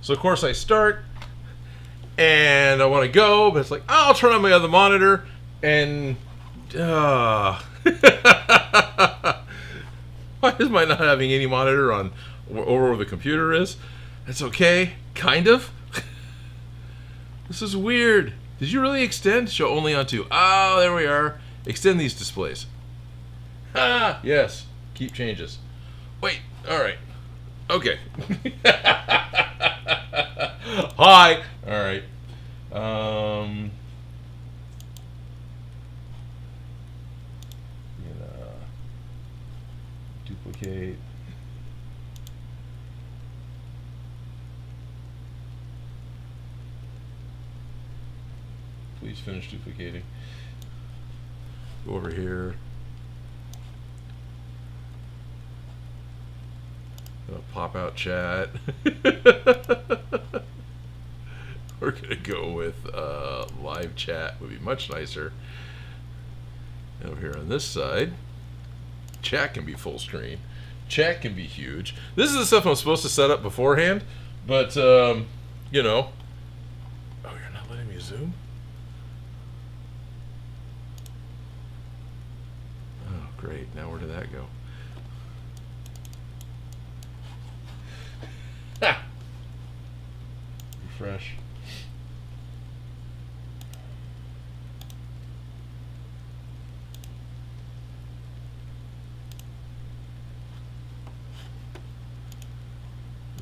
So of course I start, and I want to go, but it's like, oh, I'll turn on my other monitor, and why is my not having any monitor on over where the computer is? That's okay, kind of. This is weird. Did you really extend? Show only on 2. Oh, there we are. Extend these displays. Ah, yes. Keep changes. Wait, alright. Okay. Hi. Alright. Duplicate. Please finish duplicating. Go over here. Pop out chat. We're gonna go with live chat. Would be much nicer. Over here on this side, chat can be full screen. Chat can be huge. This is the stuff I'm supposed to set up beforehand, but you know. Oh, you're not letting me zoom? Oh, great. Now where did that go? Ha! Refresh.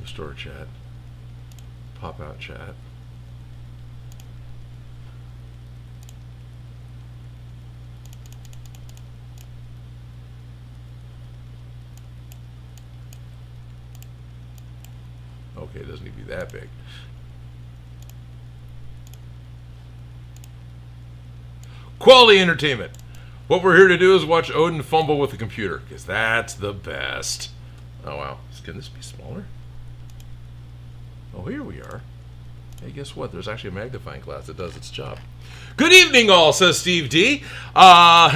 Restore chat. Pop out chat. Okay, it doesn't need to be that big. Quality entertainment. What we're here to do is watch Odin fumble with the computer, because that's the best. Oh, wow. Can this be smaller? Oh, here we are. Hey, guess what? There's actually a magnifying glass that does its job. Good evening, all, says Steve D. Now,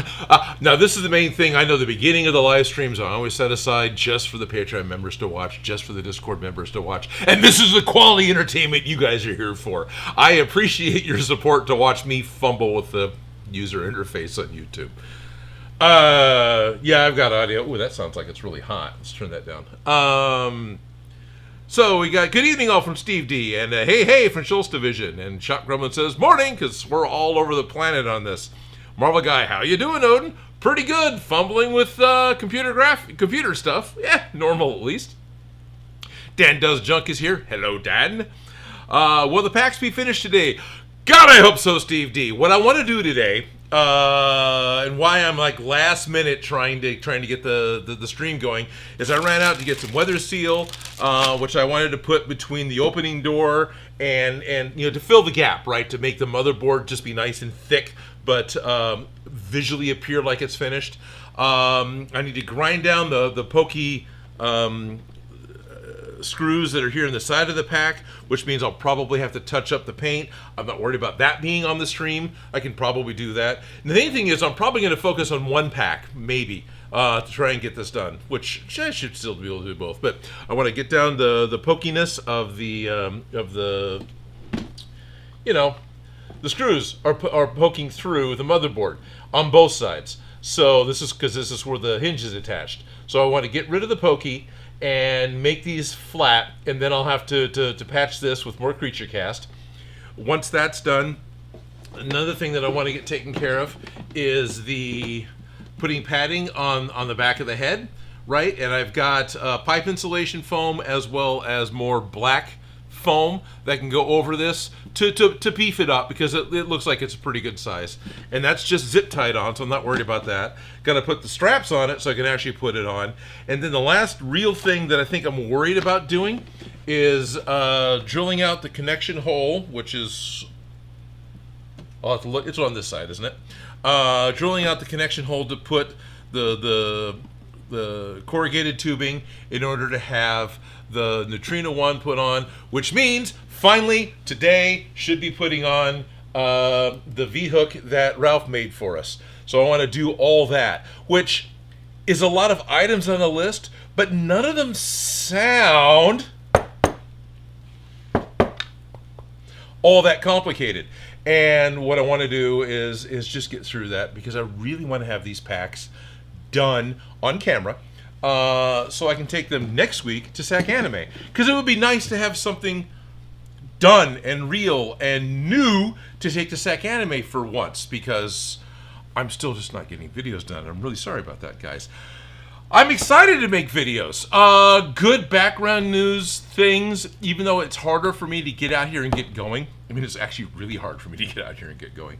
this is the main thing. I know the beginning of the live streams I always set aside just for the Patreon members to watch, just for the Discord members to watch. And this is the quality entertainment you guys are here for. I appreciate your support to watch me fumble with the user interface on YouTube. Yeah, I've got audio. Ooh, that sounds like it's really hot. Let's turn that down. So we got good evening all from Steve D, and hey from Schultz Division, and Shop Grumman says morning, because we're all over the planet on this. Marvel Guy, how you doing, Odin? Pretty good. Fumbling with computer stuff. Yeah, normal at least. Dan Does Junk is here. Hello, Dan. Will the packs be finished today? God, I hope so, Steve D. What I want to do today, and why I'm like last minute trying to get the stream going, is I ran out to get some weather seal, which I wanted to put between the opening door and you know, to fill the gap, right, to make the motherboard just be nice and thick, but visually appear like it's finished. I need to grind down the pokey screws that are here in the side of the pack, which means I'll probably have to touch up the paint. I'm not worried about that being on the stream. I can probably do that. And the main thing is I'm probably going to focus on one pack, maybe, to try and get this done, which I should still be able to do both. But I want to get down the pokiness of the you know, the screws are poking through the motherboard on both sides. So this is because this is where the hinge is attached. So I want to get rid of the pokey and make these flat, and then I'll have to patch this with more creature cast. Once that's done, another thing that I want to get taken care of is the putting padding on the back of the head, right? And I've got pipe insulation foam as well as more black foam that can go over this to beef it up, because it looks like it's a pretty good size. And that's just zip tied on, so I'm not worried about that. Got to put the straps on it so I can actually put it on. And then the last real thing that I think I'm worried about doing is drilling out the connection hole, which is, I'll have to look, it's on this side, isn't it? Drilling out the connection hole to put the corrugated tubing in order to have the Neutrino one put on, which means finally today should be putting on the V-hook that Ralph made for us. So I want to do all that, which is a lot of items on the list, but none of them sound all that complicated. And what I want to do is just get through that, because I really want to have these packs done on camera, so I can take them next week to SAC Anime. Because it would be nice to have something done and real and new to take to SAC Anime for once, because I'm still just not getting videos done. I'm really sorry about that, guys. I'm excited to make videos. Good background news things, even though it's harder for me to get out here and get going. I mean, it's actually really hard for me to get out here and get going.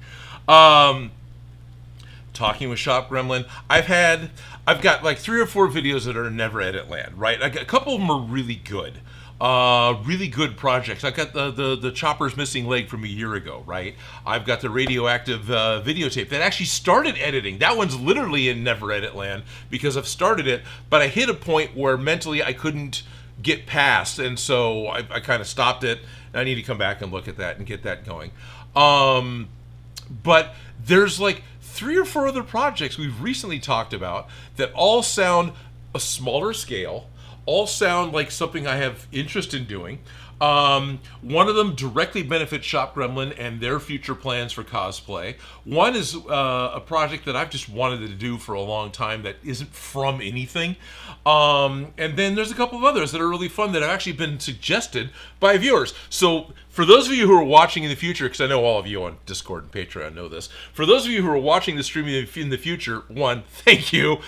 Talking with Shop Gremlin, I've got like 3 or 4 videos that are never edit land, right? A couple of them are really good. Really good projects. I got the Chopper's Missing Leg from a year ago, right? I've got the Radioactive videotape that actually started editing. That one's literally in never edit land because I've started it, but I hit a point where mentally I couldn't get past, and so I kind of stopped it. I need to come back and look at that and get that going. But there's like 3 or 4 other projects we've recently talked about that all sound a smaller scale, all sound like something I have interest in doing. One of them directly benefits Shop Gremlin and their future plans for cosplay. One is a project that I've just wanted to do for a long time that isn't from anything. And then there's a couple of others that are really fun that have actually been suggested by viewers. So for those of you who are watching in the future, because I know all of you on Discord and Patreon know this, for those of you who are watching the stream in the future, one, thank you.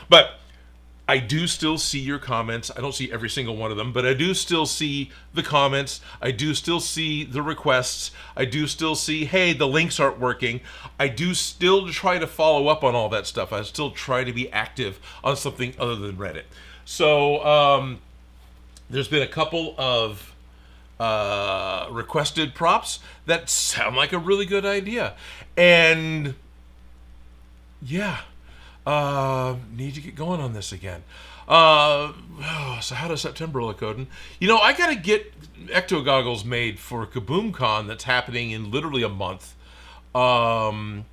But I do still see your comments. I don't see every single one of them, but I do still see the comments. I do still see the requests. I do still see, hey, the links aren't working. I do still try to follow up on all that stuff. I still try to be active on something other than Reddit. So there's been a couple of requested props that sound like a really good idea. And yeah. Need to get going on this again. So how does September look, Odin? You know, I gotta get Ecto goggles made for KaboomCon that's happening in literally a month. So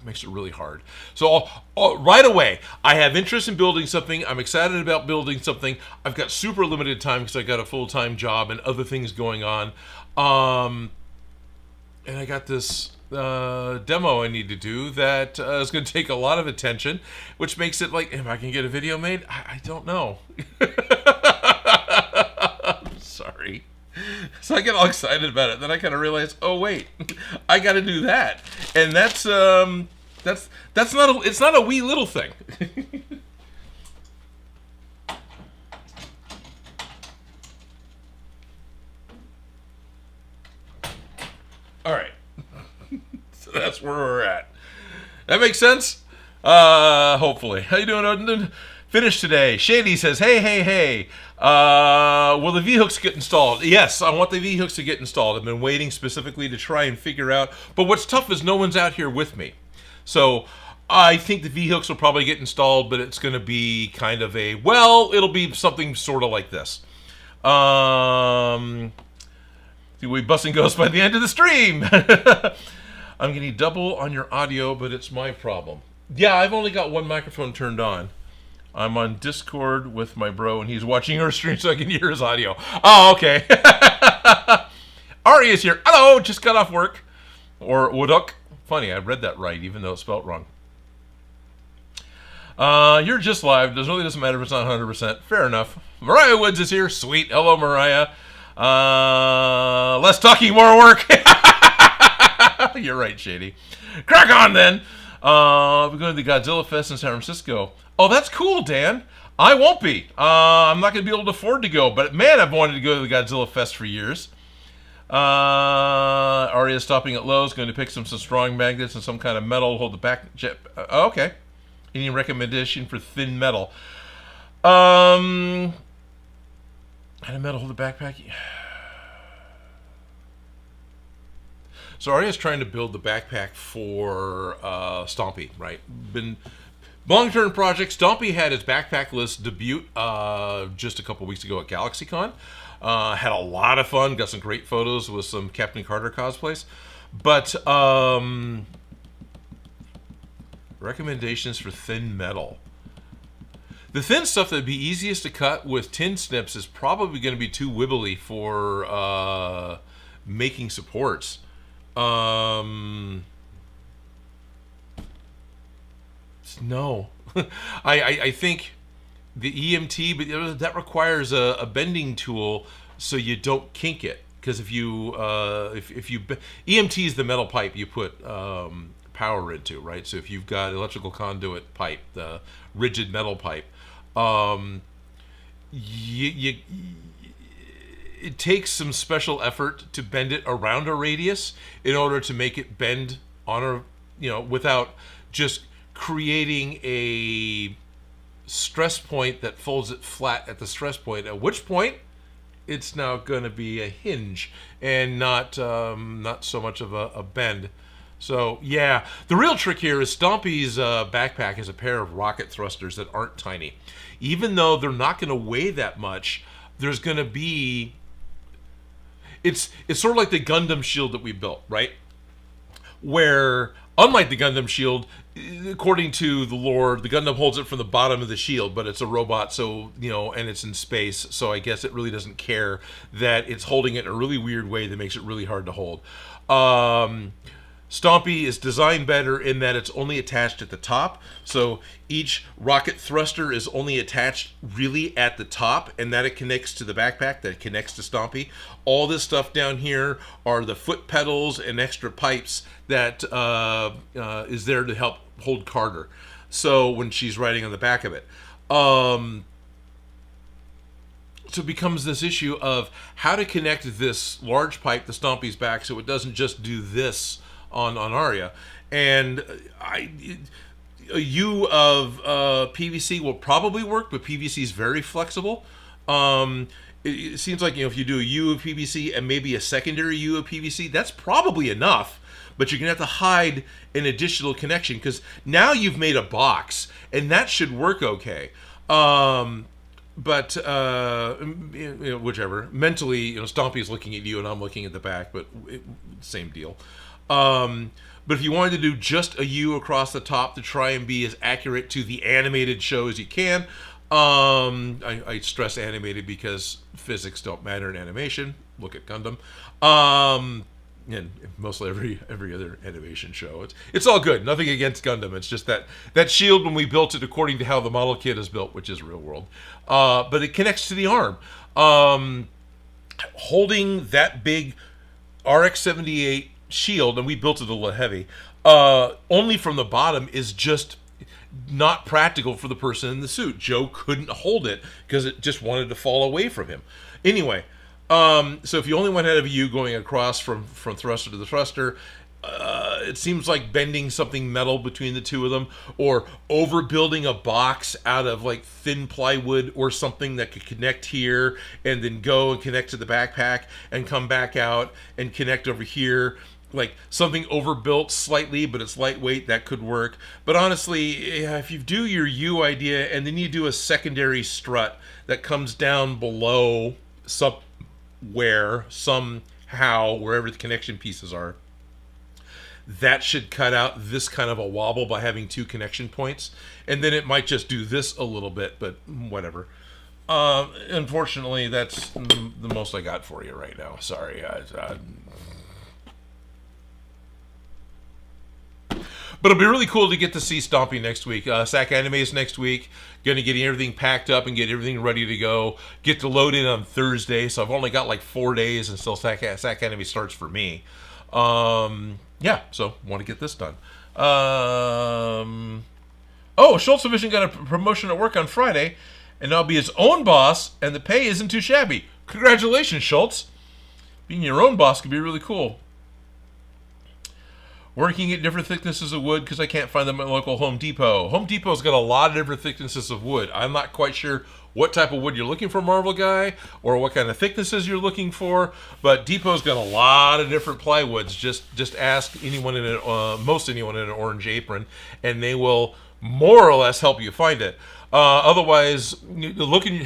makes it really hard. So right away, I have interest in building something. I'm excited about building something. I've got super limited time because I got a full-time job and other things going on. And I got this demo I need to do that is going to take a lot of attention, which makes it like, if I can get a video made, I don't know. I'm sorry. So I get all excited about it, then I kind of realize, oh wait, I got to do that, and that's not it's not a wee little thing. All right. So that's where we're at. That makes sense? Hopefully. How you doing, Odin? Finished today. Shady says, hey. Will the V-hooks get installed? Yes, I want the V-hooks to get installed. I've been waiting specifically to try and figure out. But what's tough is no one's out here with me. So I think the V-hooks will probably get installed, but it's going to be kind of a, well, it'll be something sort of like this. We busting ghosts by the end of the stream. I'm getting double on your audio, but it's my problem. Yeah, I've only got one microphone turned on. I'm on Discord with my bro, and he's watching our stream so I can hear his audio. Oh, okay. Ari is here. Hello, just got off work. Or Wooduk. Funny, I read that right, even though it's spelled wrong. You're just live. It really doesn't matter if it's not 100%. Fair enough. Mariah Woods is here. Sweet. Hello, Mariah. Less talking, more work. You're right, Shady. Crack on, then. We're going to the Godzilla Fest in San Francisco. Oh, that's cool, Dan. I won't be. I'm not going to be able to afford to go, but man, I've wanted to go to the Godzilla Fest for years. Aria's stopping at Lowe's, going to pick some strong magnets and some kind of metal to hold the back chip. Okay. Any recommendation for thin metal? And a metal hold the backpack. So Aria's trying to build the backpack for Stompy, right? Been long-term project. Stompy had his backpack list debut just a couple weeks ago at GalaxyCon. Had a lot of fun. Got some great photos with some Captain Carter cosplays. But recommendations for thin metal. The thin stuff that'd be easiest to cut with tin snips is probably going to be too wibbly for making supports. No. I think the EMT, but that requires a bending tool so you don't kink it. Because if you EMT is the metal pipe you put power into, right? So if you've got electrical conduit pipe, the rigid metal pipe, it takes some special effort to bend it around a radius in order to make it bend on without just creating a stress point that folds it flat at the stress point, at which point it's now going to be a hinge and not so much of a bend. So yeah, the real trick here is Stompy's backpack is a pair of rocket thrusters that aren't tiny. Even though they're not going to weigh that much, there's going to be... It's sort of like the Gundam shield that we built, right? Where, unlike the Gundam shield, according to the lore, the Gundam holds it from the bottom of the shield, but it's a robot, so, and it's in space, so I guess it really doesn't care that it's holding it in a really weird way that makes it really hard to hold. Stompy is designed better in that it's only attached at the top, so each rocket thruster is only attached really at the top, and that it connects to the backpack, that it connects to Stompy. All this stuff down here are the foot pedals and extra pipes that is there to help hold Carter, so when she's riding on the back of it. So it becomes this issue of how to connect this large pipe to Stompy's back so it doesn't just do this on Arya. And a U of PVC will probably work, but PVC is very flexible. It seems like, if you do a U of PVC and maybe a secondary U of PVC, that's probably enough. But you're going to have to hide an additional connection, because now you've made a box, and that should work okay. But whichever. Mentally, Stompy's looking at you and I'm looking at the back, but same deal. But if you wanted to do just a U across the top to try and be as accurate to the animated show as you can, I stress animated because physics don't matter in animation. Look at Gundam. And mostly every other animation show. It's all good. Nothing against Gundam. It's just that shield, when we built it according to how the model kit is built, which is real world, but it connects to the arm. Holding that big RX-78 shield, and we built it a little heavy, only from the bottom is just not practical for the person in the suit. Joe couldn't hold it because it just wanted to fall away from him. Anyway, so if you only went out of a U going across from thruster to the thruster, it seems like bending something metal between the two of them, or overbuilding a box out of like thin plywood or something that could connect here and then go and connect to the backpack and come back out and connect over here. Like something overbuilt slightly, but it's lightweight, that could work. But honestly, if you do your U idea and then you do a secondary strut that comes down below somewhere, somehow, wherever the connection pieces are, that should cut out this kind of a wobble by having two connection points. And then it might just do this a little bit, but whatever. Unfortunately, that's the most I got for you right now. Sorry, guys. But it'll be really cool to get to see Stompy next week. SAC Anime is next week. Going to get everything packed up and get everything ready to go. Get to load in on Thursday, so I've only got like 4 days until SAC Anime starts for me. Yeah, so want to get this done. Schultz Division got a promotion at work on Friday, and I'll be his own boss, and the pay isn't too shabby. Congratulations, Schultz. Being your own boss could be really cool. Working at different thicknesses of wood because I can't find them at local Home Depot. Home Depot's got a lot of different thicknesses of wood. I'm not quite sure what type of wood you're looking for, Marvel Guy, or what kind of thicknesses you're looking for, but Depot's got a lot of different plywoods. Just ask anyone most anyone in an orange apron, and they will more or less help you find it. Otherwise, looking...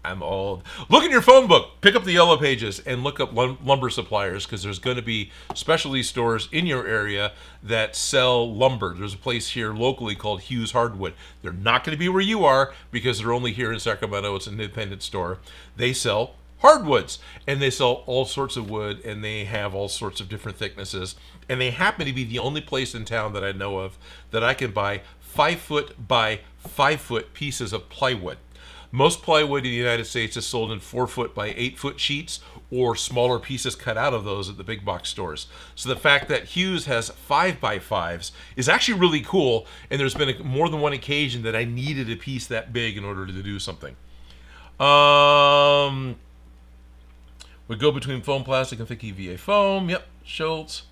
I'm old. Look in your phone book. Pick up the yellow pages and look up lumber suppliers, because there's going to be specialty stores in your area that sell lumber. There's a place here locally called Hughes Hardwood. They're not going to be where you are because they're only here in Sacramento. It's an independent store. They sell hardwoods, and they sell all sorts of wood, and they have all sorts of different thicknesses. And they happen to be the only place in town that I know of that I can buy 5-foot by 5-foot pieces of plywood. Most plywood in the United States is sold in 4-foot by 8-foot sheets or smaller pieces cut out of those at the big box stores. So the fact that Hughes has 5x5s is actually really cool, and there's been more than one occasion that I needed a piece that big in order to do something. We go between foam, plastic, and thick EVA foam. Yep, Schultz,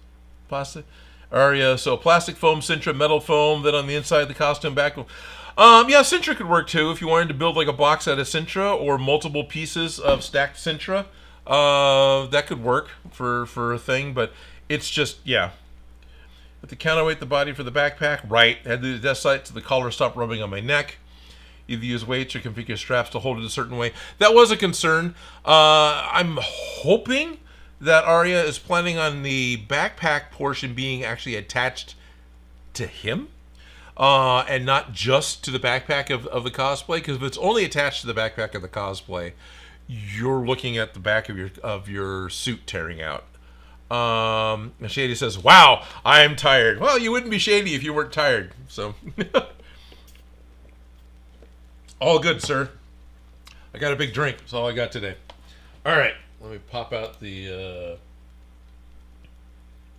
plastic. Aria, so plastic foam, Sintra, metal foam, then on the inside the costume back. Yeah, Sintra could work too if you wanted to build like a box out of Sintra or multiple pieces of stacked Sintra. That could work for a thing, but it's just, yeah. With the counterweight, the body for the backpack, right. Had the desk sight so the collar stopped rubbing on my neck. Either use weights or configure straps to hold it a certain way. That was a concern. I'm hoping that Arya is planning on the backpack portion being actually attached to him, and not just to the backpack of the cosplay. Because if it's only attached to the backpack of the cosplay, you're looking at the back of your suit tearing out. And Shady says, "Wow, I am tired." Well, you wouldn't be Shady if you weren't tired. So, all good, sir. I got a big drink. That's all I got today. All right. Let me pop out the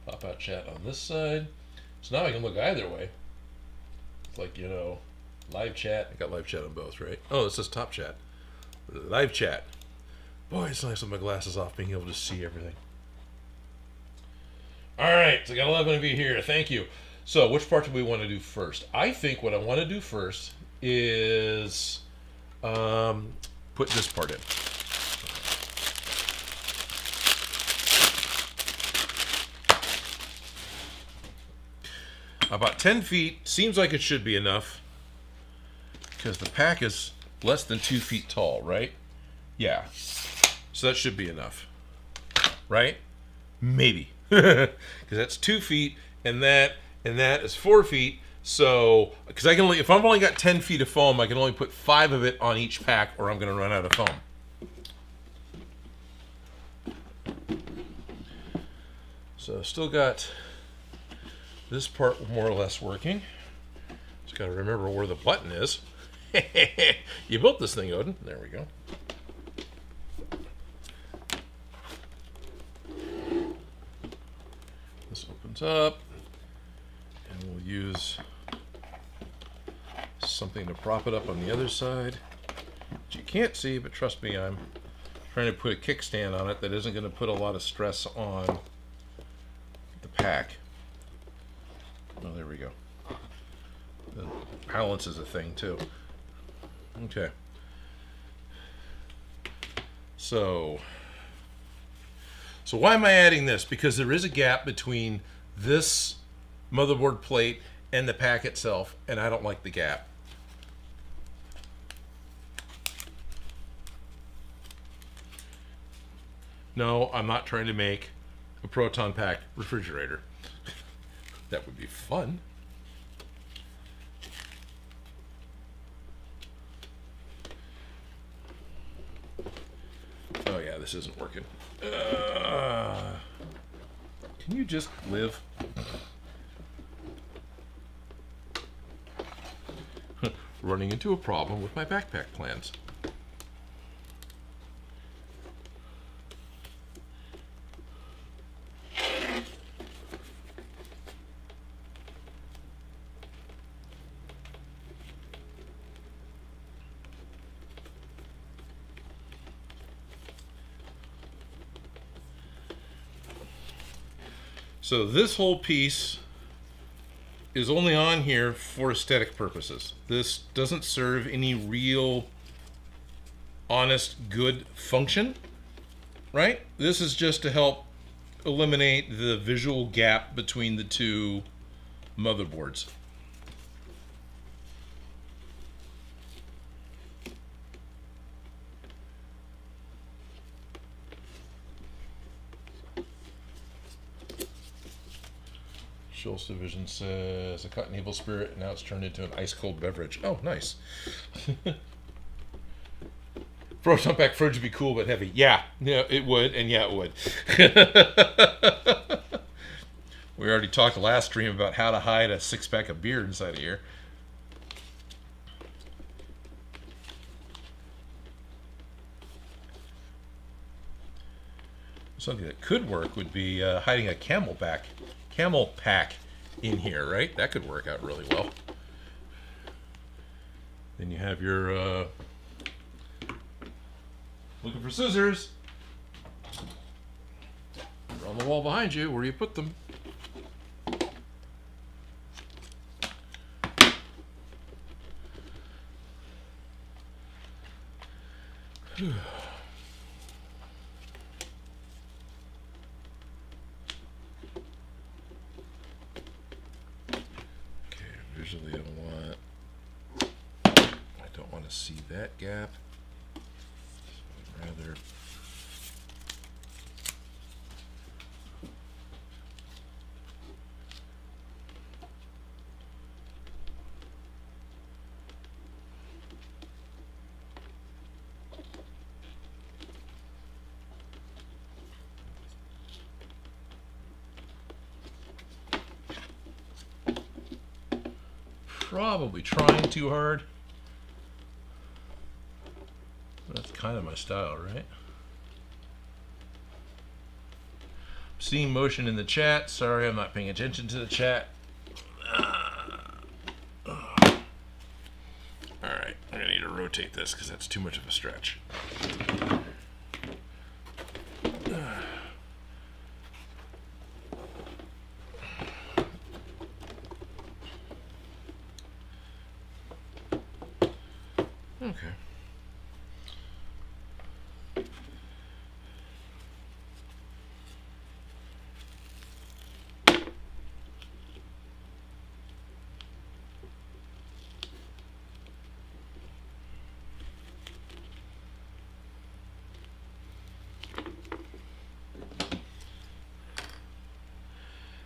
pop out chat on this side. So now I can look either way. It's like, you know, live chat. I got live chat on both, right? Oh, it says top chat. Live chat. Boy, it's nice with my glasses off being able to see everything. All right, so I got 11 of you here. Thank you. So which part do we want to do first? I think what I want to do first is put this part in. About 10 feet, seems like it should be enough, because the pack is less than 2 feet tall, right? Yeah, so that should be enough, right? Maybe, because that's 2 feet, and that is 4 feet. So, because I can only, if I've only got 10 feet of foam, I can only put 5 of it on each pack, or I'm going to run out of foam. So, still got this part more or less working. Just got to remember where the button is. You built this thing, Odin. There we go. This opens up, and we'll use something to prop it up on the other side, which you can't see, but trust me, I'm trying to put a kickstand on it that isn't going to put a lot of stress on the pack. Oh, there we go. The balance is a thing too. Okay. So why am I adding this? Because there is a gap between this motherboard plate and the pack itself, and I don't like the gap. No, I'm not trying to make a Proton Pack refrigerator. That would be fun. Oh yeah, this isn't working. Can you just live? Running into a problem with my backpack plans. So this whole piece is only on here for aesthetic purposes. This doesn't serve any real, honest, good function, right? This is just to help eliminate the visual gap between the two motherboards. Schultz Division says a cotton evil spirit, and now it's turned into an ice cold beverage. Oh, nice. Proton Pack fridge would be cool but heavy. Yeah, it would, and yeah, it would. We already talked last stream about how to hide a 6-pack of beer inside of here. Something that could work would be hiding a camel pack in here, right? That could work out really well. Then you have your looking for scissors. They're on the wall behind you. Where do you put them? Visually, I don't want to see that gap. So I'd rather probably trying too hard. That's kind of my style, right? Seeing motion in the chat. Sorry, I'm not paying attention to the chat. Alright, I'm going to need to rotate this because that's too much of a stretch. Okay.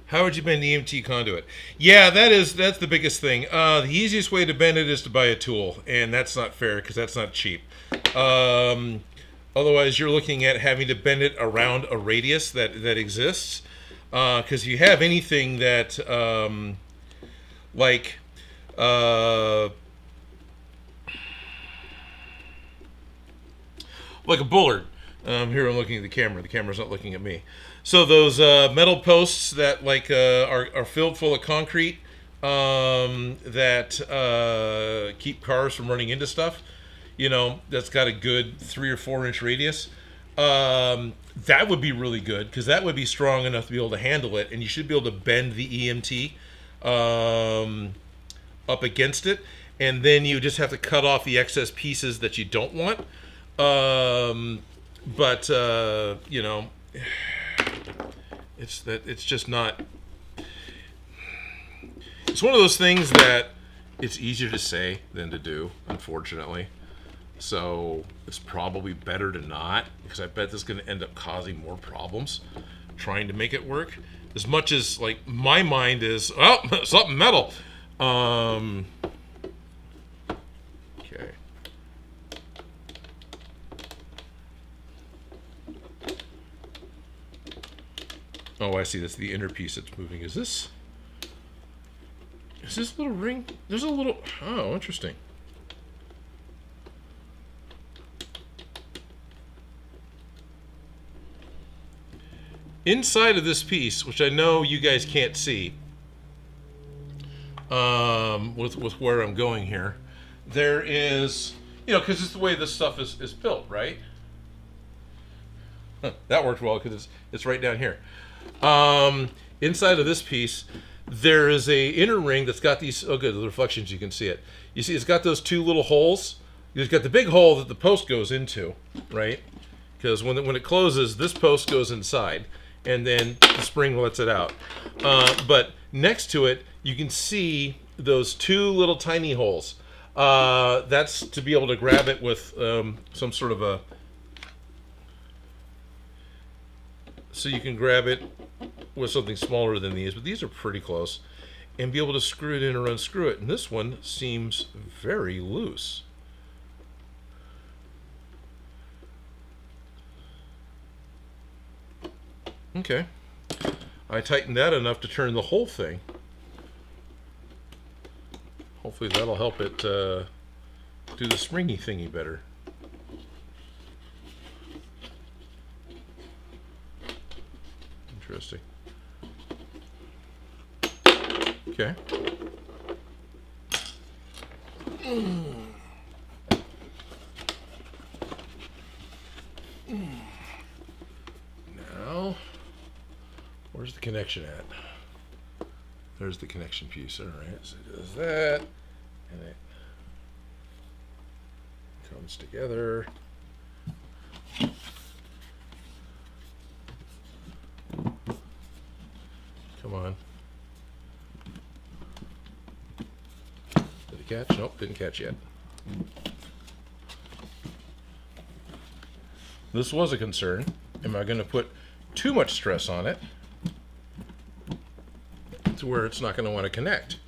How would you bend EMT conduit? Yeah, that's the biggest thing. The easiest way to bend it is to buy a tool, and that's not fair because that's not cheap. Otherwise, you're looking at having to bend it around a radius that exists. Because if you have anything that, like a bullard. Here I'm looking at the camera. The camera's not looking at me. So those metal posts that are filled full of concrete that keep cars from running into stuff, that's got a good 3 or 4 inch radius. That would be really good because that would be strong enough to be able to handle it, and you should be able to bend the EMT up against it, and then you just have to cut off the excess pieces that you don't want. It's just not. It's one of those things that it's easier to say than to do, unfortunately. So it's probably better to not, because I bet this is going to end up causing more problems trying to make it work. As much as my mind is, something metal. Okay. Oh, I see. That's the inner piece that's moving. Is this little ring? There's a little. Oh, interesting. Inside of this piece, which I know you guys can't see, with where I'm going here, there is, because it's the way this stuff is built, right? That worked well because it's right down here. Inside of this piece, there is a inner ring that's got these. Oh, good, the reflections, you can see it. You see, it's got those 2 little holes. It's got the big hole that the post goes into, right? Because when it closes, this post goes inside, and then the spring lets it out. But next to it, you can see those 2 little tiny holes. That's to be able to grab it with some sort of a. So you can grab it with something smaller than these, but these are pretty close, and be able to screw it in or unscrew it. And this one seems very loose. Okay. I tightened that enough to turn the whole thing. Hopefully that'll help it do the springy thingy better. Interesting. Okay. Now, where's the connection at? There's the connection piece. All right, so it does that, and it comes together. Come on. Did it catch? Nope, didn't catch yet. This was a concern. Am I going to put too much stress on it to where it's not going to want to connect?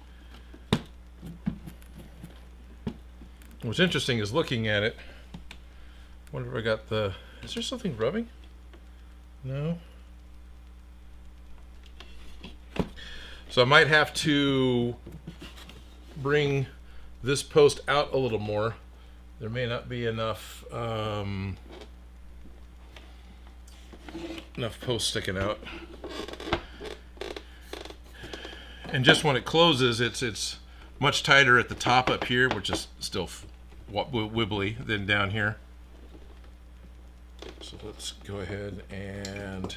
What's interesting is looking at it. I wonder if I got the... Is there something rubbing? No. So I might have to bring this post out a little more. There may not be enough enough posts sticking out. And just when it closes, it's much tighter at the top up here, which is still wibbly, than down here. So let's go ahead and...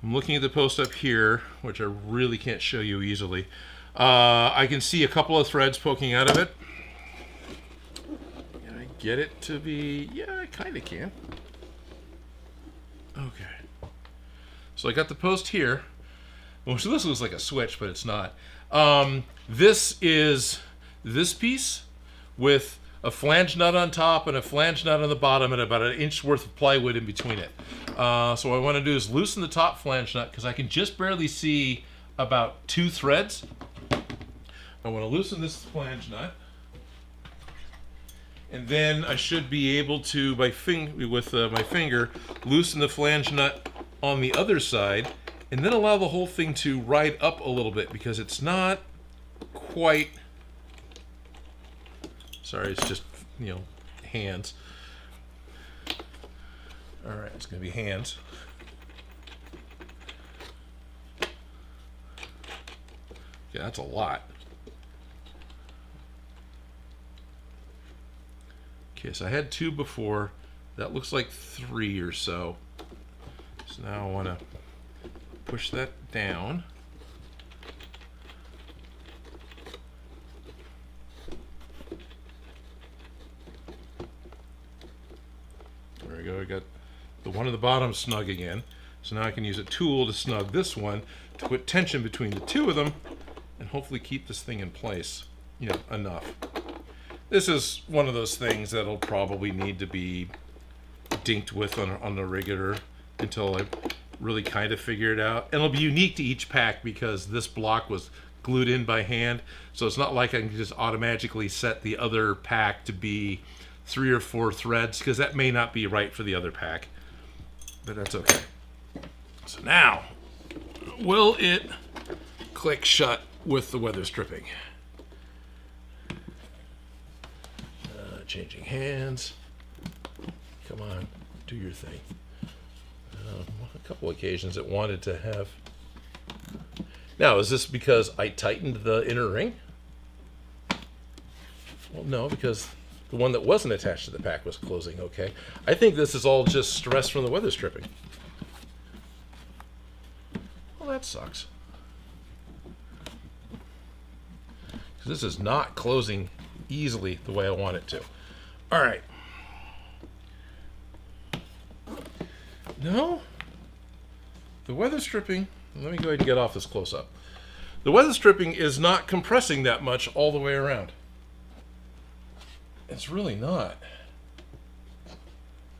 I'm looking at the post up here, which I really can't show you easily. I can see a couple of threads poking out of it. Can I get it to be... Yeah, I kind of can. Okay. So I got the post here. Well, so this looks like a switch, but it's not. This is this piece with a flange nut on top and a flange nut on the bottom and about 1 inch worth of plywood in between it. So what I want to do is loosen the top flange nut because I can just barely see about 2 threads. I want to loosen this flange nut, and then I should be able to, with my finger, loosen the flange nut on the other side, and then allow the whole thing to ride up a little bit because it's not quite... Sorry, it's just, hands. All right, it's going to be hands. Yeah, that's a lot. Okay, so I had 2 before. That looks like 3 or so. So now I want to push that down. There we go. I got the one at the bottom snug again. So now I can use a tool to snug this one to put tension between the 2 of them and hopefully keep this thing in place, enough. This is one of those things that'll probably need to be dinked with on the regular until I really kind of figure it out. And it'll be unique to each pack because this block was glued in by hand. So it's not like I can just automatically set the other pack to be 3 or 4 threads because that may not be right for the other pack. But that's okay. So now, will it click shut with the weather stripping? Changing hands. Come on, do your thing. A couple occasions it wanted to have. Now, is this because I tightened the inner ring? Well, no, because the one that wasn't attached to the pack was closing okay. I think this is all just stress from the weather stripping. Well, that sucks. Because this is not closing easily the way I want it to. All right. No, the weather stripping, let me go ahead and get off this close up. The weather stripping is not compressing that much all the way around. It's really not.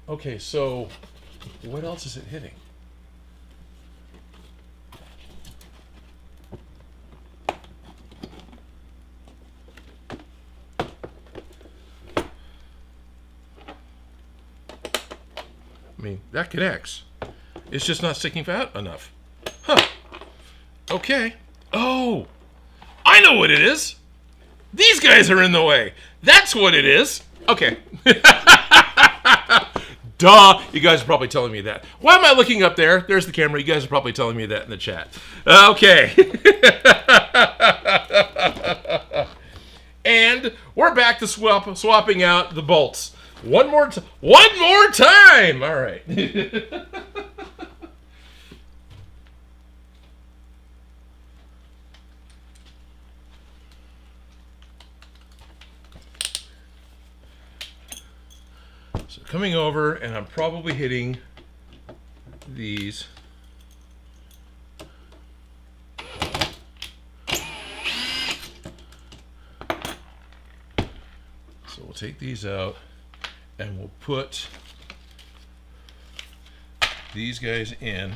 Okay, so What else is it hitting? I mean, that connects. It's just not sticking out enough. Huh. Okay. Oh, I know what it is. These guys are in the way. That's what it is. Okay. Duh. You guys are probably telling me that. Why am I looking up there? There's the camera. You guys are probably telling me that in the chat. Okay. And we're back to swapping out the bolts. One more time. All right. So coming over, and I'm probably hitting these. So we'll take these out, and we'll put these guys in.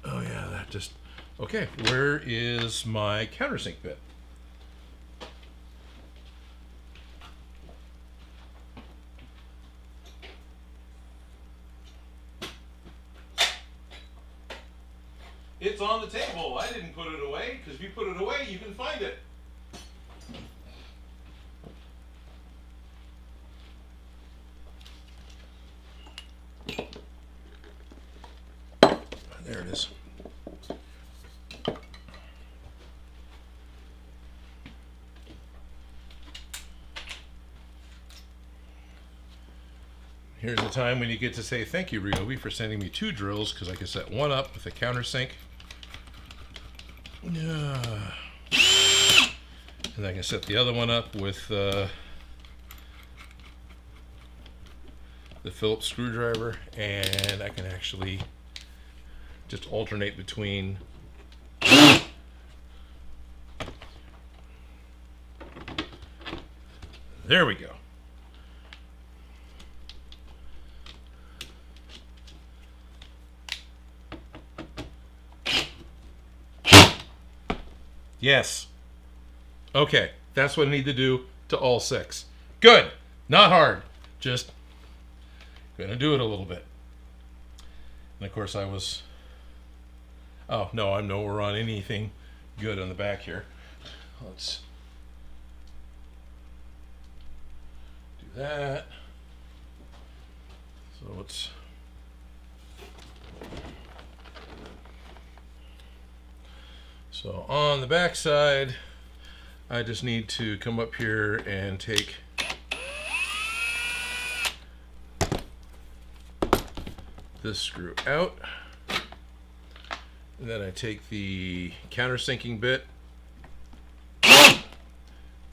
Oh yeah, that just... Okay, where is my countersink bit? It's on the table. I didn't put it away, because if you put it away, you can find it. There it is. Here's the time when you get to say thank you, Ryobi, for sending me 2 drills, because I can set one up with a countersink. And I can set the other one up with the Phillips screwdriver, and I can actually just alternate between there we go. Yes. Okay, that's what I need to do to all 6. Good. Not hard. Just gonna do it a little bit. And of course I was... Oh, no, I'm nowhere on anything good on the back here. Let's do that. So it's... So on the back side, I just need to come up here and take this screw out. And then I take the countersinking bit,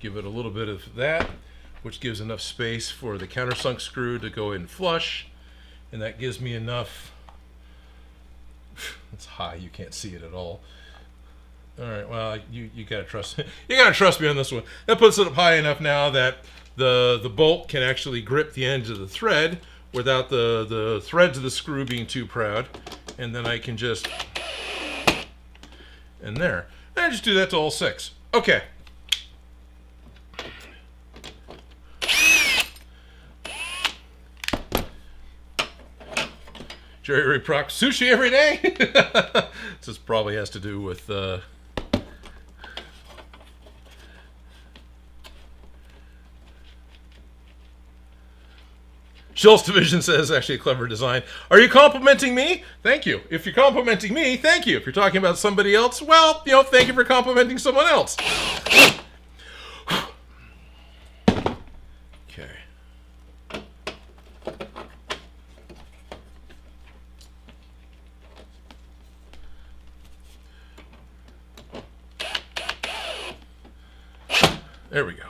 give it a little bit of that, which gives enough space for the countersunk screw to go in flush. And that gives me enough, it's high, you can't see it at all. All right, well, you gotta trust you gotta trust me on this one. That puts it up high enough now that the bolt can actually grip the ends of the thread without the threads of the screw being too proud. And then I can just, and there. And I just do that to all 6. Okay. Jerry Ray Proc sushi every day. This probably has to do with Schultz Division says, actually a clever design. Are you complimenting me? Thank you. If you're complimenting me, thank you. If you're talking about somebody else, well, you know, thank you for complimenting someone else. Okay. There we go.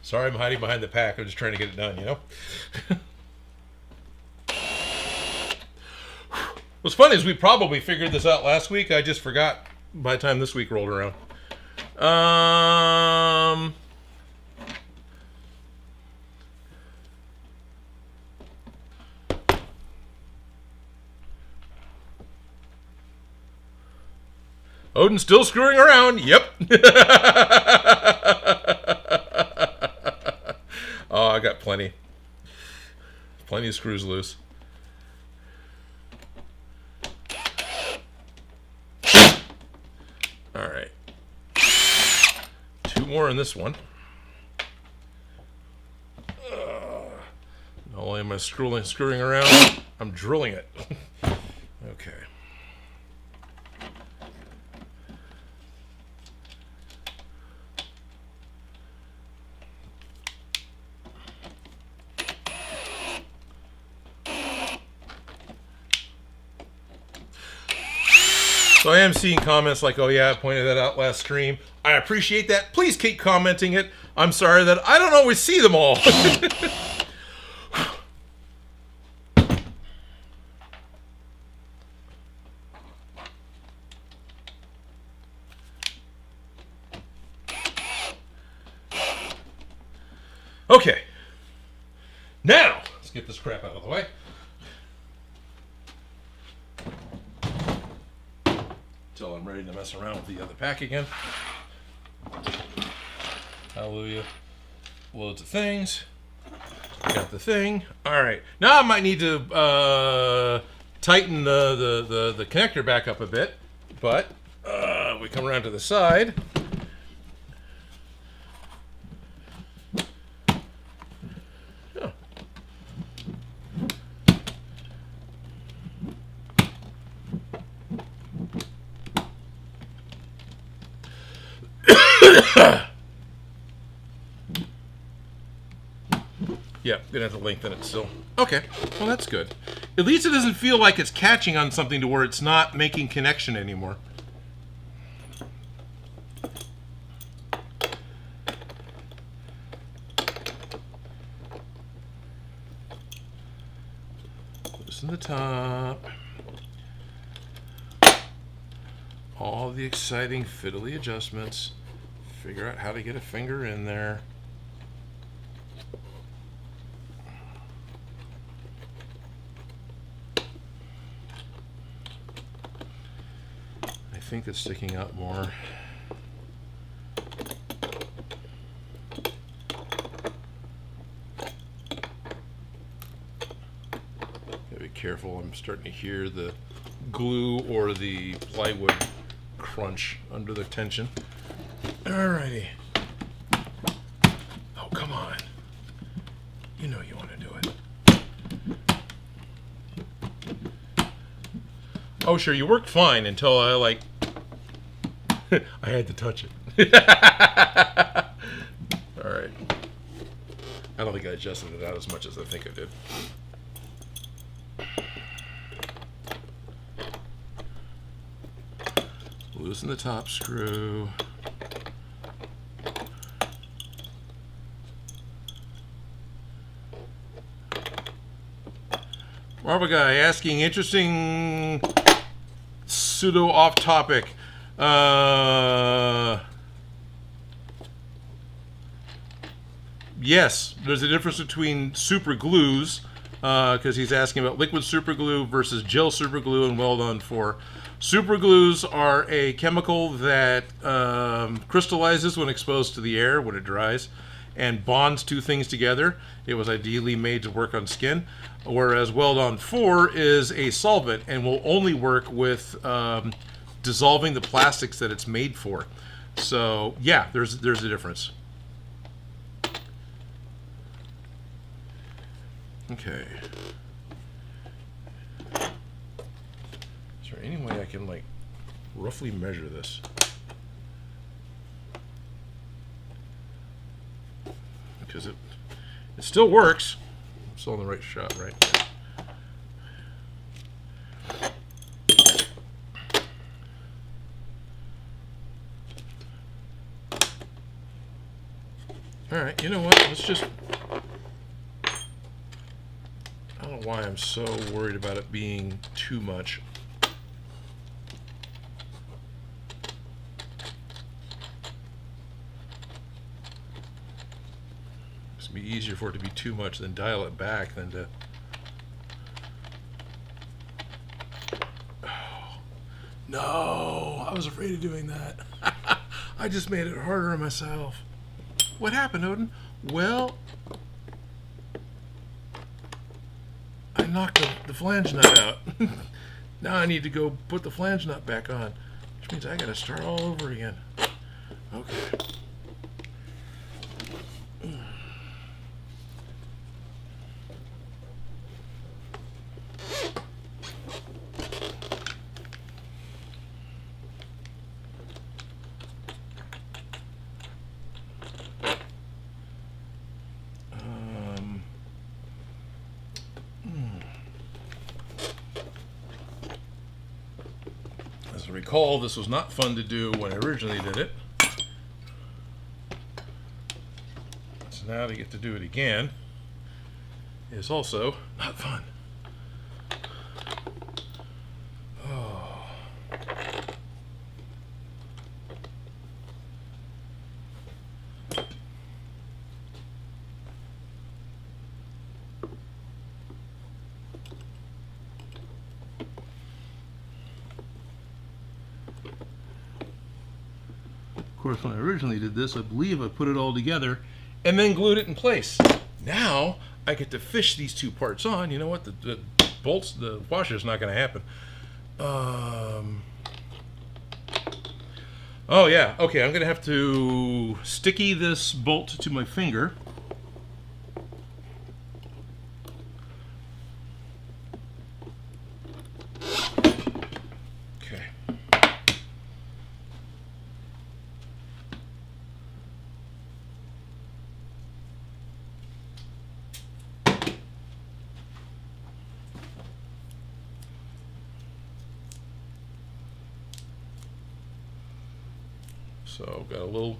Sorry, I'm hiding behind the pack. I'm just trying to get it done, you know? What's funny is we probably figured this out last week. I just forgot by the time this week rolled around. Odin's still screwing around. Yep. Oh, I got plenty. Plenty of screws loose. All right. 2 more in this one. Not only am I screwing around, I'm drilling it. Okay. So I am seeing comments like, oh yeah, I pointed that out last stream. I appreciate that. Please keep commenting it. I'm sorry that I don't always see them all. Okay. Now, let's get this crap out of the way. Until I'm ready to mess around with the other pack again. Hallelujah. Loads of things. Got the thing. Alright. Now I might need to tighten the connector back up a bit. But we come around to the side. Yeah, gonna have to lengthen it still. Okay, well that's good. At least it doesn't feel like it's catching on something to where it's not making connection anymore. Loosen the top. All the exciting fiddly adjustments. Figure out how to get a finger in there. I think it's sticking out more. Gotta be careful. I'm starting to hear the glue or the plywood crunch under the tension. Alrighty. Oh, come on. You know you want to do it. Oh, sure, you worked fine until I, like... I had to touch it. Alright. I don't think I adjusted it out as much as I think I did. Loosen the top screw. Marble guy asking interesting pseudo off topic. Yes, there's a difference between super glues, because he's asking about liquid super glue versus gel super glue and Well-Done 4. Super glues are a chemical that crystallizes when exposed to the air when it dries and bonds two things together. It was ideally made to work on skin, whereas Well-Done 4 is a solvent and will only work with dissolving the plastics that it's made for. So yeah, there's a difference. Okay. Is there any way I can like roughly measure this? Because it still works. I'm still in the right shot, right? Alright, you know what? Let's just... I don't know why I'm so worried about it being too much. It's going to be easier for it to be too much than dial it back than to... Oh, no! I was afraid of doing that. I just made it harder on myself. What happened, Odin? Well, I knocked the flange nut out. Now I need to go put the flange nut back on, which means I gotta start all over again. Okay. As I recall, this was not fun to do when I originally did it. So now to get to do it again is also not fun. Oh. Of course, when I originally did this, I believe I put it all together and then glued it in place. Now I get to fish these two parts on. You know what? The bolts, the washer's not going to happen. Oh yeah, okay. I'm going to have to sticky this bolt to my finger. So got a little,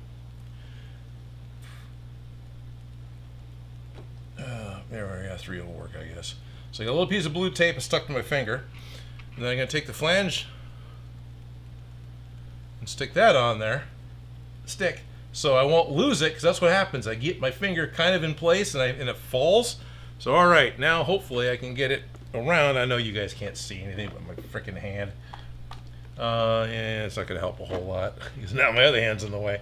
there, yeah, 3 will work, I guess. So I got a little piece of blue tape stuck to my finger, and then I'm going to take the flange and stick that on there, so I won't lose it, because that's what happens. I get my finger kind of in place, and it falls. So all right, now hopefully I can get it around. I know you guys can't see anything but my freaking hand. Yeah, it's not going to help a whole lot because now my other hand's in the way.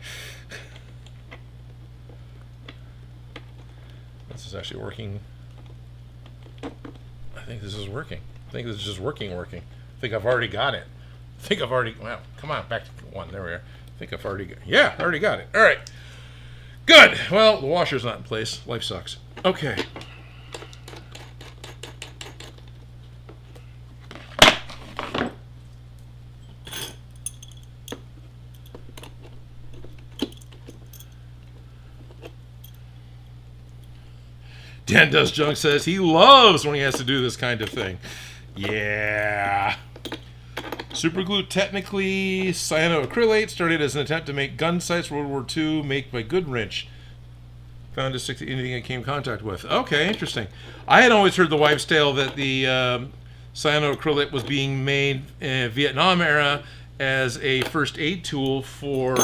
This is actually working. I think this is working. I think this is just working. I think I've already got it. Well, come on, back to 1. There we are. I think I've already got it. Yeah, I already got it. All right. Good. Well, the washer's not in place. Life sucks. Okay. Dan Does Junk says he loves when he has to do this kind of thing. Yeah. Superglue, technically cyanoacrylate, started as an attempt to make gun sights World War II, make by Goodwrench. Found to stick to anything it came in contact with. Okay, interesting. I had always heard the wives' tale that the cyanoacrylate was being made in Vietnam era as a first aid tool for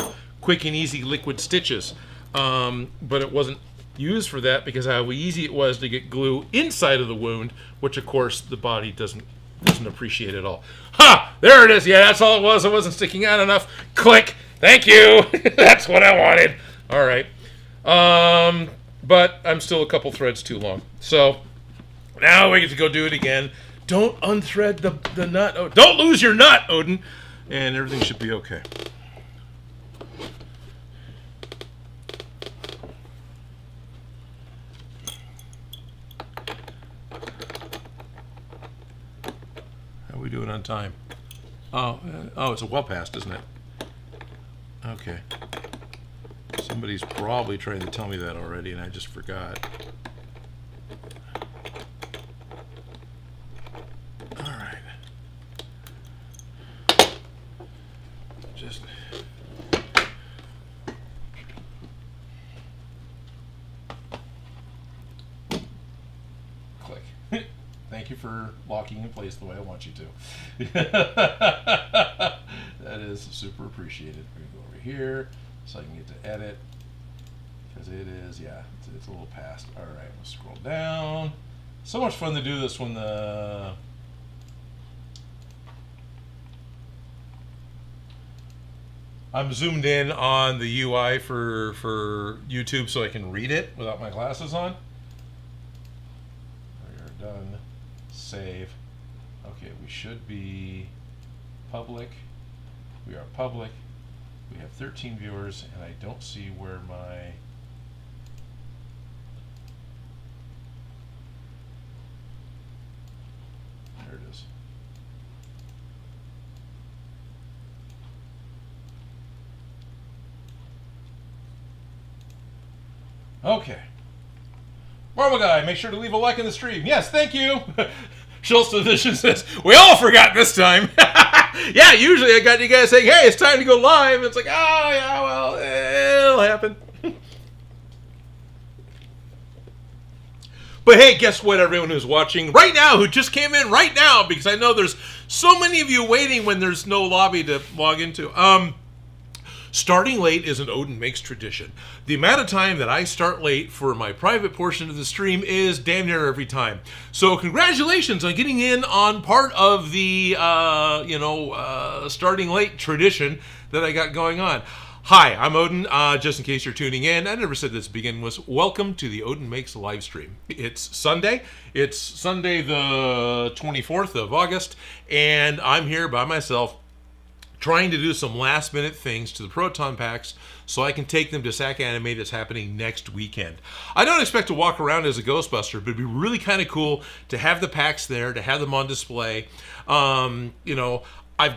quick and easy liquid stitches. But it wasn't used for that because how easy it was to get glue inside of the wound, which of course the body doesn't appreciate at all. Ha! There it is. Yeah, that's all it was. It wasn't sticking out enough. Click. Thank you. That's what I wanted. All right. But I'm still a couple threads too long. So now we get to go do it again. Don't unthread the nut. Oh, don't lose your nut, Odin. And everything should be okay. How we doing on time? Oh, it's a well past, isn't it? Okay. Somebody's probably trying to tell me that already, and I just forgot. All right. Just click. Thank you for locking in place the way I want you to. That is super appreciated. We're gonna go over here so I can get to edit, because it is, yeah, it's a little past. All right, we'll scroll down. So much fun to do this when I'm zoomed in on the UI for YouTube so I can read it without my glasses on. We are done. Save. Okay, we should be public. We are public. We have 13 viewers, and I don't see where my... There it is. Okay. Marvel Guy, make sure to leave a like in the stream. Yes, thank you. Schultz Division says, we all forgot this time. Yeah, usually I got you guys saying, hey, it's time to go live. It's like, oh, yeah, well, it'll happen. But hey, guess what, everyone who's watching right now, who just came in right now, because I know there's so many of you waiting when there's no lobby to log into. Starting late is an Odin Makes tradition. The amount of time that I start late for my private portion of the stream is damn near every time. So congratulations on getting in on part of the, starting late tradition that I got going on. Hi, I'm Odin. Just in case you're tuning in, I never said this to begin with. Welcome to the Odin Makes live stream. It's Sunday. It's Sunday the 24th of August, and I'm here by myself trying to do some last minute things to the Proton Packs so I can take them to SAC Anime that's happening next weekend. I don't expect to walk around as a Ghostbuster, but it'd be really kind of cool to have the packs there, to have them on display. I've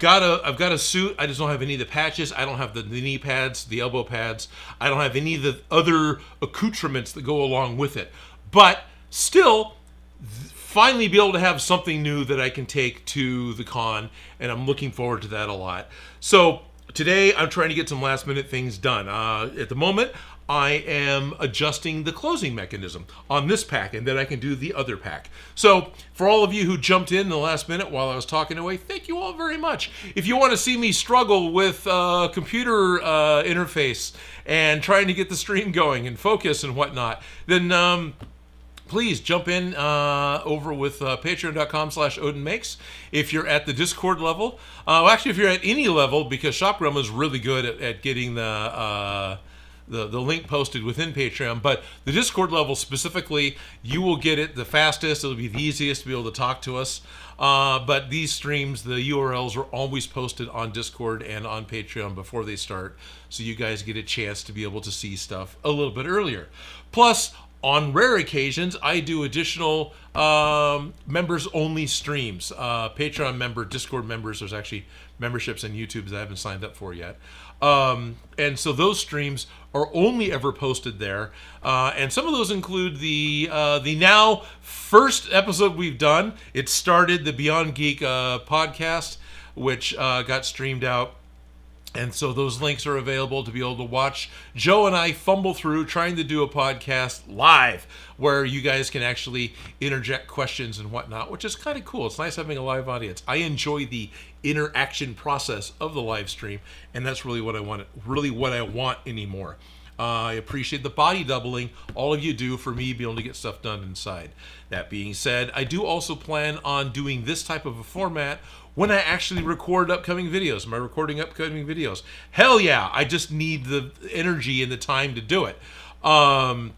got a suit. I just don't have any of the patches. I don't have the knee pads, the elbow pads. I don't have any of the other accoutrements that go along with it. But still, finally be able to have something new that I can take to the con, and I'm looking forward to that a lot. So today I'm trying to get some last minute things done. At the moment, I am adjusting the closing mechanism on this pack, and then I can do the other pack. So for all of you who jumped in the last minute while I was talking away, thank you all very much. If you want to see me struggle with computer interface and trying to get the stream going and focus and whatnot, then please jump in over with patreon.com/Odin Makes. If you're at the Discord level, actually if you're at any level, because Shop Realm is really good at getting the link posted within Patreon, but the Discord level specifically, you will get it the fastest. It'll be the easiest to be able to talk to us. But these streams, the URLs are always posted on Discord and on Patreon before they start, so you guys get a chance to be able to see stuff a little bit earlier. Plus, on rare occasions, I do additional members-only streams. Patreon member, Discord members, there's actually memberships and YouTubes that I haven't signed up for yet. And so those streams are only ever posted there. And some of those include the now first episode we've done. It started the Beyond Geek podcast, which got streamed out. And so those links are available to be able to watch Joe and I fumble through trying to do a podcast live where you guys can actually interject questions and whatnot, which is kind of cool. It's nice having a live audience. I enjoy the interaction process of the live stream, and that's really what I want anymore. I appreciate the body doubling all of you do for me being able to get stuff done inside. That being said, I do also plan on doing this type of a format when I actually record upcoming videos. Am I recording upcoming videos? Hell yeah, I just need the energy and the time to do it. A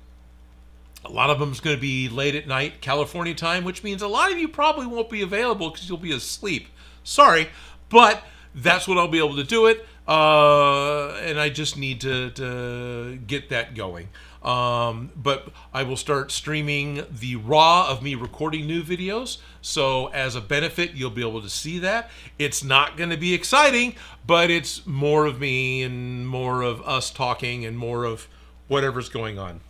lot of them is going to be late at night, California time, which means a lot of you probably won't be available because you'll be asleep. Sorry, but that's what I'll be able to do it. And I just need to get that going. But I will start streaming the raw of me recording new videos. So as a benefit, you'll be able to see that. It's not going to be exciting, but it's more of me and more of us talking and more of whatever's going on.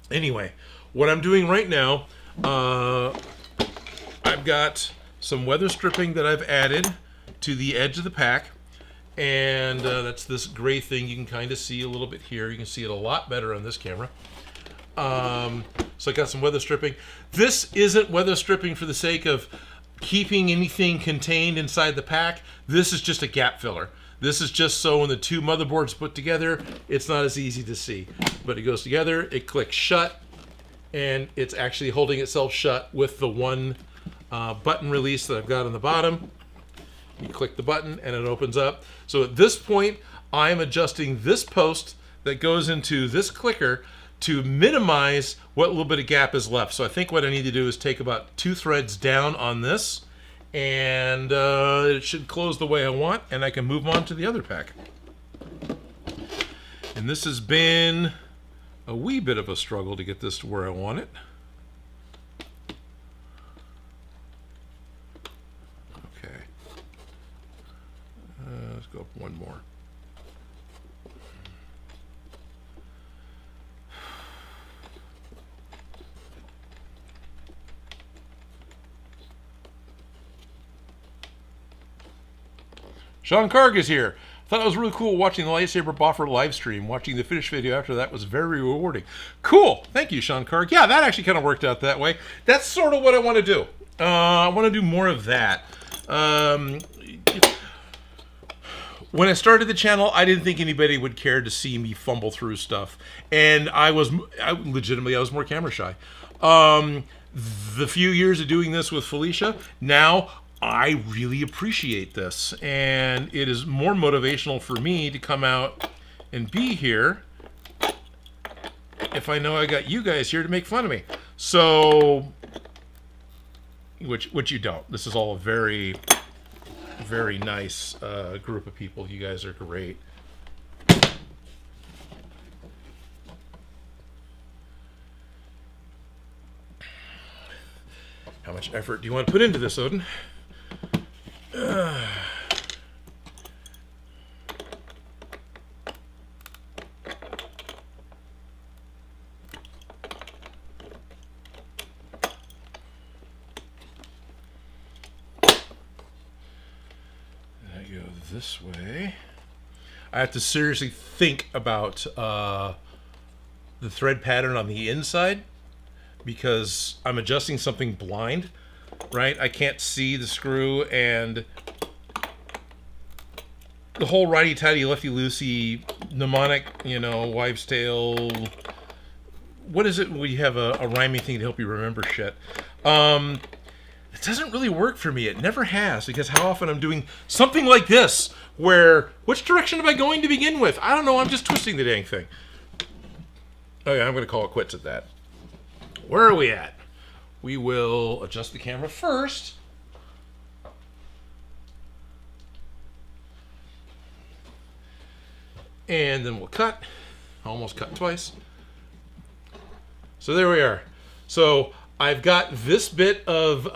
Anyway, what I'm doing right now, I've got some weather stripping that I've added to the edge of the pack. And that's this gray thing. You can kind of see a little bit here. You can see it a lot better on this camera. So I got some weather stripping. This isn't weather stripping for the sake of keeping anything contained inside the pack. This is just a gap filler. This is just so when the two motherboards put together, it's not as easy to see. But it goes together, it clicks shut, and it's actually holding itself shut with the one button release that I've got on the bottom. You click the button and it opens up. So at this point, I'm adjusting this post that goes into this clicker to minimize what little bit of gap is left. So I think what I need to do is take about 2 threads down on this, and it should close the way I want, and I can move on to the other pack. And this has been a wee bit of a struggle to get this to where I want it. Okay. Let's go up one more. Sean Karg is here. Thought it was really cool watching the lightsaber boffer live stream. Watching the finished video after that was very rewarding. Cool. Thank you, Sean Karg. Yeah, that actually kind of worked out that way. That's sort of what I want to do. I want to do more of that. When I started the channel, I didn't think anybody would care to see me fumble through stuff. And I was more camera shy. The few years of doing this with Felicia, now I really appreciate this, and it is more motivational for me to come out and be here if I know I got you guys here to make fun of me. So, which you don't. This is all a very, very nice group of people. You guys are great. How much effort do you want to put into this, Odin? There I go this way. I have to seriously think about the thread pattern on the inside, because I'm adjusting something blind, right? I can't see the screw, and the whole righty-tighty, lefty-loosey, mnemonic, you know, wives' tale. What is it when you have a rhyming thing to help you remember shit? It doesn't really work for me. It never has, because how often I'm doing something like this, where, which direction am I going to begin with? I don't know, I'm just twisting the dang thing. Okay, I'm going to call it quits at that. Where are we at? We will adjust the camera first. And then we'll cut. Almost cut twice. So there we are. So I've got this bit of,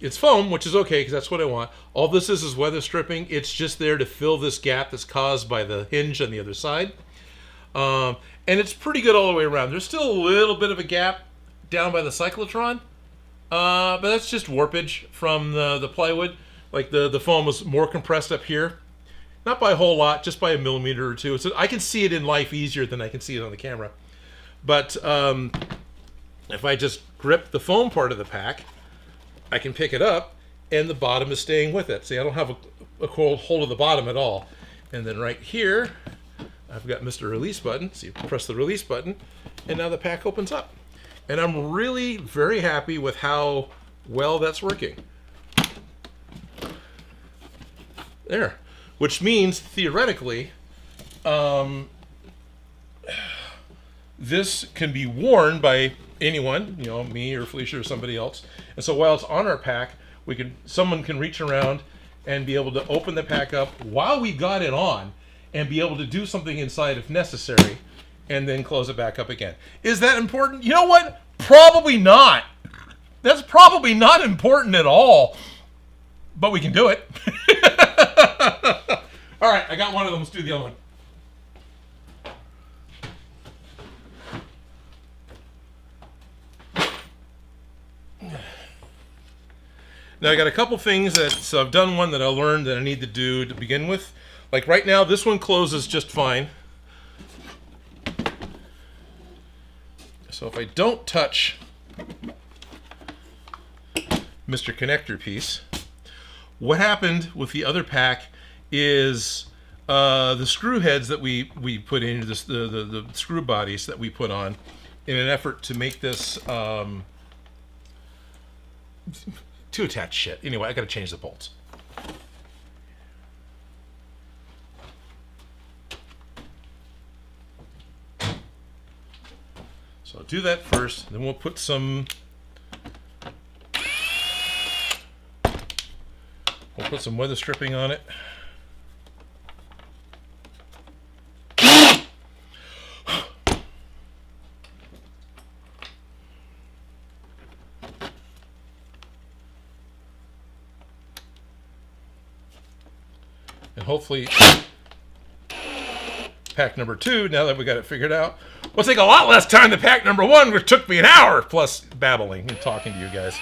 it's foam, which is okay because that's what I want. All this is weather stripping. It's just there to fill this gap that's caused by the hinge on the other side. And it's pretty good all the way around. There's still a little bit of a gap down by the cyclotron, but that's just warpage from the plywood. Like the foam was more compressed up here, not by a whole lot, just by a millimeter or two. So I can see it in life easier than I can see it on the camera. But if I just grip the foam part of the pack, I can pick it up, and the bottom is staying with it. See, I don't have a hold of the bottom at all. And then right here, I've got Mr. Release button. So you press the release button, and now the pack opens up. And I'm really very happy with how well that's working. There. Which means, theoretically, this can be worn by anyone, you know, me or Felicia or somebody else. And so while it's on our pack, someone can reach around and be able to open the pack up while we got it on and be able to do something inside if necessary, and then close it back up again. Is that important? You know what? Probably not. That's probably not important at all. But we can do it. All right, I got one of them. Let's do the other one. Now I got a couple things so I've done one that I learned that I need to do to begin with. Like right now, this one closes just fine. So if I don't touch Mr. Connector piece, what happened with the other pack is the screw heads that we put into this, the screw bodies that we put on in an effort to make this to attach shit. Anyway, I got to change the bolts. So I'll do that first, then we'll put some weather stripping on it. And hopefully pack number 2, now that we got it figured out, will take a lot less time than pack number 1, which took me an hour, plus babbling and talking to you guys.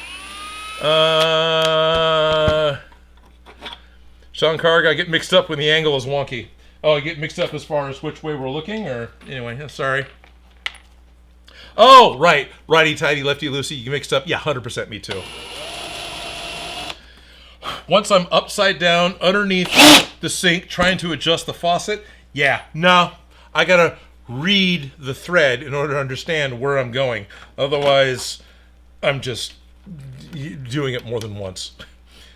Sean Carr, I get mixed up when the angle is wonky. Oh, I get mixed up as far as which way we're looking, or anyway, I'm sorry. Oh, right. Righty-tighty, lefty-loosey, you mixed up. Yeah, 100% me too. Once I'm upside down underneath the sink trying to adjust the faucet, yeah, no, I gotta read the thread in order to understand where I'm going. Otherwise, I'm just doing it more than once.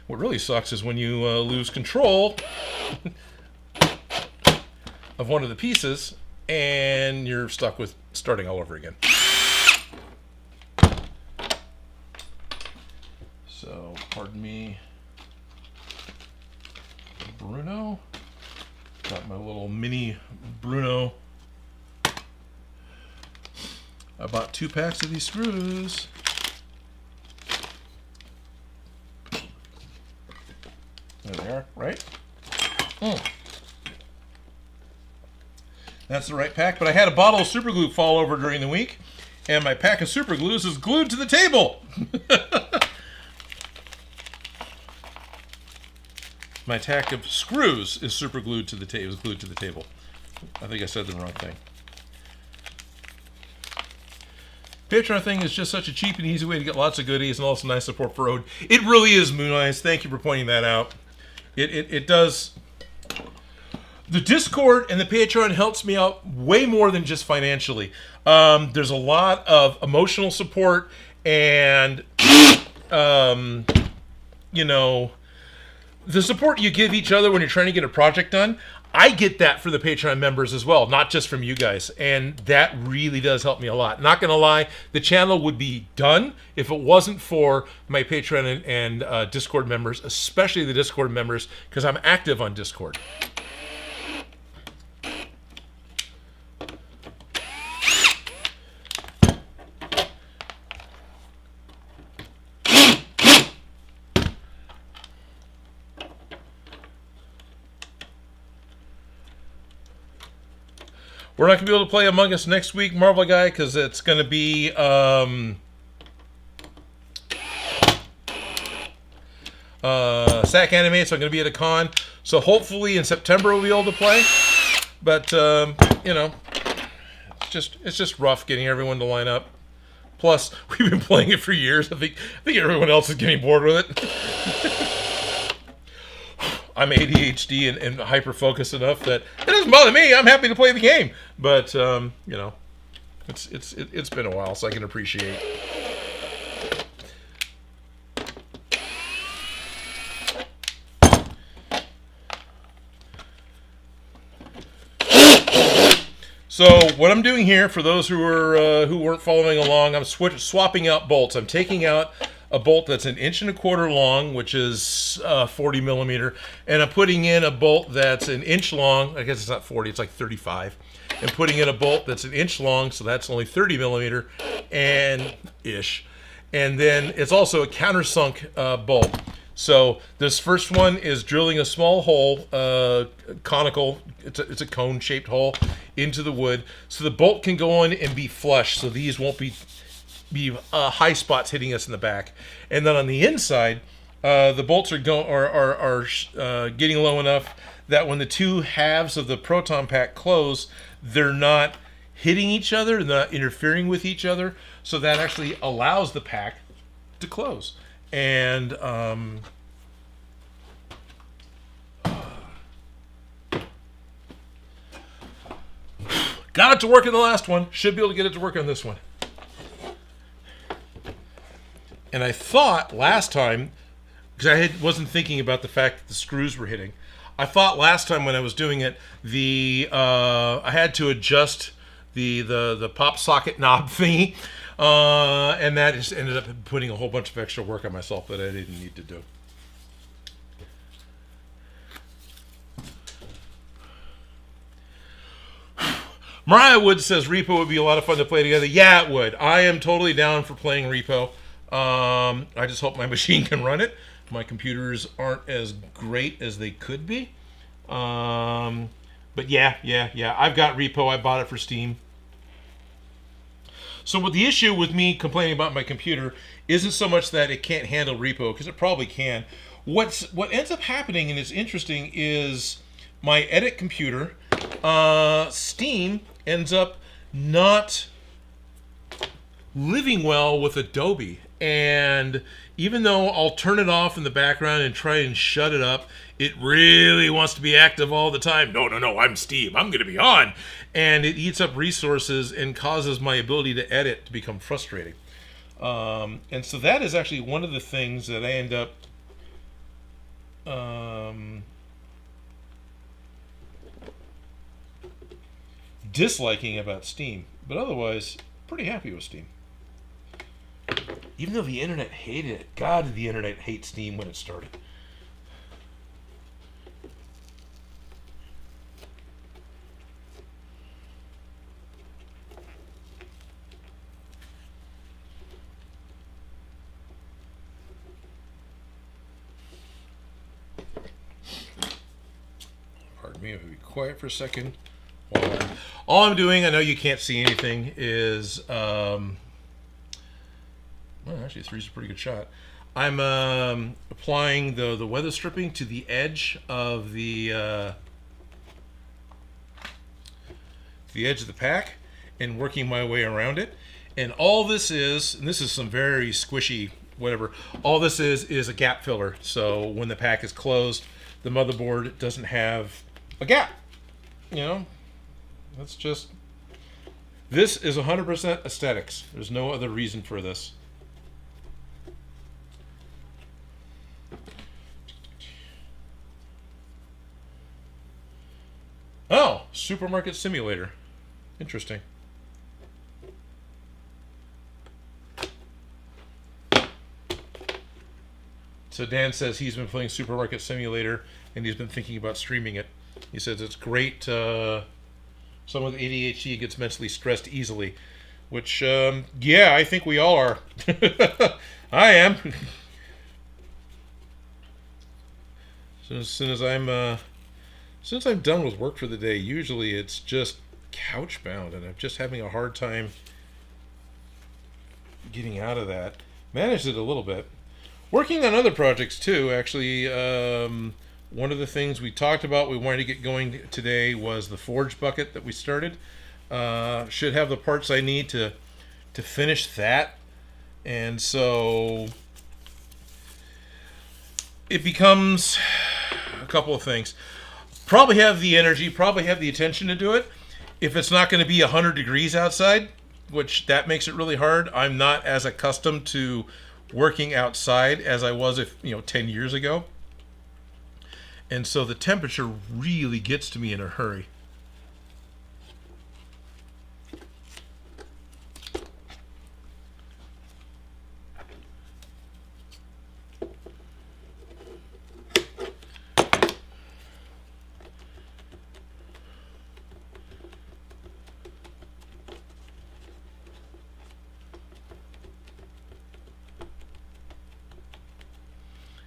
What really sucks is when you lose control of one of the pieces and you're stuck with starting all over again. So, pardon me, Bruno. Got my little mini Bruno. I bought 2 packs of these screws. There they are, right? That's the right pack, but I had a bottle of super glue fall over during the week, and my pack of super glues is glued to the table. My tack of screws is super glued to the table. Glued to the table. I think I said the wrong thing. Patreon thing is just such a cheap and easy way to get lots of goodies and also nice support for Odin. It really is, Moon Eyes. Thank you for pointing that out. It does. The Discord and the Patreon helps me out way more than just financially. There's a lot of emotional support and, you know, the support you give each other when you're trying to get a project done. I get that for the Patreon members as well, not just from you guys. And that really does help me a lot. Not going to lie, the channel would be done if it wasn't for my Patreon and Discord members, especially the Discord members, because I'm active on Discord. We're not going to be able to play Among Us next week, Marvel Guy, because it's going to be SAC Anime, so I'm going to be at a con. So hopefully in September we'll be able to play. But, you know, it's just rough getting everyone to line up. Plus, we've been playing it for years. I think everyone else is getting bored with it. I'm ADHD and hyper-focused enough that it doesn't bother me. I'm happy to play the game. But, you know, it's been a while, so I can appreciate. So what I'm doing here, for those who weren't following along, I'm swapping out bolts. I'm taking out a bolt that's 1.25 inches long, which is 40 millimeter, and I'm putting in a bolt that's 1 inch long. I guess it's not 40, it's like 35. And putting in a bolt that's 1 inch long, so that's only 30 millimeter and ish. And then it's also a countersunk bolt. So this first one is drilling a small hole, conical, it's a cone-shaped hole into the wood, so the bolt can go in and be flush, so these won't be high spots hitting us in the back. And then on the inside, the bolts are getting low enough that when the two halves of the Proton Pack close, they're not hitting each other, they're not interfering with each other, so that actually allows the pack to close. And got it to work in the last one, should be able to get it to work on this one. And I thought last time, because I wasn't thinking about the fact that the screws were hitting, I thought last time when I was doing it, I had to adjust the pop socket knob thingy, and that just ended up putting a whole bunch of extra work on myself that I didn't need to do. Mariah Wood says Repo would be a lot of fun to play together. Yeah, it would. I am totally down for playing Repo. I just hope my machine can run it. My computers aren't as great as they could be. But yeah. I've got Repo. I bought it for Steam. So what the issue with me complaining about my computer isn't so much that it can't handle Repo, because it probably can. What ends up happening, and it's interesting, is my edit computer, Steam, ends up not living well with Adobe. And even though I'll turn it off in the background and try and shut it up, it really wants to be active all the time. No, I'm Steam. I'm going to be on. And it eats up resources and causes my ability to edit to become frustrating. And so that is actually one of the things that I end up disliking about Steam. But otherwise, pretty happy with Steam. Even though the internet hated it. God, did the internet hate Steam when it started. Pardon me, if we be quiet for a second. All I'm doing, I know you can't see anything, is well, actually 3's a pretty good shot. I'm applying the weather stripping to the edge of the pack and working my way around it. And all this is, and this is some very squishy whatever, all this is a gap filler. So when the pack is closed, the motherboard doesn't have a gap. You know, that's just, this is 100% aesthetics. There's no other reason for this. Oh, Supermarket Simulator. Interesting. So Dan says he's been playing Supermarket Simulator and he's been thinking about streaming it. He says it's great. Someone with ADHD gets mentally stressed easily, which, yeah, I think we all are. I am. As soon as I'm done with work for the day, usually it's just couch bound, and I'm just having a hard time getting out of that. Managed it a little bit. Working on other projects too, actually. One of the things we talked about we wanted to get going today was the forge bucket that we started. Should have the parts I need to finish that. And so it becomes a couple of things. Probably have the energy, probably have the attention to do it. If it's not going to be 100 degrees outside, which that makes it really hard. I'm not as accustomed to working outside as I was 10 years ago. And so the temperature really gets to me in a hurry.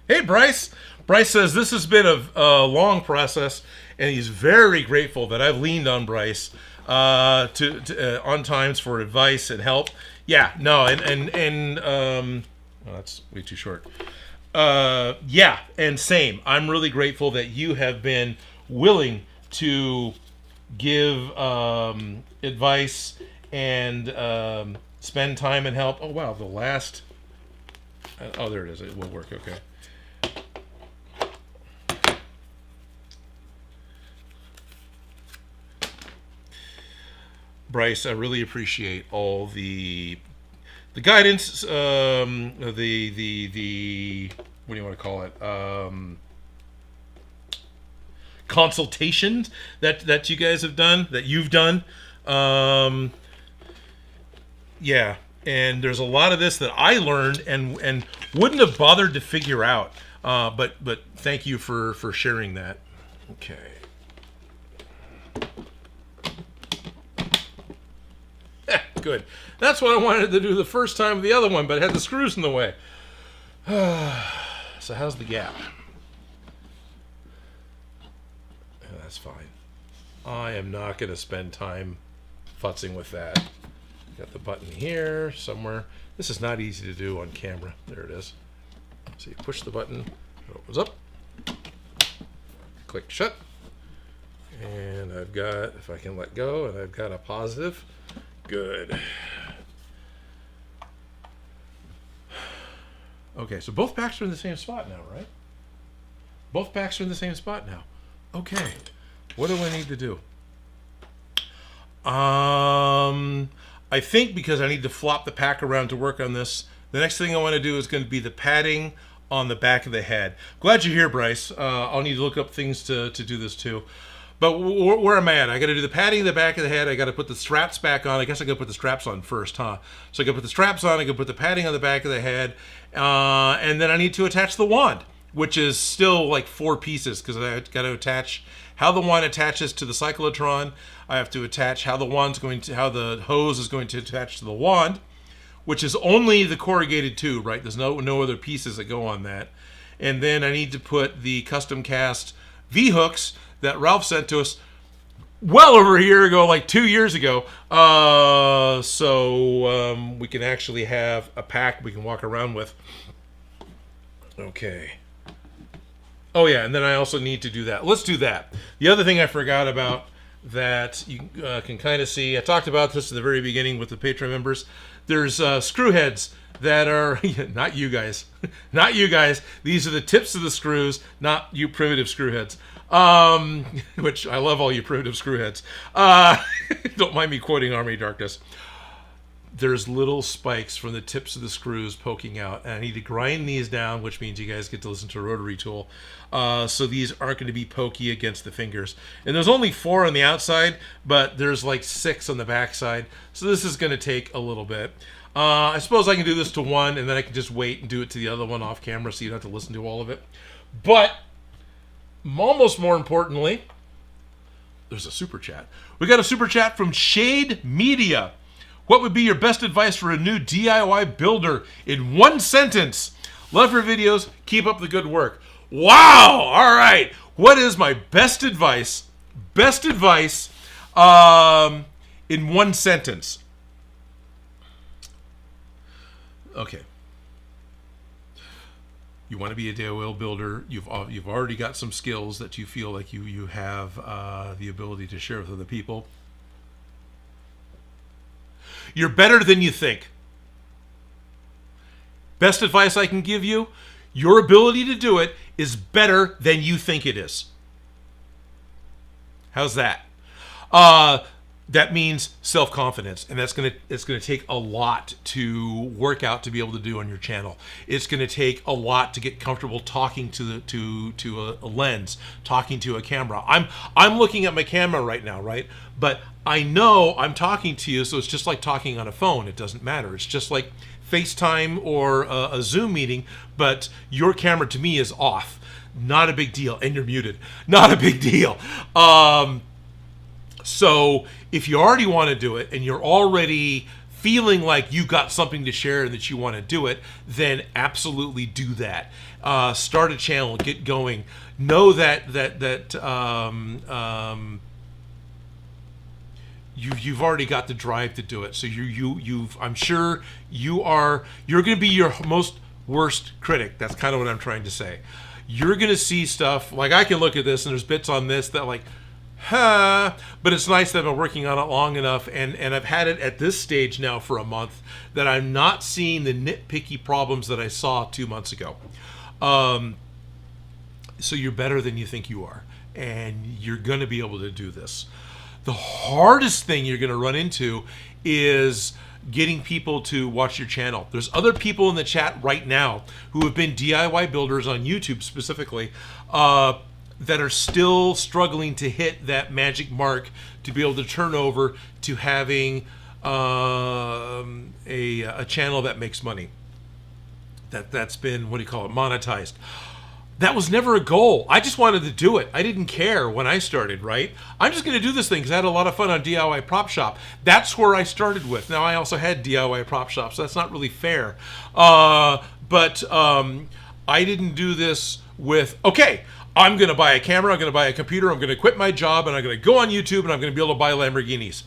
Hey, Bryce. Bryce says this has been a long process, and he's very grateful that I've leaned on Bryce on times for advice and help. Yeah, no, well, that's way too short. Yeah, and same. I'm really grateful that you have been willing to give advice and spend time and help. Oh wow, the last. Oh, there it is. It will work. Okay. Bryce, I really appreciate all the guidance, the what do you want to call it? Consultations that you guys have done, that you've done. Yeah, and there's a lot of this that I learned and wouldn't have bothered to figure out. But thank you for sharing that. Okay. Good. That's what I wanted to do the first time with the other one, but it had the screws in the way. So how's the gap? That's fine. I am not going to spend time futzing with that. Got the button here somewhere. This is not easy to do on camera. There it is. So you push the button, it opens up. Click shut. And I've got, if I can let go, and I've got a positive. Good. Okay, so both packs are in the same spot now, right? Both packs are in the same spot now. Okay. What do I need to do? I think because I need to flop the pack around to work on this, the next thing I want to do is going to be the padding on the back of the head. Glad you're here, Bryce. I'll need to look up things to do this too. But where am I at? I got to do the padding in the back of the head. I got to put the straps back on. I guess I got to put the straps on first, huh? So I got to put the straps on. I got to put the padding on the back of the head. And then I need to attach the wand, which is still like 4 pieces because I got to attach how the wand attaches to the cyclotron. I have to attach how the hose is going to attach to the wand, which is only the corrugated tube, right? There's no other pieces that go on that. And then I need to put the custom cast V-hooks that Ralph sent to us well over a year ago, like 2 years ago. So we can actually have a pack we can walk around with. Okay. Oh yeah, and then I also need to do that. Let's do that. The other thing I forgot about that you can kind of see, I talked about this at the very beginning with the Patreon members. There's screw heads that are, not you guys, not you guys. These are the tips of the screws, not you primitive screw heads. Which I love all you primitive screw heads. Don't mind me quoting Army of Darkness. There's little spikes from the tips of the screws poking out, and I need to grind these down, which means you guys get to listen to a rotary tool. So these aren't going to be pokey against the fingers. And there's only 4 on the outside, but there's like 6 on the backside. So this is going to take a little bit. I suppose I can do this to one, and then I can just wait and do it to the other one off camera so you don't have to listen to all of it. But almost more importantly, there's a super chat. We got a super chat from Shade Media. What would be your best advice for a new DIY builder in 1 sentence? Love your videos. Keep up the good work. Wow! All right. What is my best advice? Best advice in 1 sentence. Okay. You want to be a DIY builder. You've already got some skills that you feel like you have the ability to share with other people. You're better than you think. Best advice I can give you, your ability to do it is better than you think it is. How's that? That means self-confidence, and it's going to take a lot to work out to be able to do on your channel. It's going to take a lot to get comfortable talking to a lens, talking to a camera. I'm looking at my camera right now, right? But I know I'm talking to you, so it's just like talking on a phone. It doesn't matter. It's just like FaceTime or a Zoom meeting, but your camera to me is off. Not a big deal, and you're muted. Not a big deal. So if you already want to do it and you're already feeling like you got something to share and that you want to do it, then absolutely do that. Start a channel, get going. Know that you've already got the drive to do it. So I'm sure you're going to be your most worst critic. That's kind of what I'm trying to say. You're going to see stuff like I can look at this and there's bits on this that like, but it's nice that I've been working on it long enough and I've had it at this stage now for a month that I'm not seeing the nitpicky problems that I saw 2 months ago. So you're better than you think you are, and you're going to be able to do this. The hardest thing you're going to run into is getting people to watch your channel. There's other people in the chat right now who have been DIY builders on YouTube specifically, that are still struggling to hit that magic mark to be able to turn over to having a channel that makes money. That's been, what do you call it, monetized. That was never a goal. I just wanted to do it. I didn't care when I started, right? I'm just going to do this thing because I had a lot of fun on DIY Prop Shop. That's where I started with. Now, I also had DIY Prop Shop, so that's not really fair. But I didn't do this with, okay, I'm going to buy a camera, I'm going to buy a computer, I'm going to quit my job, and I'm going to go on YouTube, and I'm going to be able to buy Lamborghinis.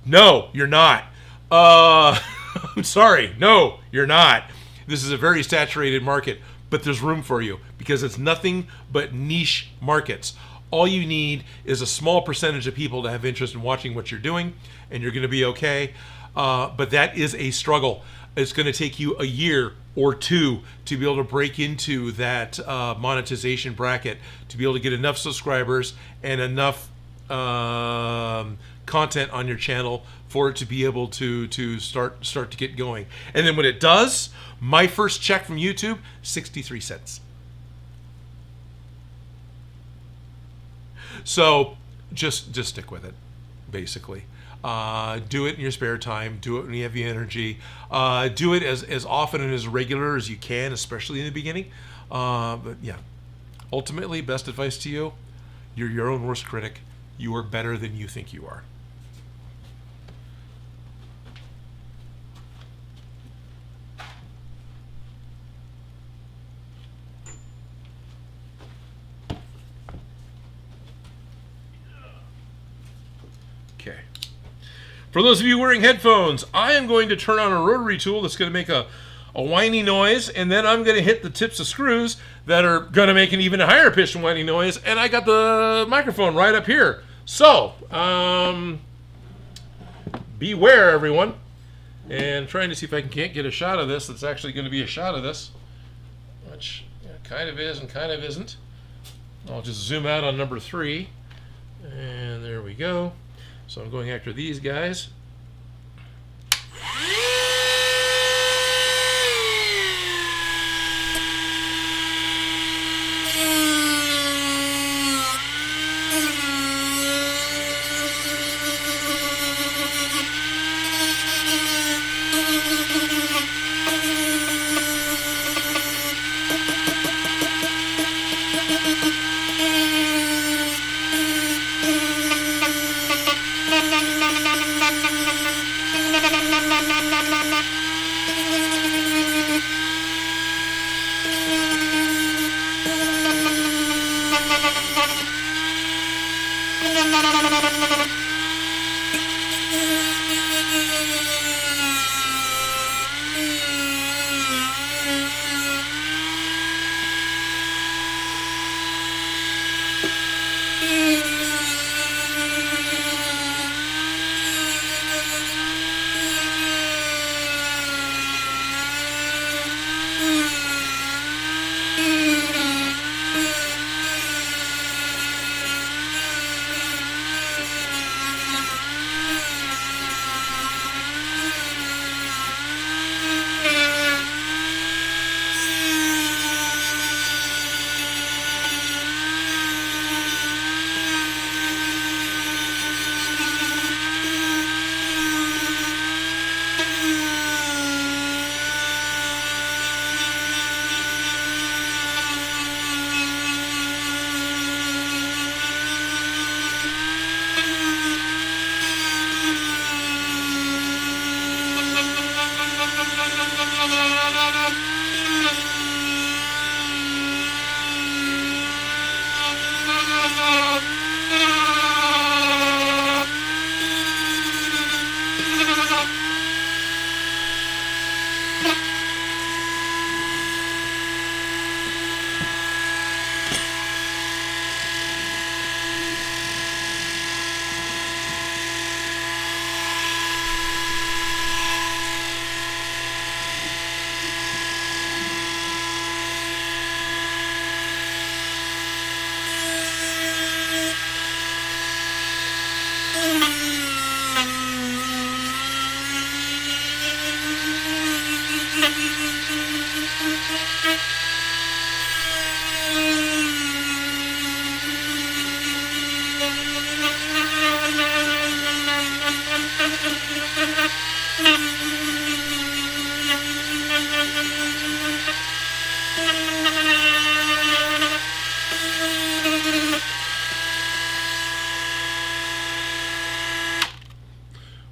No, you're not. I'm sorry. No, you're not. This is a very saturated market, but there's room for you because it's nothing but niche markets. All you need is a small percentage of people to have interest in watching what you're doing, and you're going to be okay. But that is a struggle. It's going to take you a year or two to be able to break into that monetization bracket, to be able to get enough subscribers and enough content on your channel for it to be able to start to get going. And then when it does, my first check from YouTube, 63 cents. So just stick with it, basically. Do it in your spare time. Do it when you have the energy. Do it as often and as regular as you can, especially in the beginning. But yeah, ultimately, best advice to you, you're your own worst critic. You are better than you think you are. Okay. For those of you wearing headphones, I am going to turn on a rotary tool that's going to make a whiny noise, and then I'm going to hit the tips of screws that are going to make an even higher pitched whiny noise, and I got the microphone right up here. So, beware, everyone. And trying to see if I can't get a shot of this that's actually going to be a shot of this, which kind of is and kind of isn't. I'll just zoom out on number 3, and there we go. So I'm going after these guys.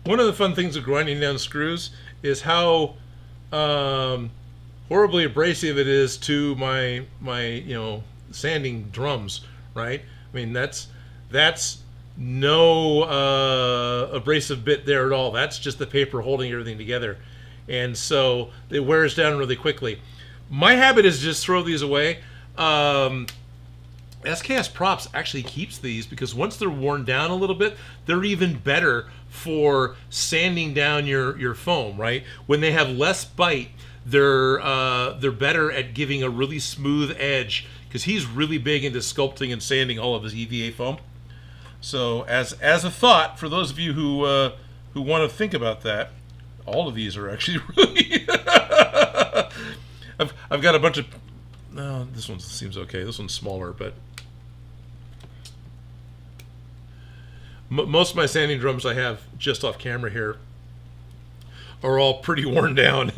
One of the fun things of grinding down screws is how horribly abrasive it is to my sanding drums, right? I mean that's no abrasive bit there at all. That's just the paper holding everything together, and so it wears down really quickly. My habit is just throw these away. SKS Props actually keeps these because once they're worn down a little bit, they're even better for sanding down your foam, right? When they have less bite, they're better at giving a really smooth edge because he's really big into sculpting and sanding all of his EVA foam. So as a thought for those of you who want to think about that, all of these are actually really I've got a bunch of this one seems okay. This one's smaller, but most of my sanding drums I have just off camera here are all pretty worn down.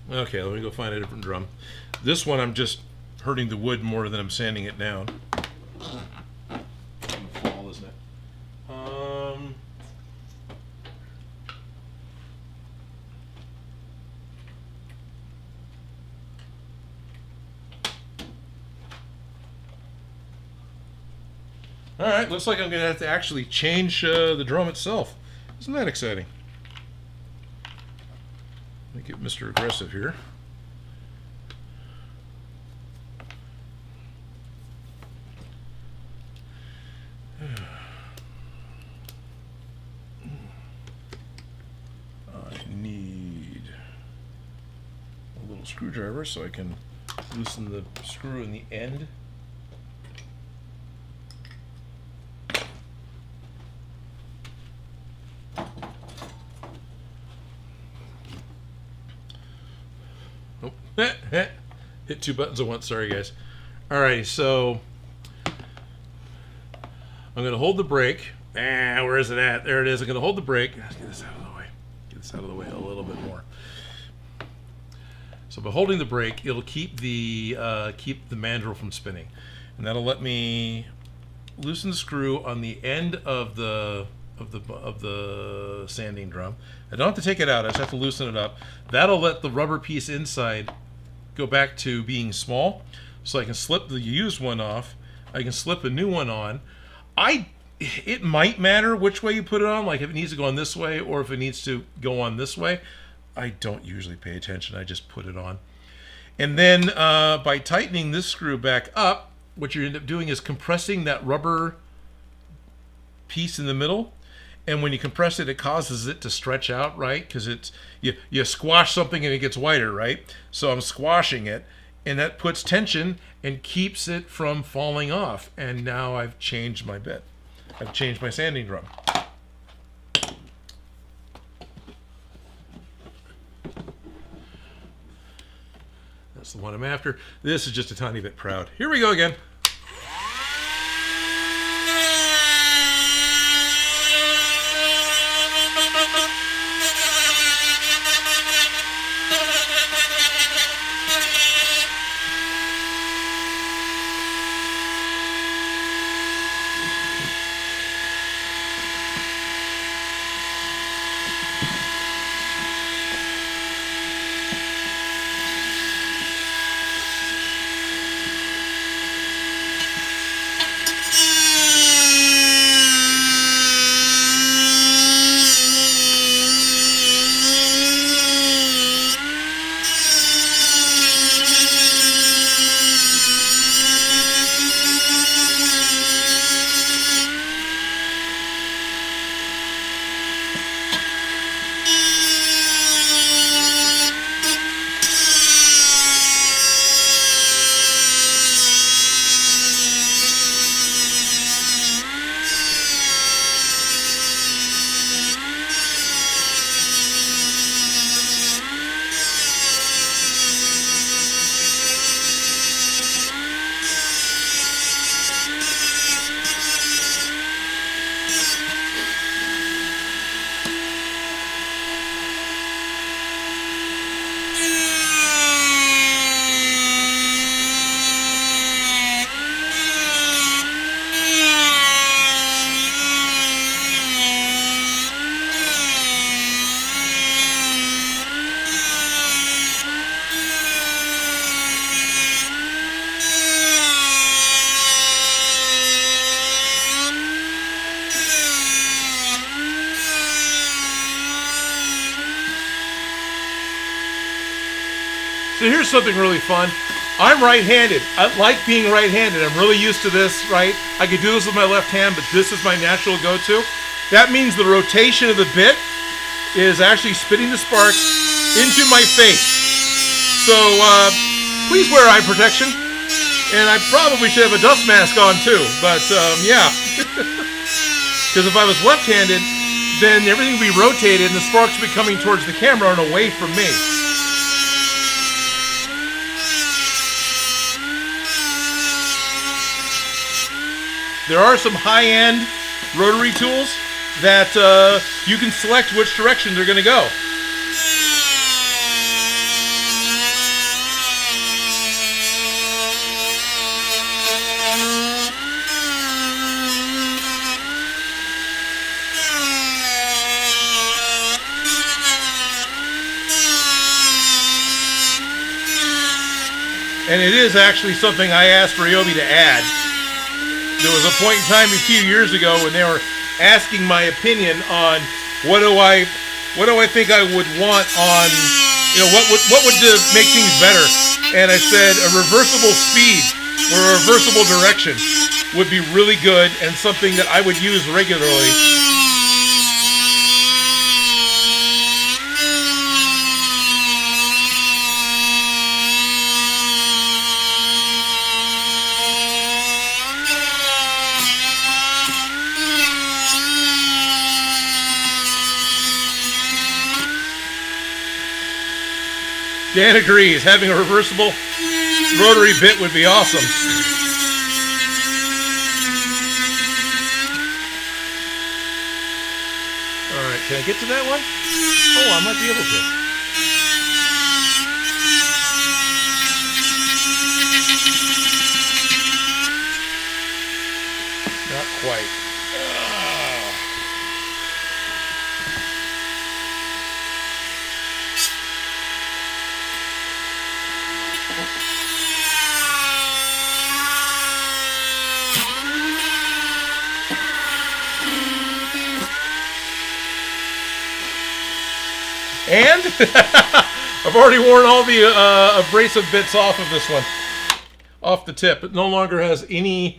Okay, let me go find a different drum. This one I'm just hurting the wood more than I'm sanding it down. Fall, isn't it? All right, looks like I'm going to have to actually change the drum itself. Isn't that exciting? Let me get Mr. Aggressive here. I need a little screwdriver so I can loosen the screw in the end. Hit two buttons at once. Sorry, guys. Alright, so I'm going to hold the brake. Where is it at? There it is. I'm going to hold the brake. Let's get this out of the way. Get this out of the way a little bit more. So by holding the brake, it'll keep the mandrel from spinning, and that'll let me loosen the screw on the end of the sanding drum. I don't have to take it out. I just have to loosen it up. That'll let the rubber piece inside go back to being small, so I can slip the used one off. I can slip a new one on. It might matter which way you put it on, like if it needs to go on this way or if it needs to go on this way. I don't usually pay attention. I just put it on. And then by tightening this screw back up, what you end up doing is compressing that rubber piece in the middle. And when you compress it, it causes it to stretch out, right? Because it's you squash something and it gets wider, right? So I'm squashing it, and that puts tension and keeps it from falling off. And now I've changed my bit. I've changed my sanding drum. That's the one I'm after. This is just a tiny bit proud. Here we go again. So here's something really fun. I'm right-handed. I like being right-handed. I'm really used to this, right? I could do this with my left hand, but this is my natural go-to. That means the rotation of the bit is actually spitting the sparks into my face. So please wear eye protection. And I probably should have a dust mask on too, but yeah. Because if I was left-handed, then everything would be rotated and the sparks would be coming towards the camera and away from me. There are some high-end rotary tools that you can select which direction they're going to go. And it is actually something I asked Ryobi to add. There was a point in time a few years ago when they were asking my opinion on what do I think I would want on, you know, what would make things better. And I said a reversible speed or a reversible direction would be really good and something that I would use regularly. Dan agrees. Having a reversible rotary bit would be awesome. Alright, can I get to that one? Oh, I might be able to. Not quite. And I've already worn all the abrasive bits off of this one. Off the tip. It no longer has any...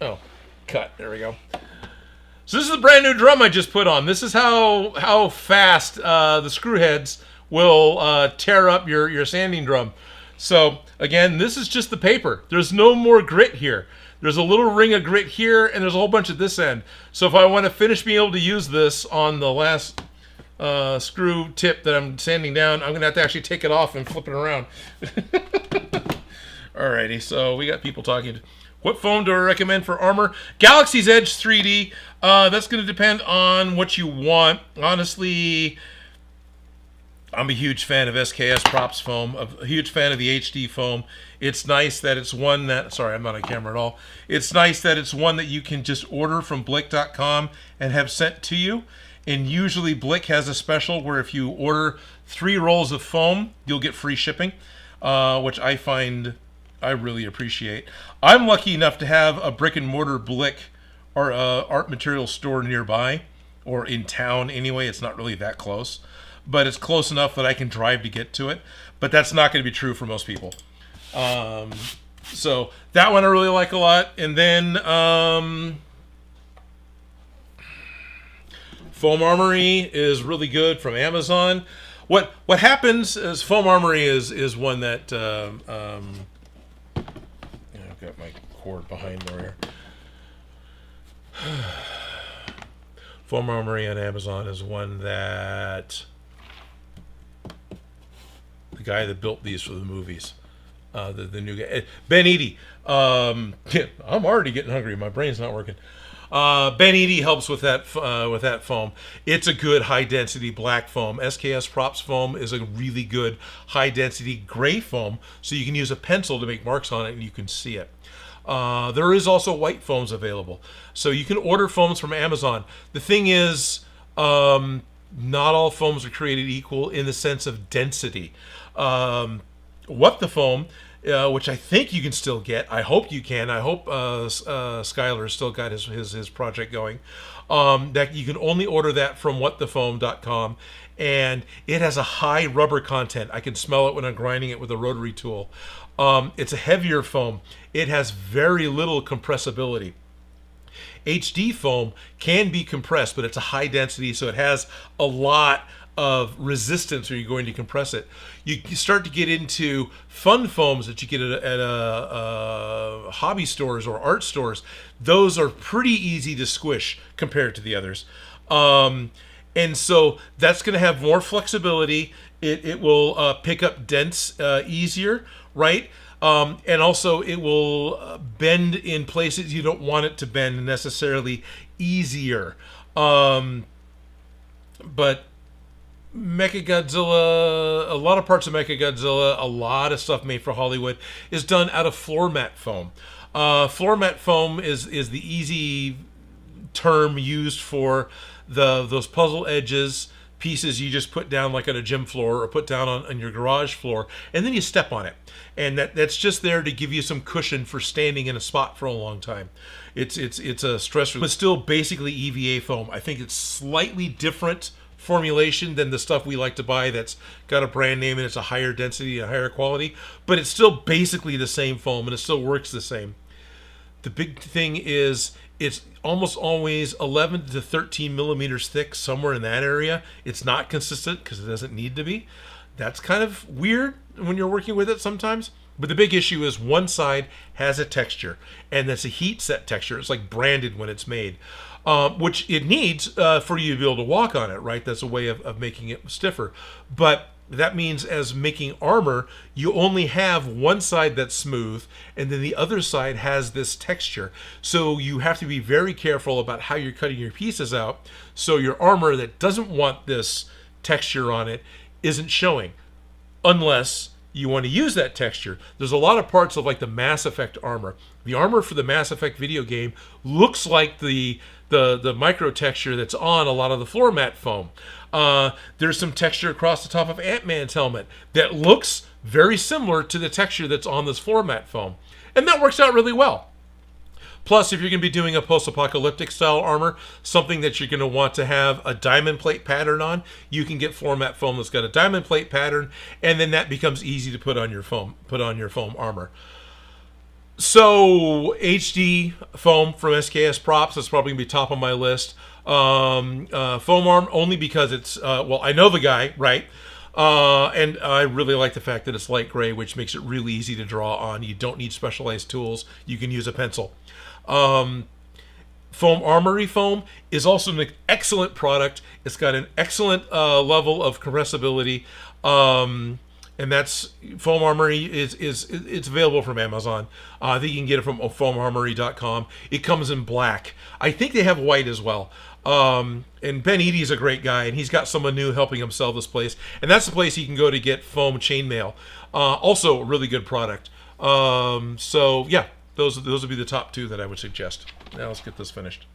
Oh, cut. There we go. So this is the brand new drum I just put on. This is how fast the screw heads will tear up your sanding drum. So, again, this is just the paper. There's no more grit here. There's a little ring of grit here, and there's a whole bunch at this end. So if I want to finish being able to use this on the last screw tip that I'm sanding down, I'm going to have to actually take it off and flip it around. Alrighty, so we got people talking. What foam do I recommend for armor? Galaxy's Edge 3D. That's going to depend on what you want. Honestly, I'm a huge fan of SKS Props foam. A huge fan of the HD foam. It's nice that it's one that... Sorry, I'm not on camera at all. It's nice that it's one that you can just order from Blick.com and have sent to you. And usually Blick has a special where if you order 3 rolls of foam, you'll get free shipping, which I find I really appreciate. I'm lucky enough to have a brick and mortar Blick or art material store nearby, or in town anyway. It's not really that close, but it's close enough that I can drive to get to it. But that's not going to be true for most people. So that one I really like a lot. And then Foam Armory is really good from Amazon. What happens is Foam Armory is one that I've got my cord behind there. Foam Armory on Amazon is one that the guy that built these for the movies, the new guy, Ben Eady. I'm already getting hungry. My brain's not working. Ben Eady helps with that foam. It's a good high density black foam. SKS Props foam is a really good high density gray foam, so you can use a pencil to make marks on it and you can see it. There is also white foams available, so you can order foams from Amazon. The thing is, not all foams are created equal in the sense of density. What the foam which I think you can still get. I hope you can. I hope Skylar's still got his project going. That you can only order that from whatthefoam.com, and it has a high rubber content. I can smell it when I'm grinding it with a rotary tool. It's a heavier foam. It has very little compressibility. HD foam can be compressed, but it's a high density, so it has a lot of resistance when you're going to compress it. You start to get into fun foams that you get at hobby stores or art stores. Those are pretty easy to squish compared to the others. And so that's going to have more flexibility. It will pick up dents easier, right? And also it will bend in places you don't want it to bend necessarily easier. But Mechagodzilla, a lot of parts of Mechagodzilla, a lot of stuff made for Hollywood is done out of floor mat foam. Floor mat foam is the easy term used for those puzzle edges, pieces you just put down like on a gym floor or put down on your garage floor, and then you step on it. And that's just there to give you some cushion for standing in a spot for a long time. It's a stress relief, but still basically EVA foam. I think it's slightly different formulation than the stuff we like to buy that's got a brand name and it's a higher density and higher quality, but it's still basically the same foam and it still works the same. The big thing is it's almost always 11 to 13 millimeters thick, somewhere in that area. It's not consistent because it doesn't need to be. That's kind of weird when you're working with it sometimes. But the big issue is one side has a texture, and that's a heat set texture. It's like branded when it's made, which it needs for you to be able to walk on it, right? That's a way of making it stiffer. But that means as making armor, you only have one side that's smooth, and then the other side has this texture. So you have to be very careful about how you're cutting your pieces out, so your armor that doesn't want this texture on it isn't showing, unless you want to use that texture. There's a lot of parts of like the Mass Effect armor. The armor for the Mass Effect video game looks like the micro texture that's on a lot of the floor mat foam. There's some texture across the top of Ant-Man's helmet that looks very similar to the texture that's on this floor mat foam. And that works out really well. Plus, if you're going to be doing a post-apocalyptic style armor, something that you're going to want to have a diamond plate pattern on, you can get floor mat foam that's got a diamond plate pattern, and then that becomes easy to put on your foam armor. So, HD foam from SKS Props is probably going to be top of my list. Foam arm only because it's, well, I know the guy, right? And I really like the fact that it's light gray, which makes it really easy to draw on. You don't need specialized tools. You can use a pencil. Foam Armory foam is also an excellent product. It's got an excellent level of compressibility, and that's Foam Armory it's available from Amazon. I think you can get it from foamarmory.com. It comes in black. I think they have white as well. And Ben Eadie's a great guy, and he's got someone new helping him sell this place, and that's the place you can go to get foam chainmail. Also a really good product. So yeah. Those would be the top two that I would suggest. Now let's get this finished.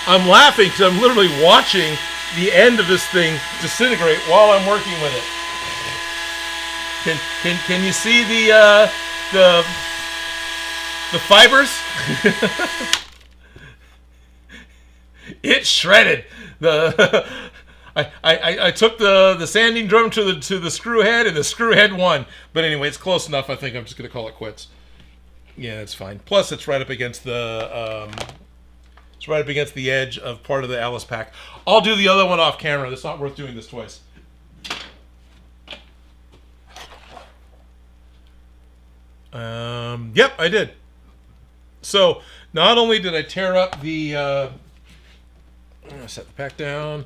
I'm laughing because I'm literally watching the end of this thing disintegrate while I'm working with it. Can you see the fibers? It's shredded. I took the sanding drum to the screw head, and the screw head won. But anyway, it's close enough. I think I'm just gonna call it quits. Yeah, it's fine. Plus, it's right up against the edge of part of the Alice pack. I'll do the other one off camera. It's not worth doing this twice. Yep, I did. So not only did I tear up the... I'm going to set the pack down.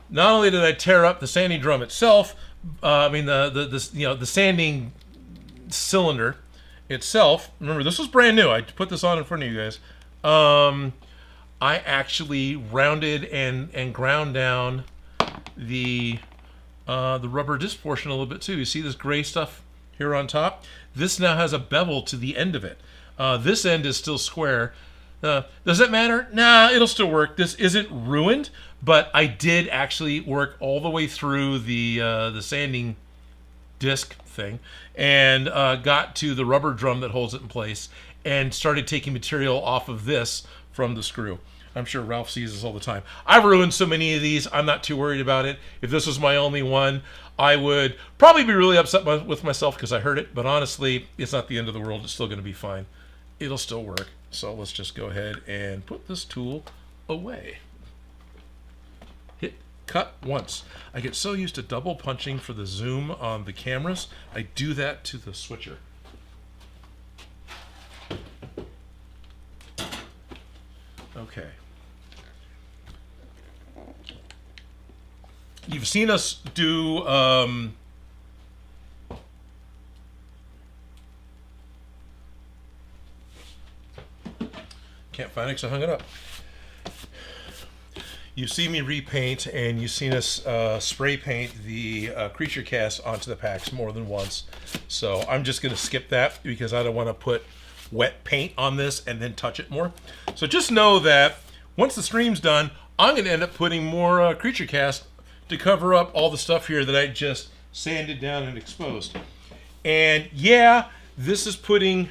Not only did I tear up the sanding drum itself, the sanding cylinder itself. Remember, this was brand new. I put this on in front of you guys. I actually rounded and ground down the rubber disc portion a little bit too. You see this gray stuff here on top? This now has a bevel to the end of it. This end is still square. Does it matter? Nah, it'll still work. This isn't ruined, but I did actually work all the way through the sanding disc thing and got to the rubber drum that holds it in place and started taking material off of this from the screw. I'm sure Ralph sees this all the time. I've ruined so many of these, I'm not too worried about it. If this was my only one, I would probably be really upset with myself because I hurt it, but honestly, it's not the end of the world. It's still going to be fine. It'll still work. So let's just go ahead and put this tool away. Hit cut once. I get so used to double punching for the zoom on the cameras, I do that to the switcher. Okay. You've seen us do can't find it because I hung it up. You see me repaint, and you've seen us spray paint the creature cast onto the packs more than once. So I'm just going to skip that because I don't want to put wet paint on this and then touch it more. So just know that once the stream's done, I'm going to end up putting more creature cast to cover up all the stuff here that I just sanded down and exposed. And yeah, this is putting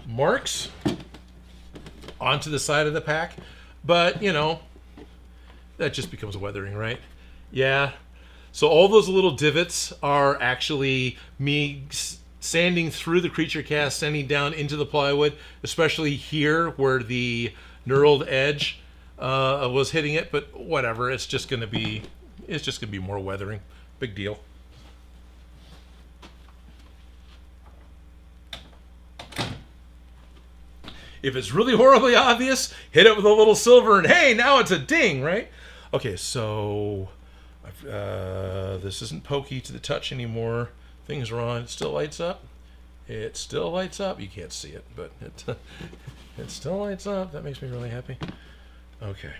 marks onto the side of the pack, but you know, that just becomes weathering, right? Yeah. So all those little divots are actually me sanding through the creature cast, sanding down into the plywood, especially here where the knurled edge was hitting it, but whatever, it's just gonna be more weathering. Big deal. If it's really horribly obvious, hit it with a little silver and hey, now it's a ding, right? Okay, so this isn't pokey to the touch anymore. Things are on. It still lights up. It still lights up. You can't see it, but it still lights up. That makes me really happy. Okay.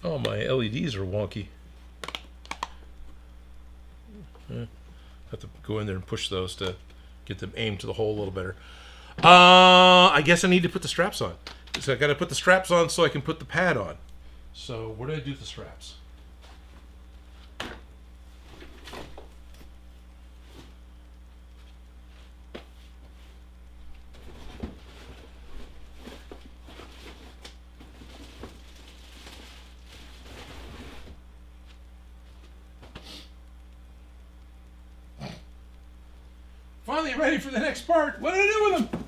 Oh, my LEDs are wonky. Have to go in there and push those to get them aimed to the hole a little better. I guess I need to put the straps on. So I got to put the straps on so I can put the pad on. So where do I do the straps? Finally ready for the next part. What did I do with them?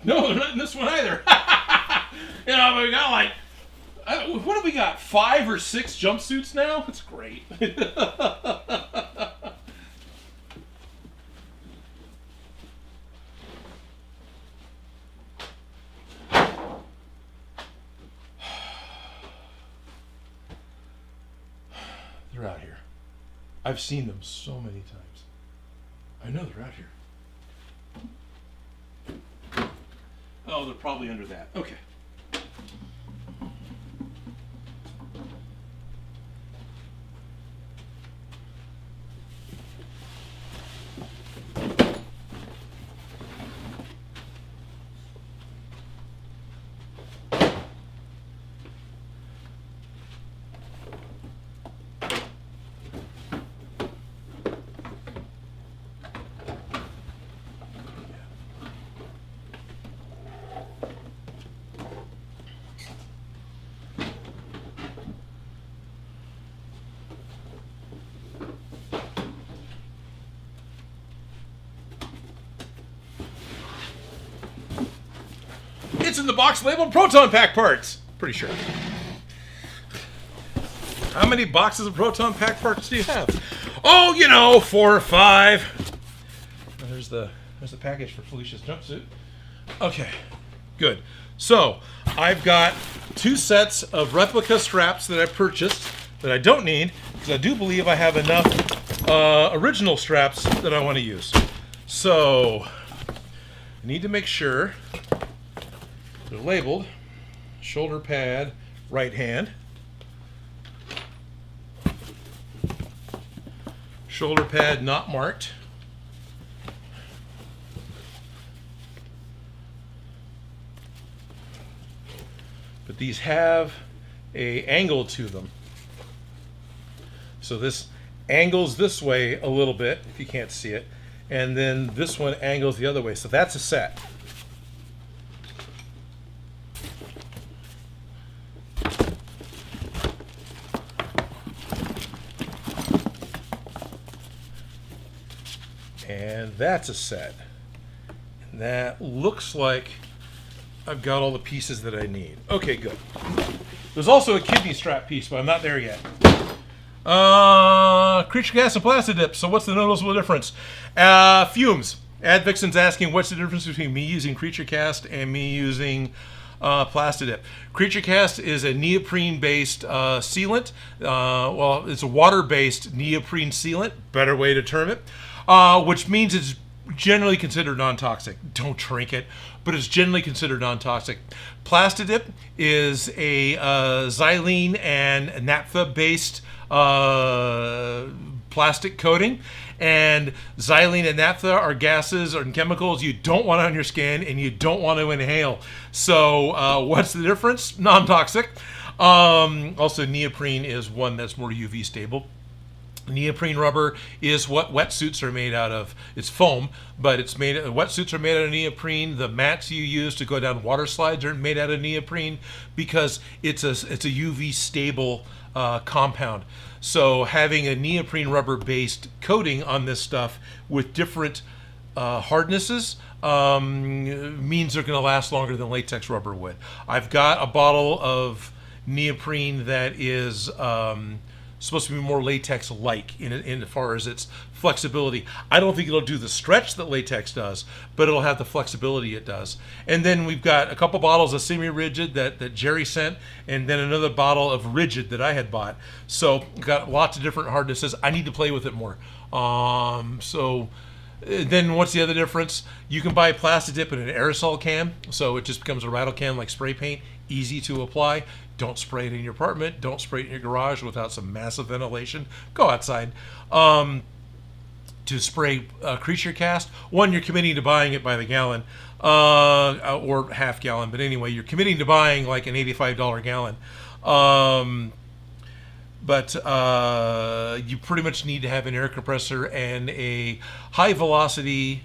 No, they're not in this one either. You know, we got like, what have we got? 5 or 6 jumpsuits now? That's great. They're out here. I've seen them so many times. I know they're out here. Oh, they're probably under that. Okay. It's in the box labeled Proton Pack parts. Pretty sure. How many boxes of Proton Pack parts do you have? Oh, you know, 4 or 5. Oh, there's the package for Felicia's jumpsuit. Okay, good. So I've got 2 sets of replica straps that I purchased that I don't need because I do believe I have enough original straps that I want to use. So I need to make sure they're labeled shoulder pad, right hand. Shoulder pad not marked. But these have a angle to them. So this angles this way a little bit, if you can't see it. And then this one angles the other way. So that's a set. And that's a set. And that looks like I've got all the pieces that I need. Okay, good. There's also a kidney strap piece, but I'm not there yet. Creature cast and Plastidip. So what's the noticeable difference? Fumes. Advixen's asking what's the difference between me using Creature Cast and me using Plastidip. Creature Cast is a neoprene-based sealant. Well, it's a water-based neoprene sealant, better way to term it, which means it's generally considered non-toxic. Don't drink it, but it's generally considered non-toxic. Plastidip is a xylene and naphtha-based plastic coating, and xylene and naphtha are gases and chemicals you don't want on your skin and you don't want to inhale. So what's the difference? Non-toxic. Also, neoprene is one that's more UV stable. Neoprene rubber is what wetsuits are made out of. It's foam, but wetsuits are made out of neoprene. The mats you use to go down water slides are made out of neoprene because it's a UV stable compound. So having a neoprene rubber based coating on this stuff with different hardnesses means they're going to last longer than latex rubber would. I've got a bottle of neoprene that is supposed to be more latex-like in as far as its flexibility. I don't think it'll do the stretch that latex does, but it'll have the flexibility it does. And then we've got a couple bottles of semi-rigid that Jerry sent, and then another bottle of rigid that I had bought. So we've got lots of different hardnesses. I need to play with it more. Then what's the other difference? You can buy Plastidip in an aerosol can, so it just becomes a rattle can like spray paint, easy to apply. Don't spray it in your apartment. Don't spray it in your garage without some massive ventilation. Go outside. To spray Creature Cast, one, you're committing to buying it by the gallon or half gallon, but anyway, you're committing to buying like an $85 gallon. But you pretty much need to have an air compressor and a high velocity,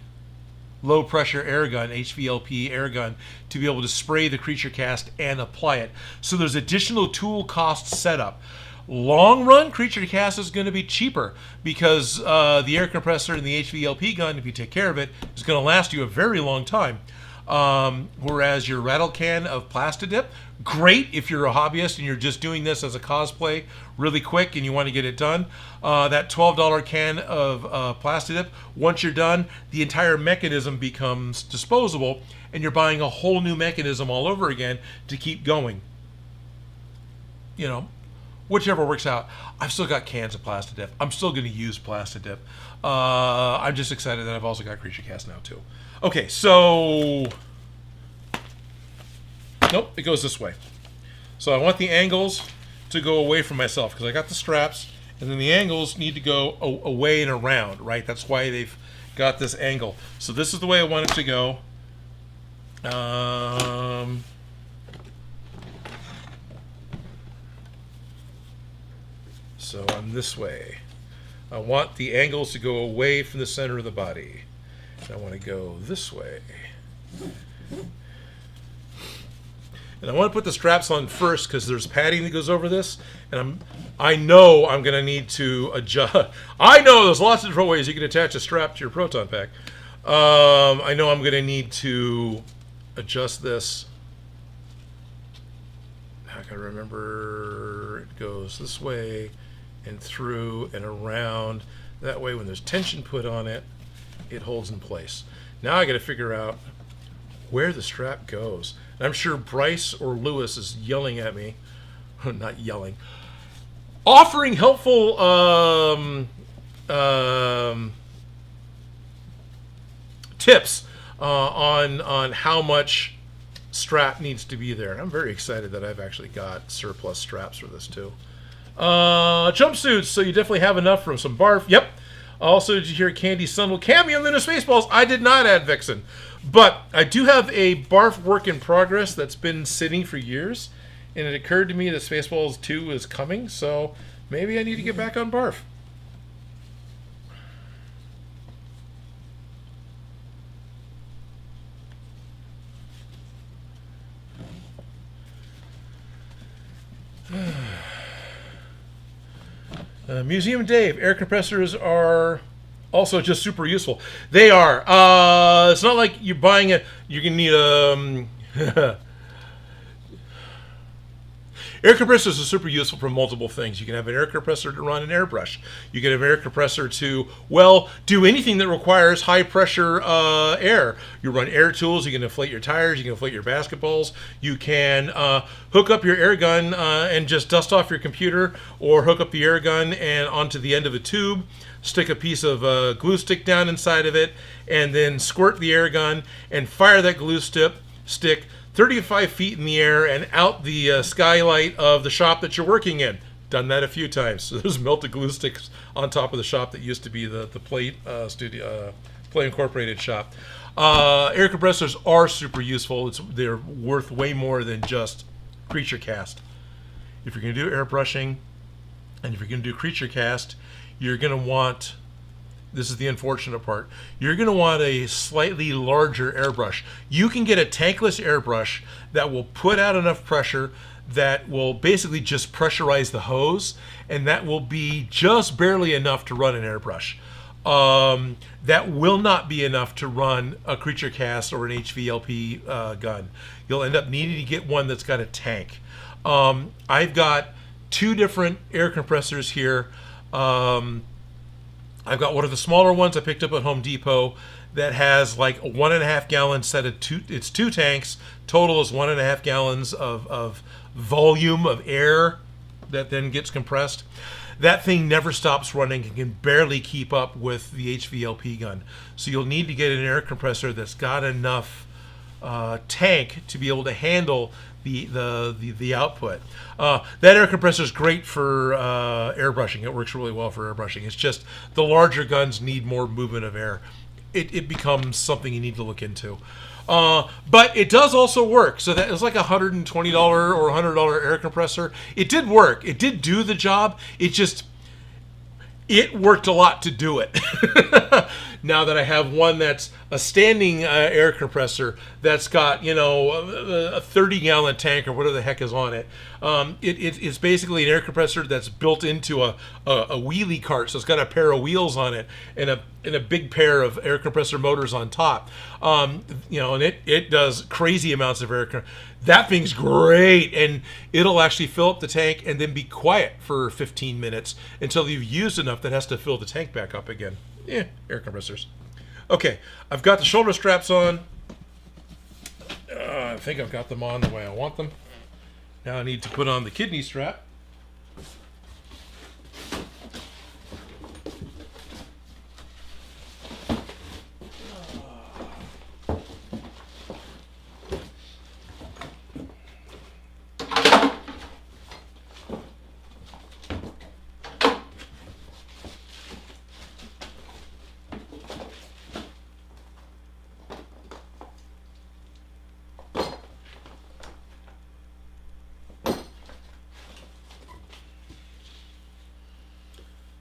low pressure air gun, HVLP air gun, to be able to spray the Creature Cast and apply it. So there's additional tool cost setup. Long run, Creature Cast is going to be cheaper because the air compressor and the HVLP gun, if you take care of it, is going to last you a very long time. Whereas your rattle can of Plastidip, great if you're a hobbyist and you're just doing this as a cosplay really quick and you want to get it done. That $12 can of Plastidip, once you're done, the entire mechanism becomes disposable and you're buying a whole new mechanism all over again to keep going. You know, whichever works out. I've still got cans of Plastidip. I'm still going to use Plastidip. I'm just excited that I've also got Creature Cast now too. Okay, so nope, it goes this way. So I want the angles to go away from myself because I got the straps, and then the angles need to go away and around, right? That's why they've got this angle. So this is the way I want it to go. So I'm this way. I want the angles to go away from the center of the body. I want to go this way. And I want to put the straps on first because there's padding that goes over this, and I know I'm going to need to adjust. I know there's lots of different ways you can attach a strap to your Proton Pack. I know I'm going to need to adjust this I gotta remember it goes this way and through and around. That way when there's tension put on it, it holds in place. Now I gotta figure out where the strap goes. And I'm sure Bryce or Lewis is yelling at me. Not yelling. Offering helpful tips on how much strap needs to be there. I'm very excited that I've actually got surplus straps for this too. Jumpsuits, so you definitely have enough from some barf. Yep. Also, did you hear Candy Sun will cameo in the new Spaceballs? I did not add Vixen. But I do have a barf work in progress that's been sitting for years. And it occurred to me that Spaceballs 2 is coming, so maybe I need to get back on barf. Museum Dave, air compressors are also just super useful. They are. It's not like you're buying a. You're gonna need air compressors are super useful for multiple things. You can have an air compressor to run an airbrush. You can have an air compressor to, well, do anything that requires high pressure air. You run air tools. You can inflate your tires. You can inflate your basketballs. You can hook up your air gun and just dust off your computer, or hook up the air gun and onto the end of a tube, stick a piece of glue stick down inside of it, and then squirt the air gun and fire that glue stick 35 feet in the air and out the skylight of the shop that you're working in. Done that a few times. So there's melted glue sticks on top of the shop that used to be the Play Studio, Play Incorporated shop. Air compressors are super useful. They're worth way more than just creature cast. If you're going to do airbrushing and if you're going to do creature cast, you're going to want, this is the unfortunate part, you're going to want a slightly larger airbrush. You can get a tankless airbrush that will put out enough pressure that will basically just pressurize the hose, and that will be just barely enough to run an airbrush. That will not be enough to run a creature cast or an HVLP gun. You'll end up needing to get one that's got a tank. I've got two different air compressors here. I've got one of the smaller ones I picked up at Home Depot that has like a 1.5 gallon set of it's two tanks. Total is 1.5 gallons of volume of air that then gets compressed. That thing never stops running and can barely keep up with the HVLP gun. So you'll need to get an air compressor that's got enough tank to be able to handle the output. That air compressor is great for airbrushing. It works really well for airbrushing. It's just the larger guns need more movement of air. It becomes something you need to look into. But it does also work. So that was like $120 or $100 air compressor. It did work. It did do the job. It worked a lot to do it. Now that I have one that's a standing air compressor that's got, a 30-gallon tank or whatever the heck is on it. It's basically an air compressor that's built into a wheelie cart. So it's got a pair of wheels on it and a big pair of air compressor motors on top. And it does crazy amounts of air. That thing's great, and it'll actually fill up the tank and then be quiet for 15 minutes until you've used enough that has to fill the tank back up again. Air compressors. Okay, I've got the shoulder straps on. I think I've got them on the way I want them. Now I need to put on the kidney strap.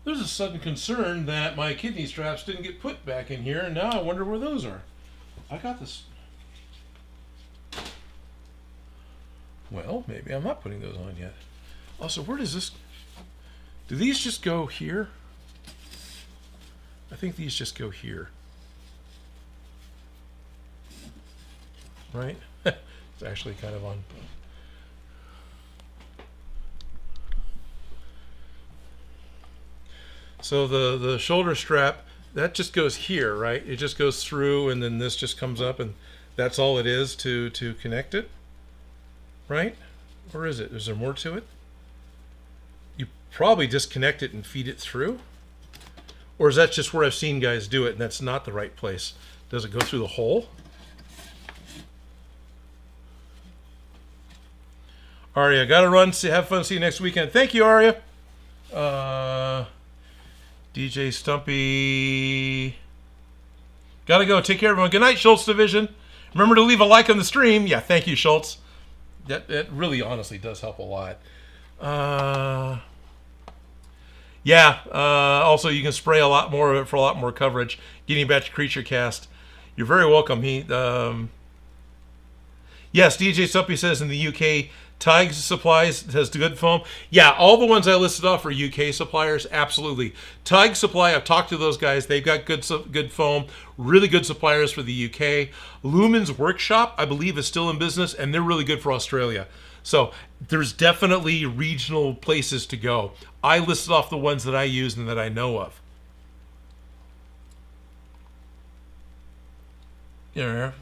There's a sudden concern that my kidney straps didn't get put back in here, and now I wonder where those are. I got this. Well, maybe I'm not putting those on yet. Also, where does this... Do these just go here? I think these just go here. Right? It's actually kind of on... So the shoulder strap, that just goes here, right? It just goes through, and then this just comes up, and that's all it is to connect it, right? Or is it? Is there more to it? You probably disconnect it and feed it through. Or is that just where I've seen guys do it, and that's not the right place? Does it go through the hole? Aria, gotta run. Have fun. See you next weekend. Thank you, Aria. DJ Stumpy. Gotta go. Take care, everyone. Good night, Schultz Division. Remember to leave a like on the stream. Yeah, thank you, Schultz. That really, honestly, does help a lot. Yeah. Also, you can spray a lot more of it for a lot more coverage. Getting back to Creature Cast. You're very welcome. Yes, DJ Stumpy says in the UK, Tigers Supplies has good foam. Yeah, all the ones I listed off are UK suppliers. Absolutely. Tig Supply, I've talked to those guys. They've got good foam. Really good suppliers for the UK. Lumen's Workshop, I believe, is still in business, and they're really good for Australia. So there's definitely regional places to go. I listed off the ones that I use and that I know of. Yeah.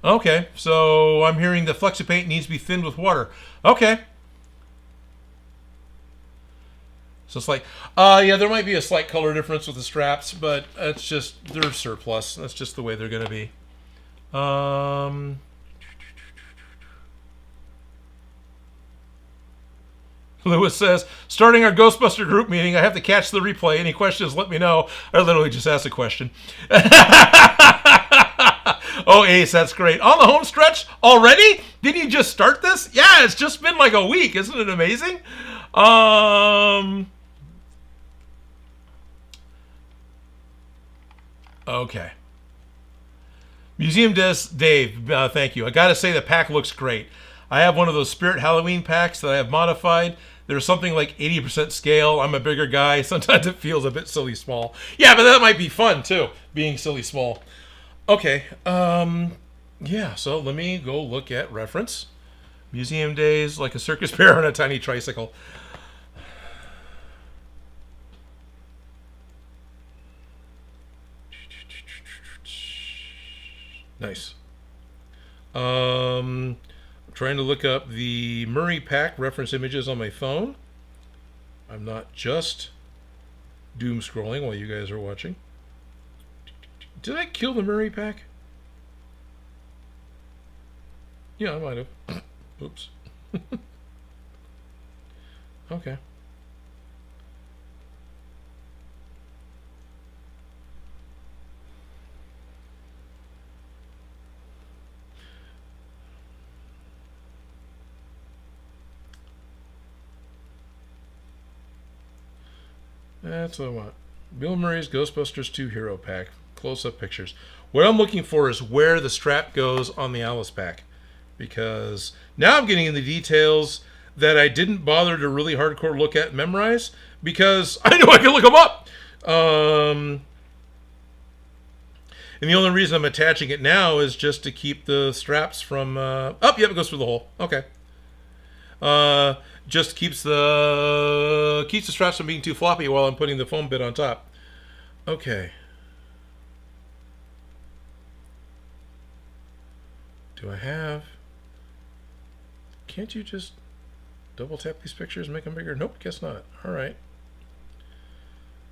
Okay, so I'm hearing the FlexiPaint needs to be thinned with water. Okay. So it's like, yeah, there might be a slight color difference with the straps, but it's just, they're surplus. That's just the way they're going to be. Lewis says, starting our Ghostbuster group meeting, I have to catch the replay. Any questions, let me know. I literally just asked a question. Oh, Ace, that's great. On the home stretch already? Didn't you just start this? Yeah, it's just been like a week. Isn't it amazing? Okay. Museum Dave, thank you. I got to say the pack looks great. I have one of those Spirit Halloween packs that I have modified. There's something like 80% scale. I'm a bigger guy. Sometimes it feels a bit silly small. Yeah, but that might be fun too, being silly small. Okay, yeah, so let me go look at reference. Museum Days, like a circus bear on a tiny tricycle. Nice. I'm trying to look up the Murray pack reference images on my phone. I'm not just doom scrolling while you guys are watching. Did I kill the Murray pack? Yeah, I might have. Oops. Okay. That's what I want. Bill Murray's Ghostbusters 2 Hero Pack. Close-up pictures. What I'm looking for is where the strap goes on the Alice pack. Because now I'm getting into details that I didn't bother to really hardcore look at and memorize. Because I knew I could look them up. And the only reason I'm attaching it now is just to keep the straps from... yep, it goes through the hole. Okay. Just keeps the straps from being too floppy while I'm putting the foam bit on top. Okay. Do I have... Can't you just double tap these pictures and make them bigger? Nope, guess not. Alright.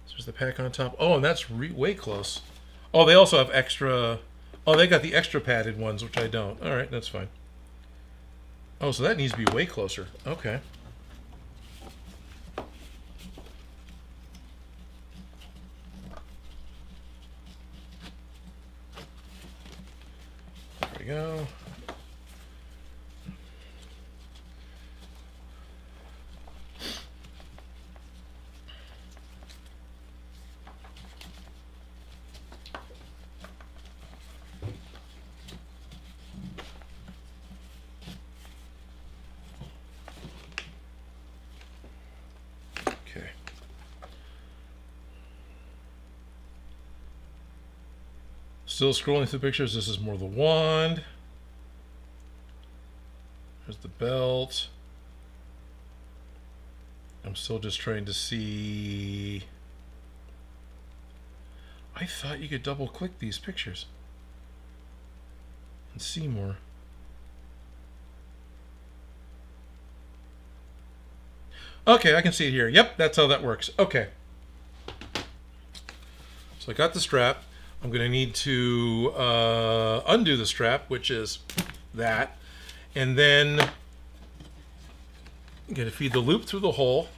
So there's the pack on top. Oh, and that's way close. Oh, they also have extra... Oh, they got the extra padded ones, which I don't. Alright, that's fine. Oh, so that needs to be way closer. Okay. There we go. Still scrolling through pictures. This is more the wand. There's the belt. I'm still just trying to see. I thought you could double click these pictures and see more. Okay, I can see it here. Yep, that's how that works. Okay. So I got the strap. I'm going to need to undo the strap, which is that. And then I'm going to feed the loop through the hole.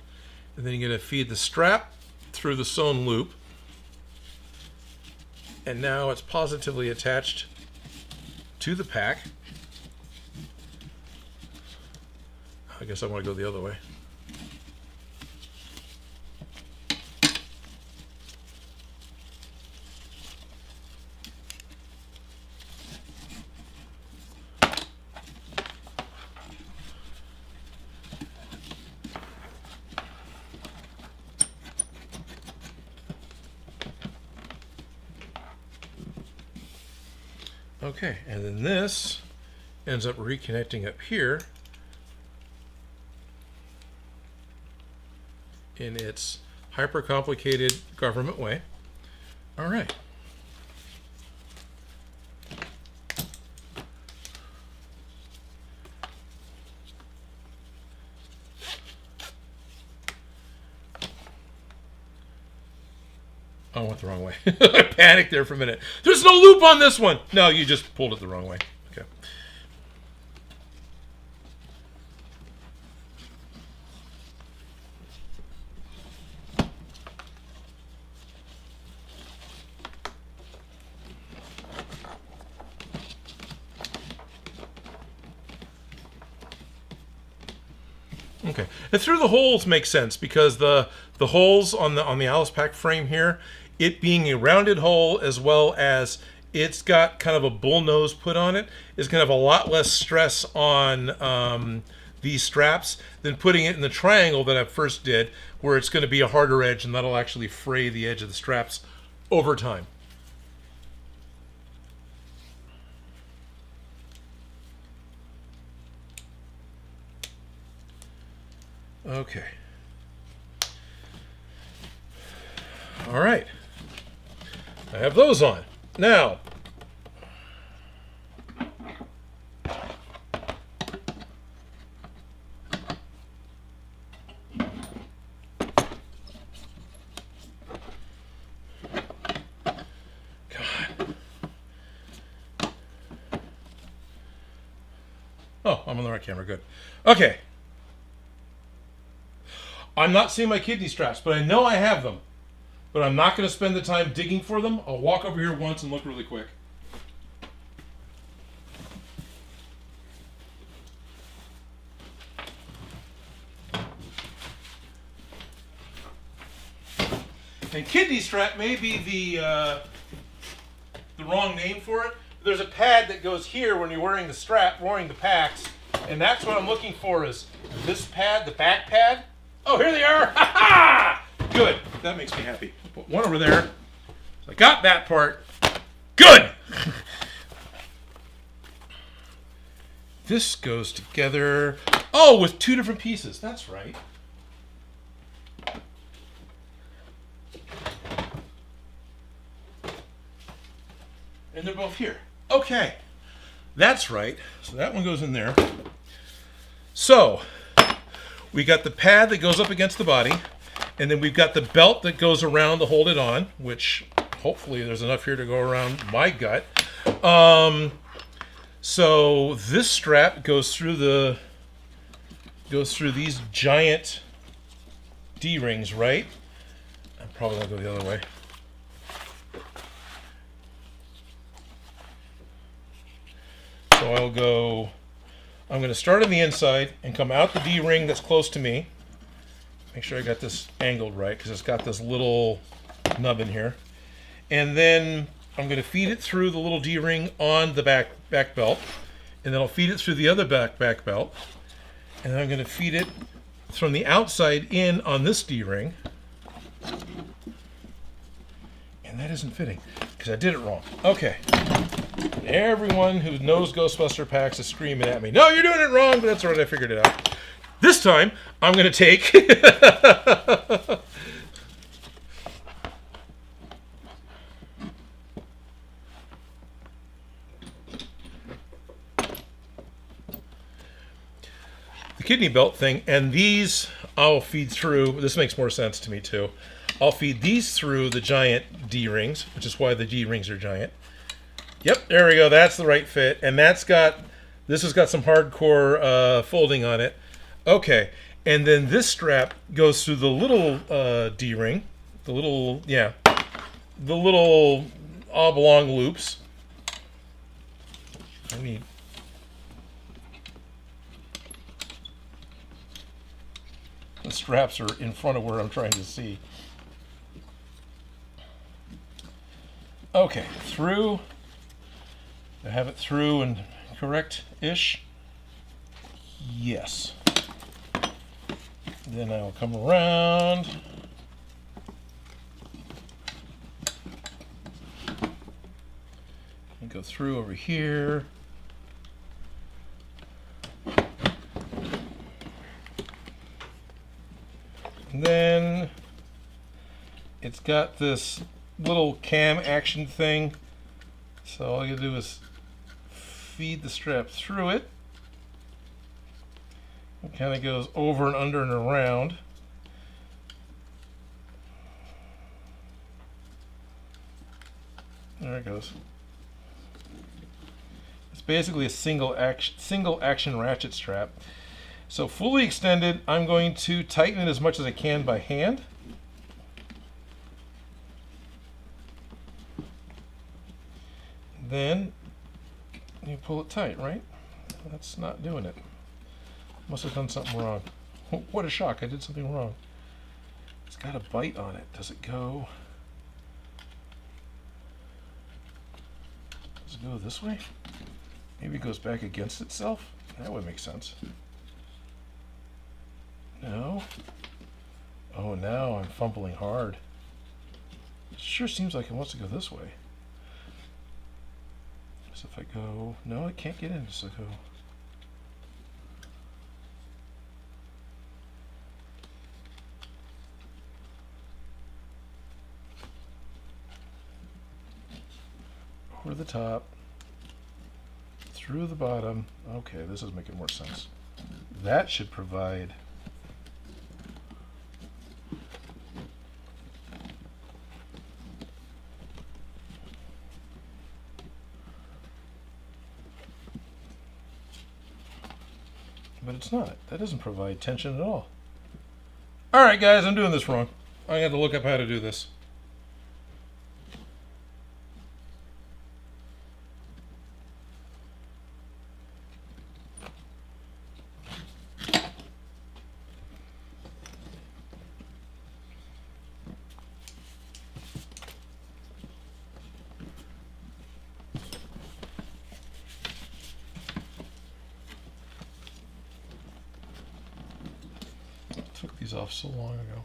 And then you're going to feed the strap through the sewn loop. And now it's positively attached to the pack. I guess I want to go the other way. Okay, and then this ends up reconnecting up here in its hyper complicated government way. All right. I went the wrong way. I panicked there for a minute. There's no loop on this one. No, you just pulled it the wrong way. Okay. Okay, and through the holes makes sense because the holes on the Alice Pack frame here, it being a rounded hole as well as it's got kind of a bull nose put on it, is going to have a lot less stress on these straps than putting it in the triangle that I first did, where it's going to be a harder edge and that'll actually fray the edge of the straps over time. Okay. All right. I have those on. Now, God. Oh, I'm on the right camera. Good. Okay. I'm not seeing my kidney straps, but I know I have them. But I'm not going to spend the time digging for them. I'll walk over here once and look really quick. And kidney strap may be the wrong name for it. There's a pad that goes here when you're wearing the strap, wearing the packs, and that's what I'm looking for is this pad, the back pad. Oh, here they are! Ha ha! Good. That makes me happy. Put one over there. So I got that part. Good! This goes together. Oh, with two different pieces. That's right. And they're both here. Okay. That's right. So that one goes in there. So, we got the pad that goes up against the body. And then we've got the belt that goes around to hold it on, which hopefully there's enough here to go around my gut. So this strap goes through these giant D-rings, right? I'm probably gonna go the other way. So I'm gonna start on the inside and come out the D-ring that's close to me. Make sure I got this angled right because it's got this little nub in here. And then I'm going to feed it through the little D-ring on the back belt. And then I'll feed it through the other back belt. And then I'm going to feed it from the outside in on this D-ring. And that isn't fitting. because I did it wrong. Okay. Everyone who knows Ghostbuster packs is screaming at me. No, you're doing it wrong, but that's all right. I figured it out. This time, I'm going to take... the kidney belt thing, and these I'll feed through. This makes more sense to me, too. I'll feed these through the giant D-rings, which is why the D-rings are giant. Yep, there we go. That's the right fit. And this has got some hardcore folding on it. Okay, and then this strap goes through the little D-ring. The little oblong loops. I need... the straps are in front of where I'm trying to see. Okay, through... I have it through and correct-ish. Yes. Then I'll come around. And go through over here. And then it's got this little cam action thing. So all you do is feed the strap through it. It kind of goes over and under and around. There it goes. It's basically a single action ratchet strap. So fully extended, I'm going to tighten it as much as I can by hand. Then you pull it tight, right? That's not doing it. Must have done something wrong. What a shock, I did something wrong. It's got a bite on it. Does it go? Does it go this way? Maybe it goes back against itself? That would make sense. No. Oh, now I'm fumbling hard. It sure seems like it wants to go this way. So if I go... No, it can't get in, so go... over the top, through the bottom. Okay, this is making more sense. That should provide but it's not. That doesn't provide tension at all. Alright guys, I'm doing this wrong. I got to look up how to do this. Took these off so long ago.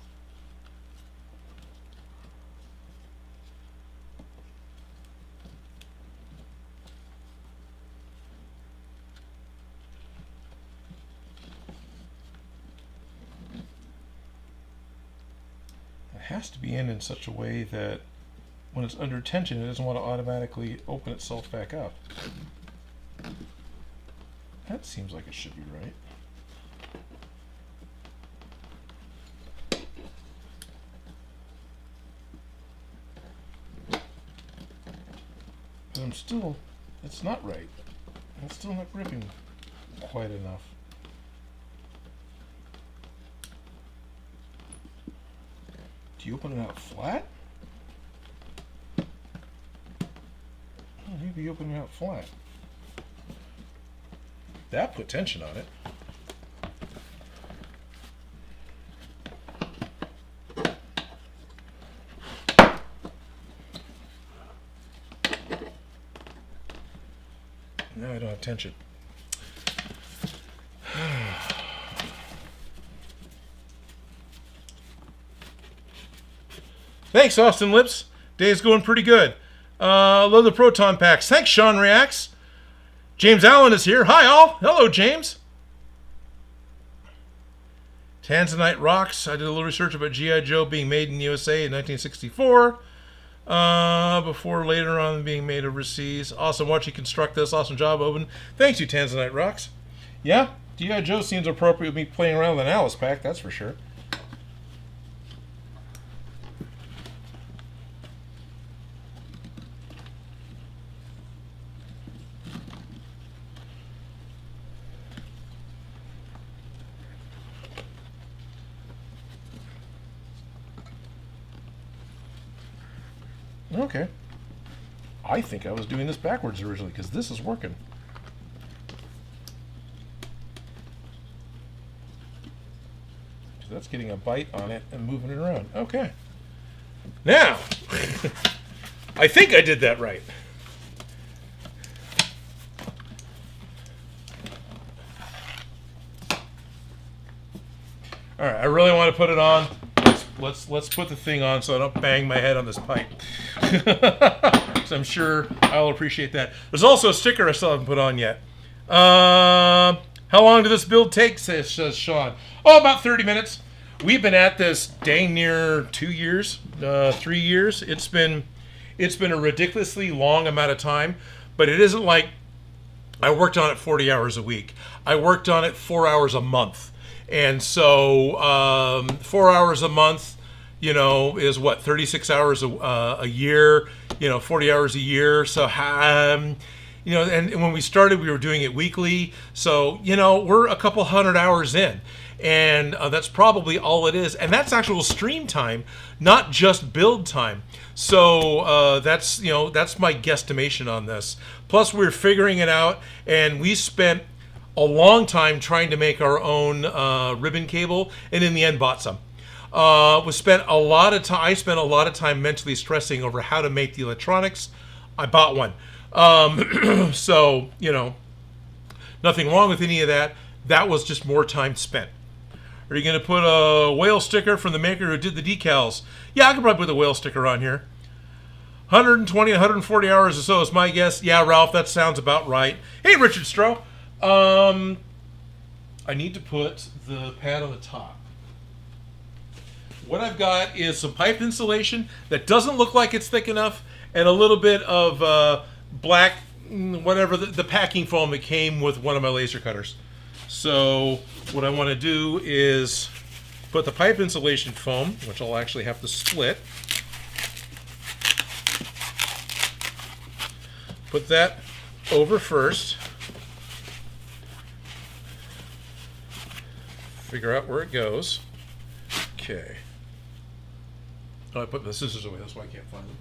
It has to be in such a way that when it's under tension, it doesn't want to automatically open itself back up. That seems like it should be right. But I'm still, it's not right. It's still not gripping quite enough. Do you open it out flat? Oh, maybe you open it out flat. That put tension on it. Now I don't have tension. Thanks, Austin Lips. Day's going pretty good. Love the Proton Packs. Thanks, Sean Reacts. James Allen is here. Hi, all. Hello, James. Tanzanite rocks. I did a little research about G.I. Joe being made in the USA in 1964. Before later on being made overseas. Awesome watching you construct this. Awesome job, Odin. Thanks, you Tanzanite rocks. Yeah, G.I. Joe seems appropriate with me playing around with an Alice pack, that's for sure. Okay. I think I was doing this backwards originally because this is working. So that's getting a bite on it and moving it around. Okay. Now, I think I did that right. All right, I really want to put it on. Let's put the thing on so I don't bang my head on this pipe. So I'm sure I'll appreciate that. There's also a sticker I still haven't put on yet. How long did this build take, says Sean? Oh, about 30 minutes. We've been at this dang near 2 years, 3 years. It's been a ridiculously long amount of time, but it isn't like I worked on it 40 hours a week. I worked on it 4 hours a month. And so 4 hours a month, you know, is what, 36 hours a year, you know, 40 hours a year. So, you know, and when we started, we were doing it weekly. So, you know, we're a couple hundred hours in. And that's probably all it is. And that's actual stream time, not just build time. So that's, you know, that's my guesstimation on this. Plus, we're figuring it out, and we spent a long time trying to make our own ribbon cable, and in the end bought some. I spent a lot of time mentally stressing over how to make the electronics. I bought one. So, you know, nothing wrong with any of that. That was just more time spent. Are you going to put a whale sticker from the maker who did the decals? Yeah, I could probably put the whale sticker on here. 120, 140 hours or so is my guess. Yeah, Ralph, that sounds about right. Hey, Richard Stroh. I need to put the pad on the top. What I've got is some pipe insulation that doesn't look like it's thick enough, and a little bit of black, whatever, the packing foam that came with one of my laser cutters. So what I want to do is put the pipe insulation foam, which I'll actually have to split. Put that over first. Figure out where it goes. Okay. Oh, I put the scissors away, that's why I can't find them.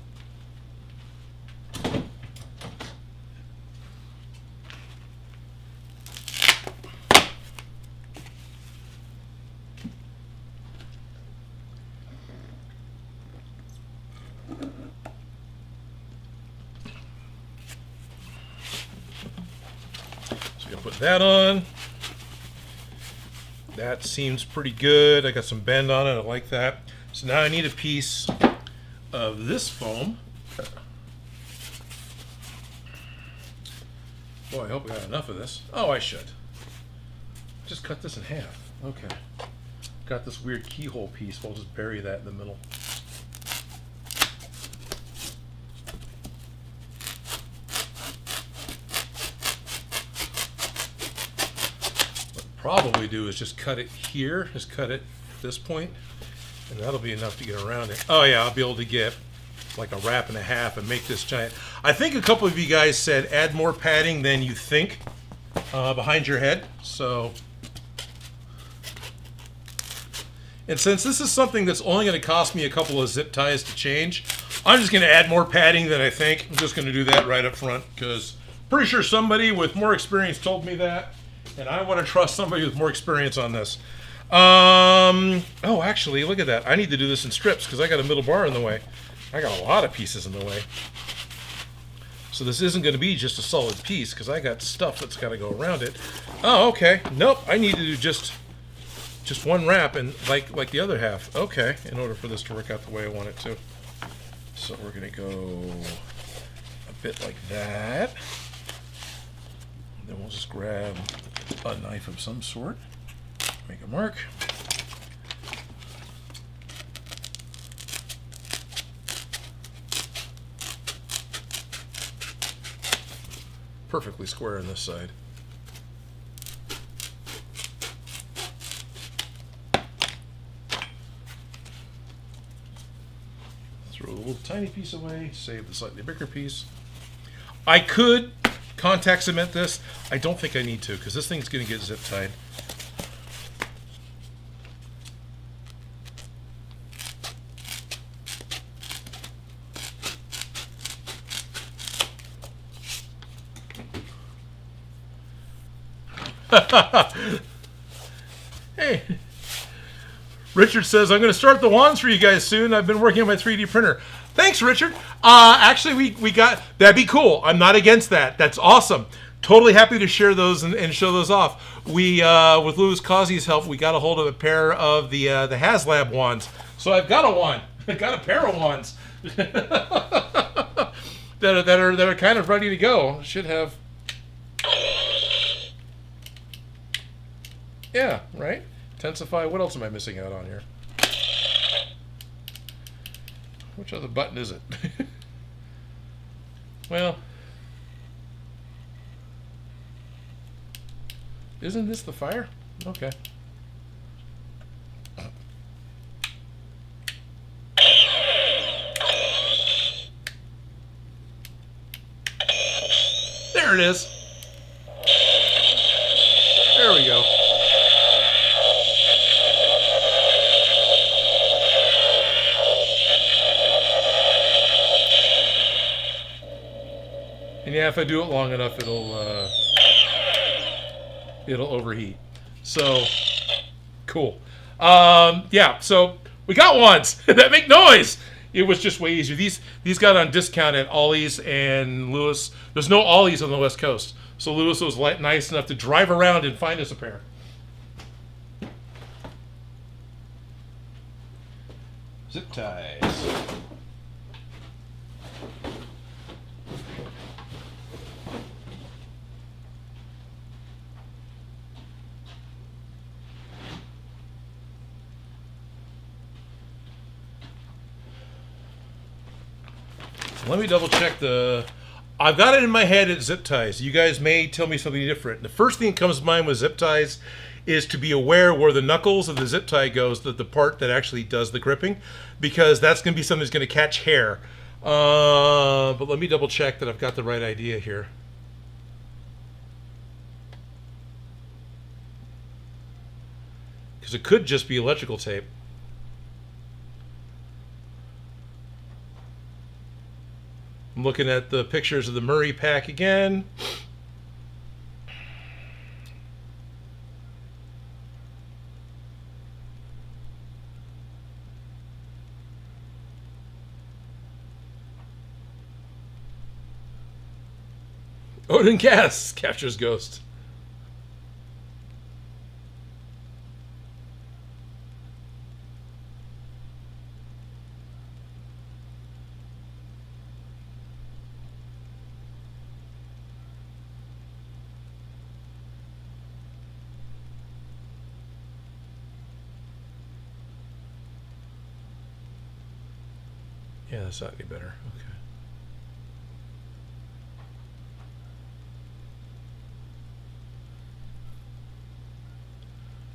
So I'm gonna put that on. That seems pretty good. I got some bend on it. I like that. So now I need a piece of this foam. Boy, I hope I got enough of this. Oh, I should. Just cut this in half. Okay. Got this weird keyhole piece. We'll just bury that in the middle. Probably do is just cut it here, just cut it at this point, and that'll be enough to get around it. Oh yeah, I'll be able to get like a wrap and a half and make this giant. I think a couple of you guys said add more padding than you think behind your head. So, and since this is something that's only going to cost me a couple of zip ties to change, I'm just going to add more padding than I think. I'm just going to do that right up front because pretty sure somebody with more experience told me that. And I want to trust somebody with more experience on this. Oh, actually, look at that. I need to do this in strips because I got a middle bar in the way. I got a lot of pieces in the way. So this isn't going to be just a solid piece because I got stuff that's got to go around it. Oh, okay. Nope. I need to do just one wrap and like the other half. Okay, in order for this to work out the way I want it to. So we're going to go fit like that. Then we'll just grab a knife of some sort, make a mark. Perfectly square on this side. Throw a little tiny piece away, save the slightly bigger piece. I could contact cement this. I don't think I need to because this thing's going to get zip tied. Hey, Richard says, I'm going to start the wands for you guys soon. I've been working on my 3D printer. Thanks, Richard. Actually, we got, that'd be cool. I'm not against that. That's awesome. Totally happy to share those and show those off. We, with Louis Causey's help, we got a hold of a pair of the HasLab wands. So I've got a wand. I've got a pair of wands that are kind of ready to go. Should have. Yeah, right? Intensify. What else am I missing out on here? Which other button is it? Well, isn't this the fire? Okay. There it is. There we go. And yeah, if I do it long enough, it'll overheat. So cool. Yeah, so we got ones that make noise. It was just way easier. These got on discount at Ollie's and Lewis. There's no Ollie's on the West Coast, so Lewis was nice enough to drive around and find us a pair. Zip ties. Let me double check the... I've got it in my head at zip ties. You guys may tell me something different. The first thing that comes to mind with zip ties is to be aware where the knuckles of the zip tie goes, the part that actually does the gripping, because that's going to be something that's going to catch hair. But let me double check that I've got the right idea here. Because it could just be electrical tape. I'm looking at the pictures of the Murray pack again. Odin Makes captures ghost. Yeah, that's not any better. Okay.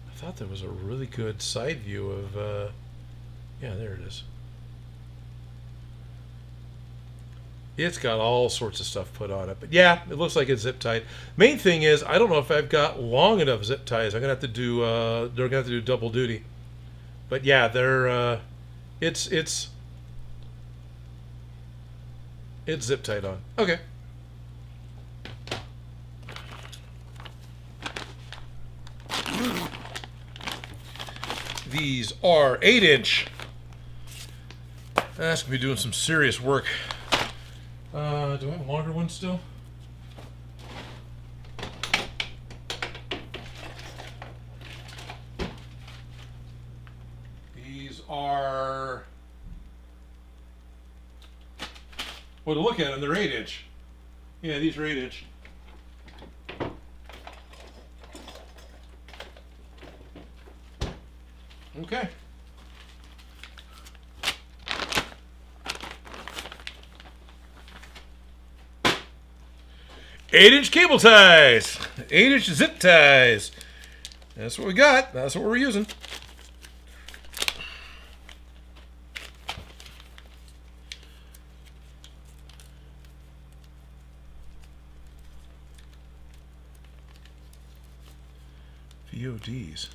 I thought there was a really good side view of, yeah, there it is. It's got all sorts of stuff put on it. But yeah, it looks like it's zip tied. Main thing is, I don't know if I've got long enough zip ties. I'm going to have to do, they're going to have to do double duty. But yeah, they're, it's zip tied on. Okay. These are 8-inch. That's gonna be doing some serious work. Do I have a longer one still? These are... Well, to look at them, they're 8-inch. Yeah, these are 8-inch. Okay. Eight-inch cable ties. 8-inch zip ties. That's what we got. That's what we're using. VODs.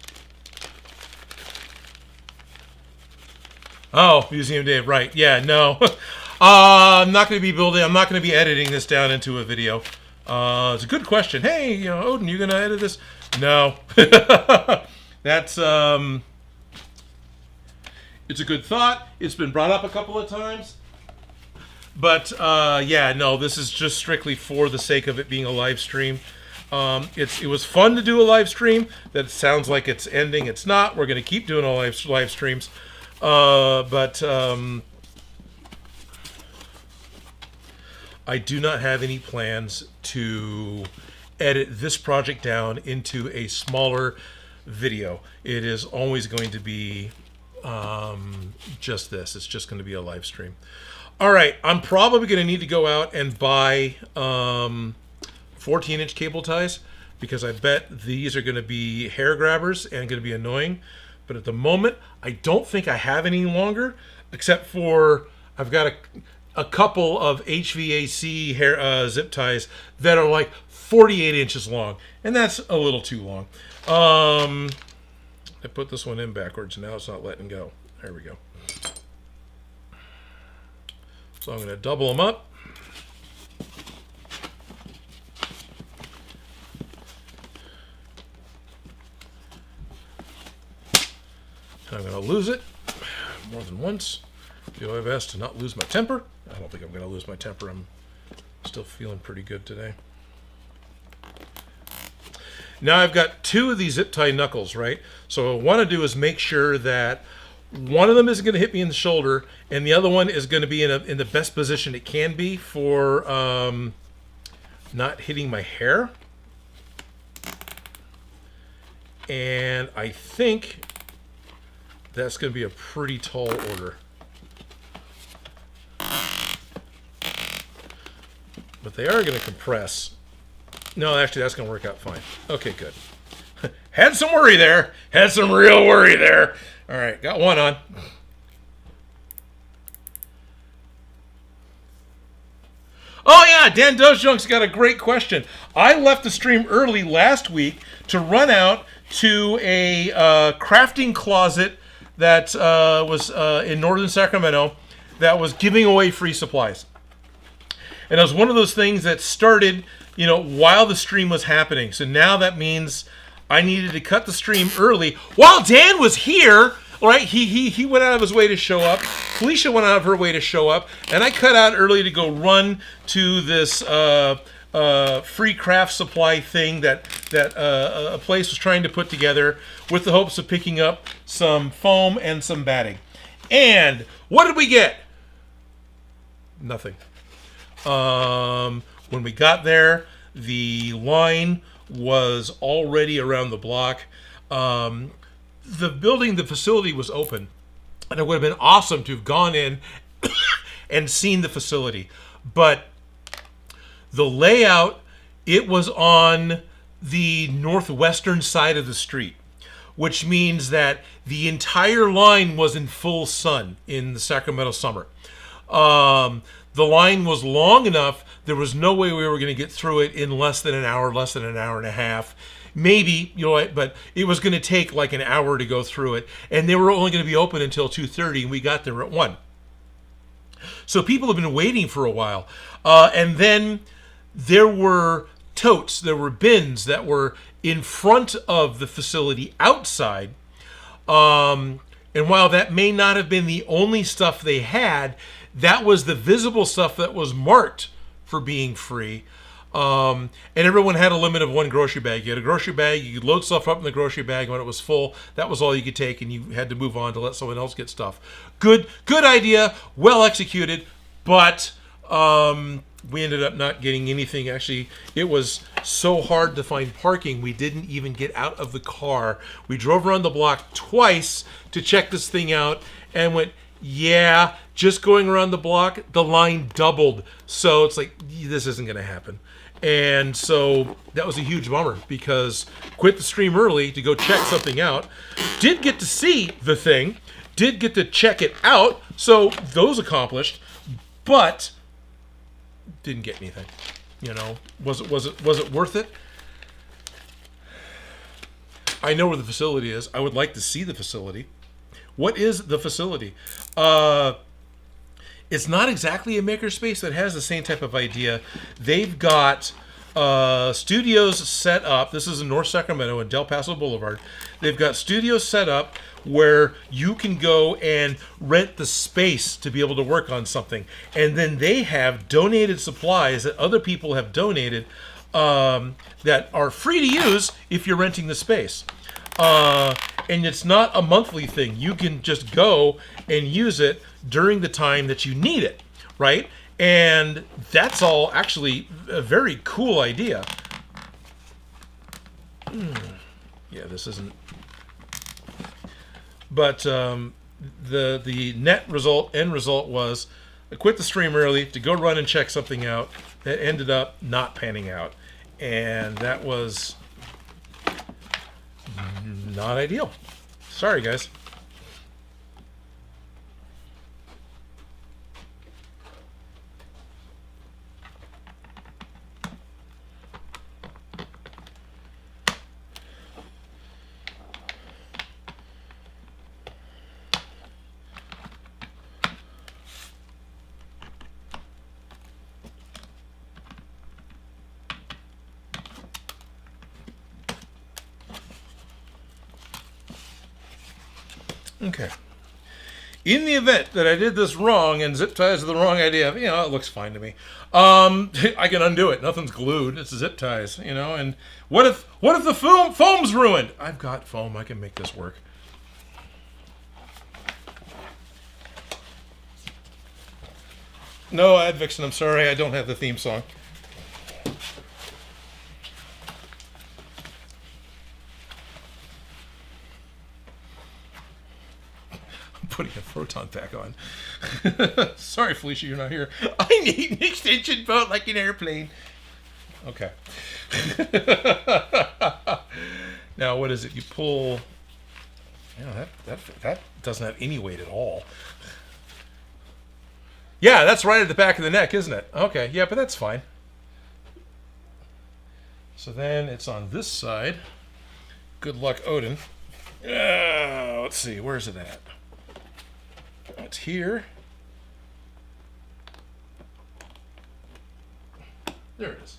Oh, Museum Dave, right. Yeah, no. I'm not going to be building, I'm not going to be editing this down into a video. It's a good question. Hey, you know, Odin, you going to edit this? No. That's, it's a good thought. It's been brought up a couple of times. But, yeah, no, this is just strictly for the sake of it being a live stream. It was fun to do a live stream. That sounds like it's ending. It's not. We're going to keep doing all live streams. But I do not have any plans to edit this project down into a smaller video. It is always going to be just this. It's just going to be a live stream. All right, I'm probably going to need to go out and buy 14-inch cable ties, because I bet these are going to be hair grabbers and going to be annoying. But at the moment, I don't think I have any longer, except for I've got a couple of HVAC hair zip ties that are like 48 inches long, and that's a little too long. I put this one in backwards, and now it's not letting go. There we go. So I'm going to double them up. I'm going to lose it more than once. Do my best to not lose my temper. I don't think I'm going to lose my temper. I'm still feeling pretty good today. Now I've got two of these zip tie knuckles, right? So what I want to do is make sure that one of them isn't going to hit me in the shoulder, and the other one is going to be in the best position it can be for not hitting my hair. And I think that's going to be a pretty tall order. But they are going to compress. No, actually, that's going to work out fine. Okay, good. Had some worry there. Had some real worry there. All right, got one on. Oh, yeah, Dan Doesjunk's got a great question. I left the stream early last week to run out to a crafting closet that was in northern Sacramento that was giving away free supplies. And it was one of those things that started, you know, while the stream was happening. So now that means I needed to cut the stream early while Dan was here. All right, he went out of his way to show up. Felicia went out of her way to show up, and I cut out early to go run to this free craft supply thing that a place was trying to put together with the hopes of picking up some foam and some batting. And what did we get? Nothing. When we got there, the line was already around the block. The facility was open, and it would have been awesome to have gone in and seen the facility. But the layout, it was on the northwestern side of the street, which means that the entire line was in full sun in the Sacramento summer. The line was long enough, there was no way we were going to get through it in less than an hour and a half. Maybe, you know, but it was going to take like an hour to go through it. And they were only going to be open until 2:30, and we got there at 1. So people have been waiting for a while. And then there were totes, there were bins that were in front of the facility outside. And while that may not have been the only stuff they had, that was the visible stuff that was marked for being free. And everyone had a limit of 1 grocery bag. You had a grocery bag, you could load stuff up in the grocery bag. When it was full, that was all you could take, and you had to move on to let someone else get stuff. Good idea, well executed, but we ended up not getting anything. Actually, it was so hard to find parking, we didn't even get out of the car. We drove around the block twice to check this thing out and went, yeah, just going around the block, the line doubled. So it's like, this isn't going to happen. And so that was a huge bummer because quit the stream early to go check something out. Did get to see the thing, did get to check it out. So those accomplished, but didn't get anything. You know, was it worth it? I know where the facility is. I would like to see the facility. What is the facility? It's not exactly a makerspace, but it has the same type of idea. They've got studios set up. This is in North Sacramento and Del Paso Boulevard. They've got studios set up where you can go and rent the space to be able to work on something. And then they have donated supplies that other people have donated that are free to use if you're renting the space. And it's not a monthly thing. You can just go and use it during the time that you need it, right? And that's all actually a very cool idea. Yeah, this isn't. But the end result was I quit the stream early to go run and check something out that ended up not panning out. And that was not ideal. Sorry, guys. Okay. In the event that I did this wrong and zip ties are the wrong idea, you know, it looks fine to me. I can undo it. Nothing's glued. It's zip ties, you know. And what if the foam's ruined? I've got foam. I can make this work. No, Advixen, I'm sorry. I don't have the theme song. Putting a Proton Pack on. Sorry, Felicia, you're not here. I need an extension bolt like an airplane. Okay. Now, what is it? You pull. Yeah, that doesn't have any weight at all. Yeah, that's right at the back of the neck, isn't it? Okay, yeah, but that's fine. So then it's on this side. Good luck, Odin. Let's see, where's it at? It's here. There it is.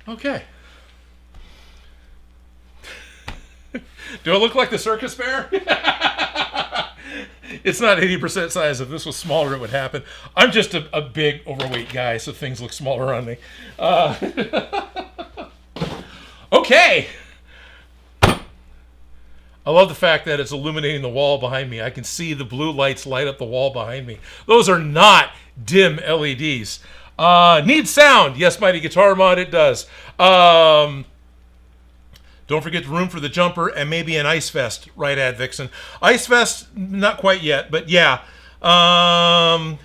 Okay. Do I look like the circus bear? It's not 80% size. If this was smaller, it would happen. I'm just a big, overweight guy, so things look smaller on me. Okay. I love the fact that it's illuminating the wall behind me. I can see the blue lights light up the wall behind me. Those are not dim LEDs. Needs sound. Yes, Mighty Guitar Mod, it does. Don't forget the room for the jumper and maybe an ice vest, right, Advixen? Ice vest, not quite yet, but yeah. Well,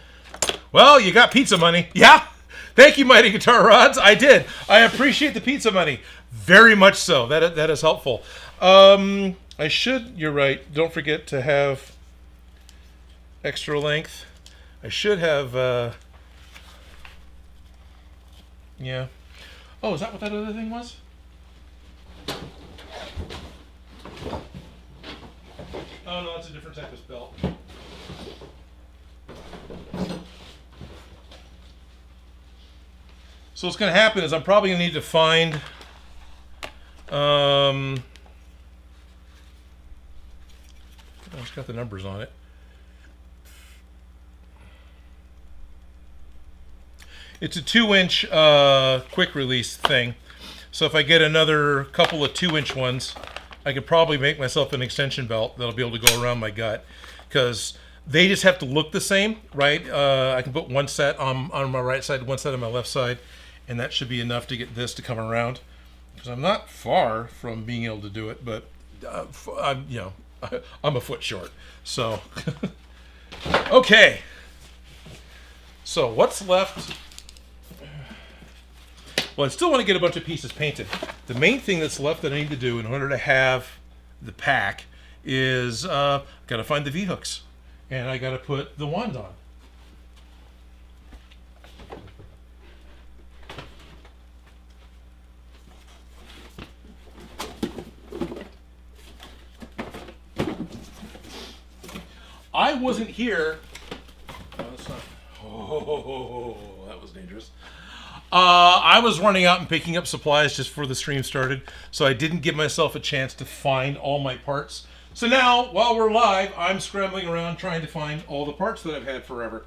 you got pizza money. Yeah. Thank you, Mighty Guitar Rods. I did. I appreciate the pizza money. Very much so. That is helpful. I should, you're right, don't forget to have extra length. I should have, yeah. Oh, is that what that other thing was? Oh, no, that's a different type of belt. So what's going to happen is I'm probably going to need to find, it's got the numbers on it. It's a 2-inch quick release thing. So if I get another couple of 2-inch ones, I could probably make myself an extension belt that'll be able to go around my gut. Because They just have to look the same, right? I can put one set on my right side, one set on my left side, and that should be enough to get this to come around. Because I'm not far from being able to do it, but I'm, I'm a foot short. So, okay. So what's left? Well, I still want to get a bunch of pieces painted. The main thing that's left that I need to do in order to have the pack is got to find the V-hooks. And I got to put the wand on. I wasn't here. No, that's not. Oh, that was dangerous. I was running out and picking up supplies just before the stream started, so I didn't give myself a chance to find all my parts. So now, while we're live, I'm scrambling around trying to find all the parts that I've had forever.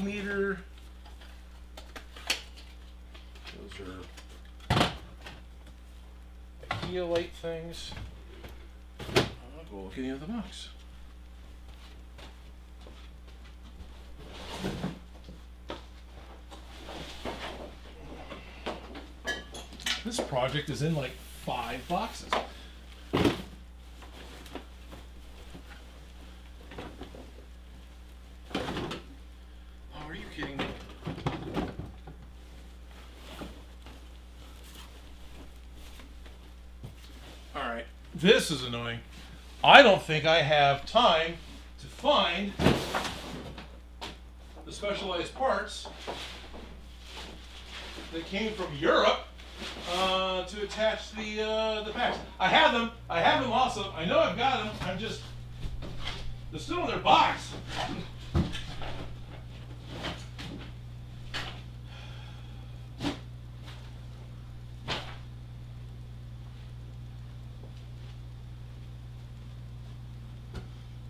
Meter. Those are Pedialyte things. I'll go look in the other box. This project is in like 5 boxes. This is annoying. I don't think I have time to find the specialized parts that came from Europe to attach the packs. I have them. I have them also. I know I've got them. I'm just... They're still in their box.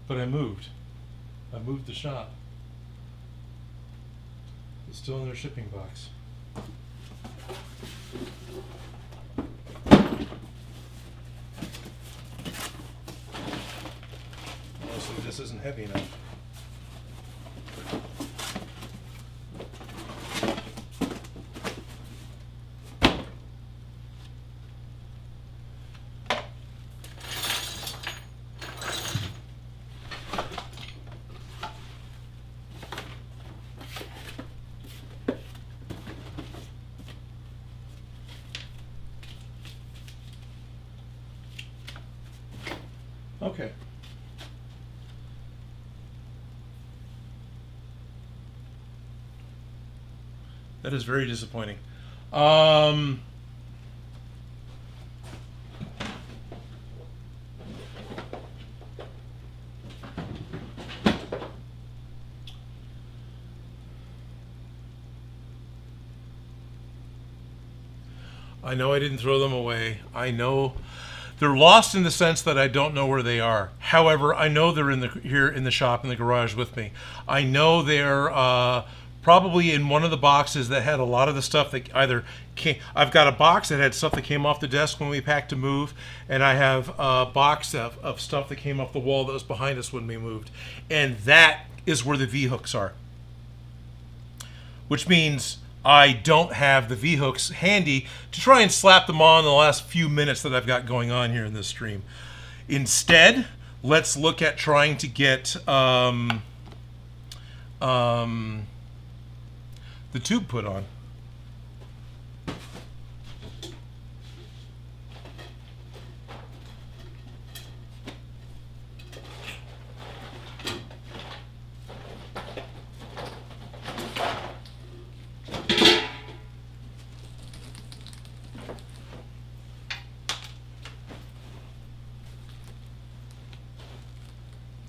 But I moved. I moved the shop. It's still in their shipping box. Honestly, this isn't heavy enough. Okay. That is very disappointing. I know I didn't throw them away. I know they're lost in the sense that I don't know where they are. However, I know they're here in the shop in the garage with me. I know they're probably in one of the boxes that had a lot of the stuff that either came. I've got a box that had stuff that came off the desk when we packed to move, and I have a box of stuff that came off the wall that was behind us when we moved. And that is where the V-hooks are. Which means I don't have the V-hooks handy to try and slap them on in the last few minutes that I've got going on here in this stream. Instead, let's look at trying to get the tube put on.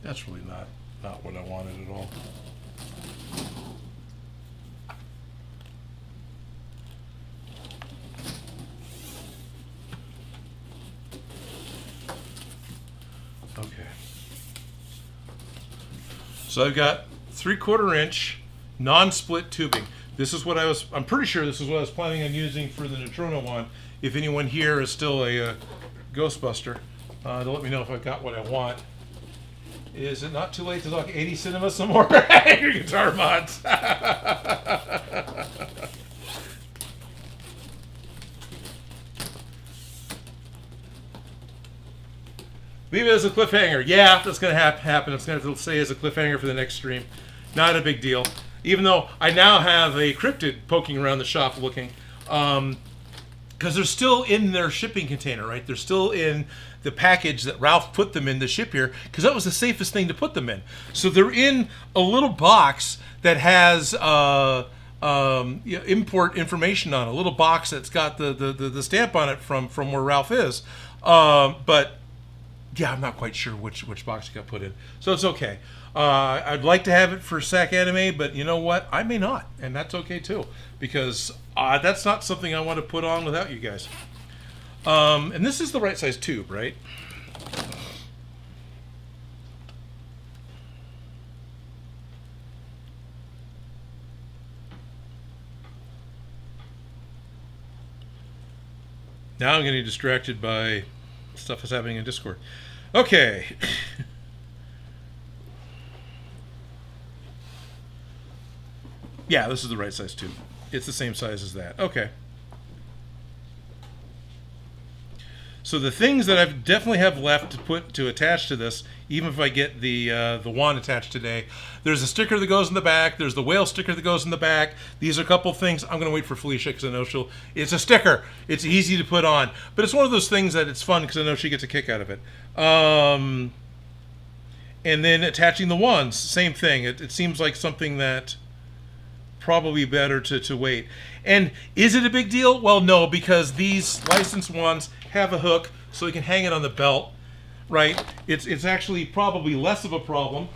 That's really not what I wanted at all. Okay. So I've got 3/4 inch non-split tubing. This is what I'm pretty sure this is what I was planning on using for the Neutrona one. If anyone here is still a Ghostbuster, to let me know if I've got what I want. Is it not too late to talk 80 Cinema some more? Your guitar mods. Leave it as a cliffhanger. Yeah, that's going to happen. It's going to have to stay as a cliffhanger for the next stream. Not a big deal. Even though I now have a cryptid poking around the shop looking. Because they're still in their shipping container, right? They're still in the package that Ralph put them in to ship here, because that was the safest thing to put them in. So they're in a little box that has import information on it, a little box that's got the stamp on it from where Ralph is. But yeah, I'm not quite sure which box it got put in. So it's okay. I'd like to have it for SAC Anime, but you know what? I may not, and that's okay too, because that's not something I want to put on without you guys. And this is the right size tube, right? Now I'm getting distracted by stuff that's happening in Discord. Okay. Yeah, this is the right size tube. It's the same size as that. Okay. So the things that I definitely have left to attach to this, even if I get the wand attached today, there's a sticker that goes in the back. There's the whale sticker that goes in the back. These are a couple things. I'm going to wait for Felicia because I know it's a sticker. It's easy to put on. But it's one of those things that it's fun because I know she gets a kick out of it. And then attaching the wands, same thing. It seems like something that probably better to wait. And is it a big deal? Well, no, because these licensed wands have a hook so you can hang it on the belt, right? It's actually probably less of a problem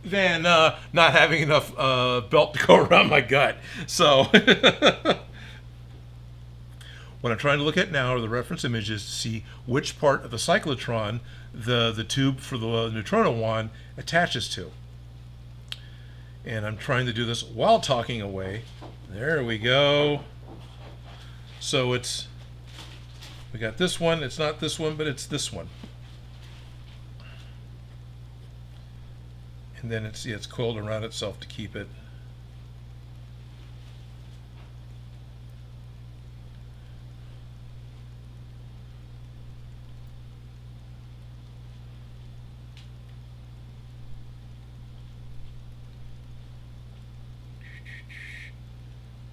than not having enough belt to go around my gut. So what I'm trying to look at now are the reference images to see which part of the cyclotron the tube for the Neutrona wand attaches to. And I'm trying to do this while talking away. There we go. So we got this one. It's not this one, but it's this one. And then it's coiled around itself to keep it.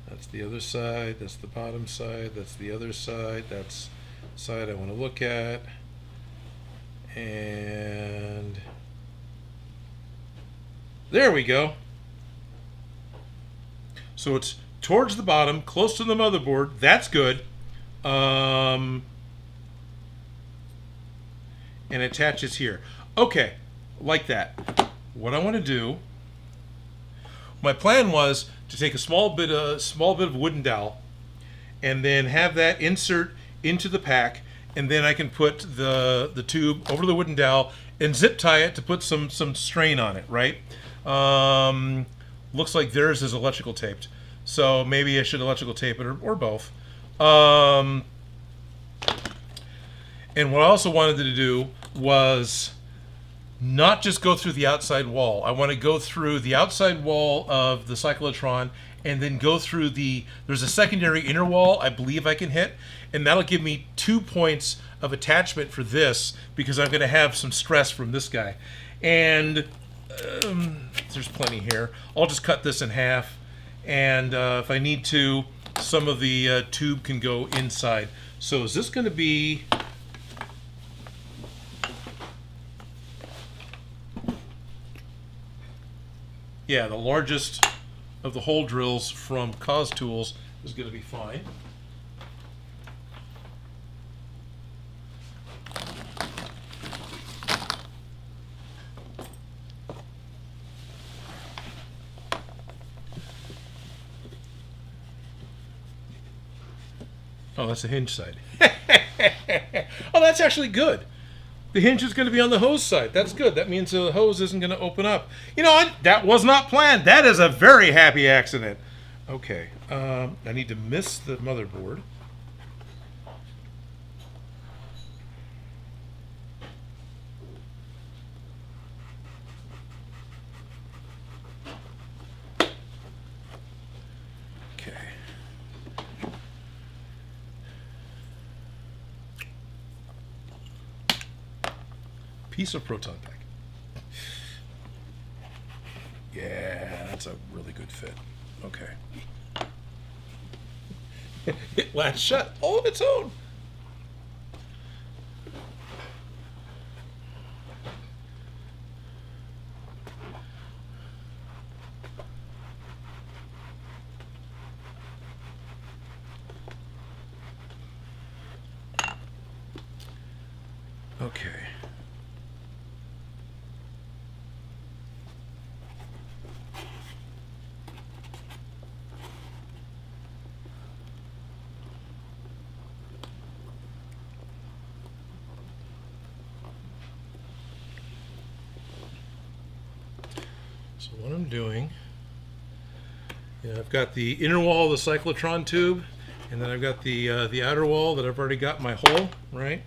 That's the other side, that's the bottom side, that's the other side, that's the side I want to look at. And there we go. So it's towards the bottom, close to the motherboard. That's good. And attaches here. Okay, like that. What I want to do, my plan was to take a small bit of wooden dowel and then have that insert into the pack, and then I can put the tube over the wooden dowel and zip tie it to put some strain on it, right? Looks like theirs is electrical taped, so maybe I should electrical tape it or both. And what I also wanted to do was not just go through the outside wall. I want to go through the outside wall of the cyclotron and then go through there's a secondary inner wall I believe I can hit, and that'll give me 2 points of attachment for this because I'm going to have some stress from this guy. And there's plenty here. I'll just cut this in half, and if I need to, some of the tube can go inside. So is this going to be... Yeah, the largest of the hole drills from Cause Tools is going to be fine. Oh, that's the hinge side. Oh, that's actually good. The hinge is going to be on the hose side. That's good. That means the hose isn't going to open up. You know what? That was not planned. That is a very happy accident. Okay. I need to miss the motherboard. Piece of Proton Pack. Yeah, that's a really good fit. Okay. It latched shut all on its own. Okay. So what I'm doing, I've got the inner wall of the cyclotron tube, and then I've got the outer wall that I've already got my hole, right?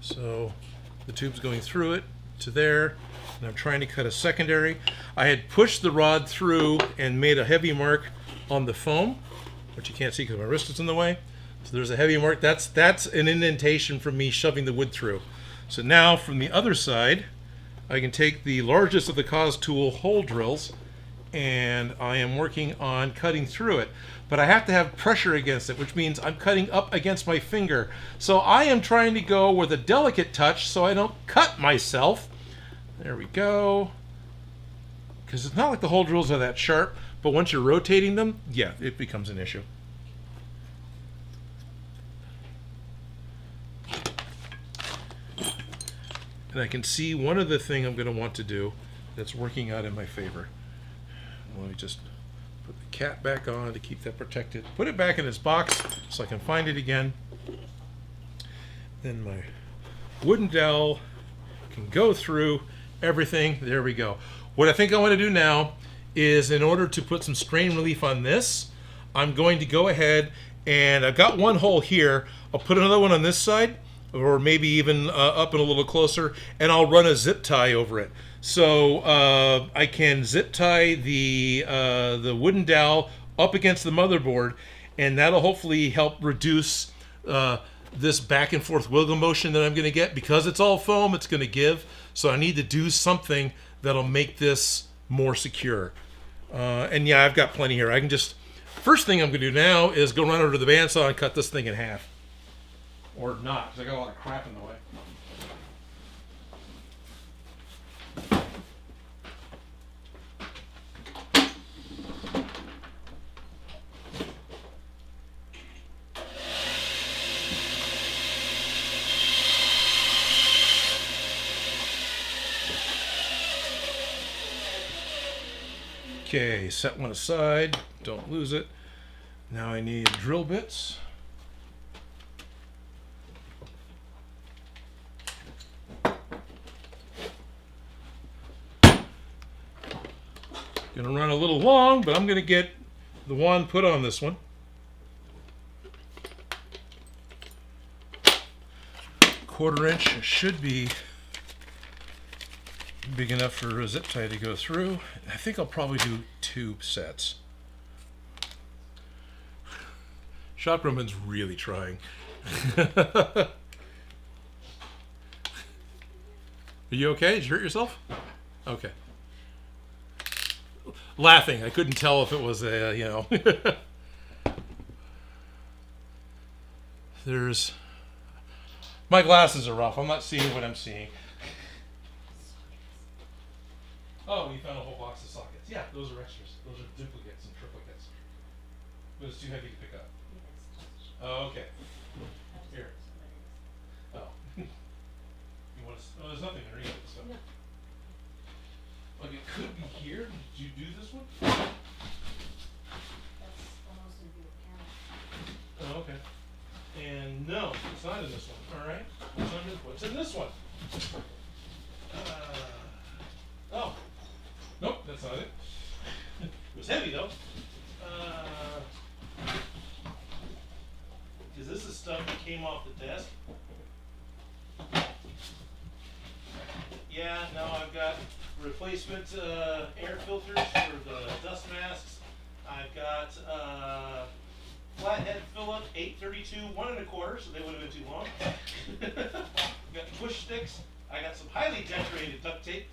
So the tube's going through it to there, and I'm trying to cut a secondary. I had pushed the rod through and made a heavy mark on the foam, which you can't see because my wrist is in the way. So there's a heavy mark. That's an indentation from me shoving the wood through. So now from the other side, I can take the largest of the Cause Tool hole drills, and I am working on cutting through it. But I have to have pressure against it, which means I'm cutting up against my finger. So I am trying to go with a delicate touch so I don't cut myself. There we go. Because it's not like the hole drills are that sharp, but once you're rotating them, yeah, it becomes an issue. And I can see one other thing I'm going to want to do that's working out in my favor. Let me just put the cap back on to keep that protected. Put it back in its box so I can find it again. Then my wooden dowel can go through everything. There we go. What I think I want to do now is, in order to put some strain relief on this, I'm going to go ahead and I've got one hole here. I'll put another one on this side, or maybe even up and a little closer, and I'll run a zip tie over it. So I can zip tie the wooden dowel up against the motherboard, and that'll hopefully help reduce this back and forth wiggle motion that I'm going to get. Because it's all foam, it's going to give. So I need to do something that'll make this more secure. And yeah, I've got plenty here. I can just, first thing I'm going to do now is go run over to the bandsaw and cut this thing in half. Or not, because I got a lot of crap in the way. Okay, set one aside, don't lose it. Now I need drill bits. Gonna run a little long, but I'm gonna get the wand put on this one. Quarter-inch should be big enough for a zip tie to go through. I think I'll probably do 2 sets. Shopperman's really trying. Are you okay? Did you hurt yourself? Okay. Laughing. I couldn't tell if it was a, There's... My glasses are rough. I'm not seeing what I'm seeing. Oh, you found a whole box of sockets. Yeah, those are extras. Those are duplicates and triplicates. But it's too heavy to pick up. Oh, okay. Here. Oh. You want to... Oh, there's nothing underneath it, so... Like, it could be here. Did you do this one? That's almost going to be a camera. Oh, okay. And no, It's not in this one. All right. What's in this one? Oh. Nope, that's not it. It was heavy, though. Because this is stuff that came off the desk. Yeah, no, I've got replacement air filters for the dust masks. I've got flathead Phillip 832 1 1/4, so they would have been too long. I've got push sticks. I got some highly decorated duct tape.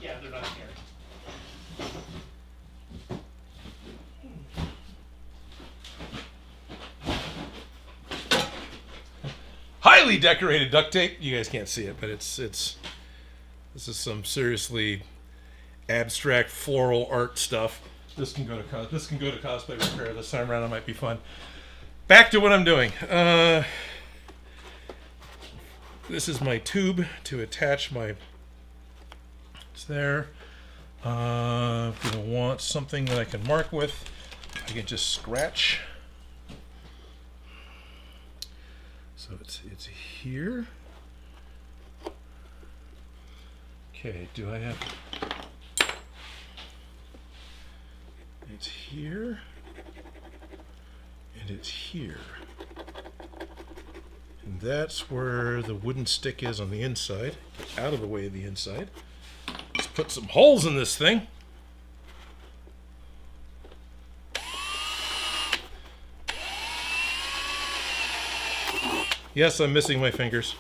Yeah, they're not here. Highly decorated duct tape. You guys can't see it, but it's this is some seriously abstract floral art stuff. This can go to cosplay repair this time around. It might be fun. Back to what I'm doing. This is my tube to attach my. It's there. I'm gonna want something that I can mark with. I can just scratch. So it's here. Okay, do I have? It's here, and it's here. And that's where the wooden stick is on the inside. Get out of the way of the inside. Let's put some holes in this thing. Yes, I'm missing my fingers.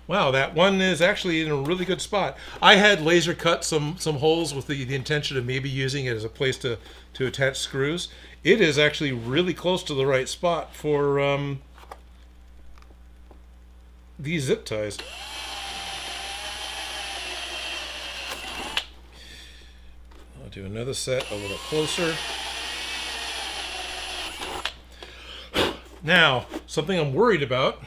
Wow, that one is actually in a really good spot. I had laser cut some holes with the intention of maybe using it as a place to attach screws. It is actually really close to the right spot for these zip ties. I'll do another set a little closer. Now, something I'm worried about.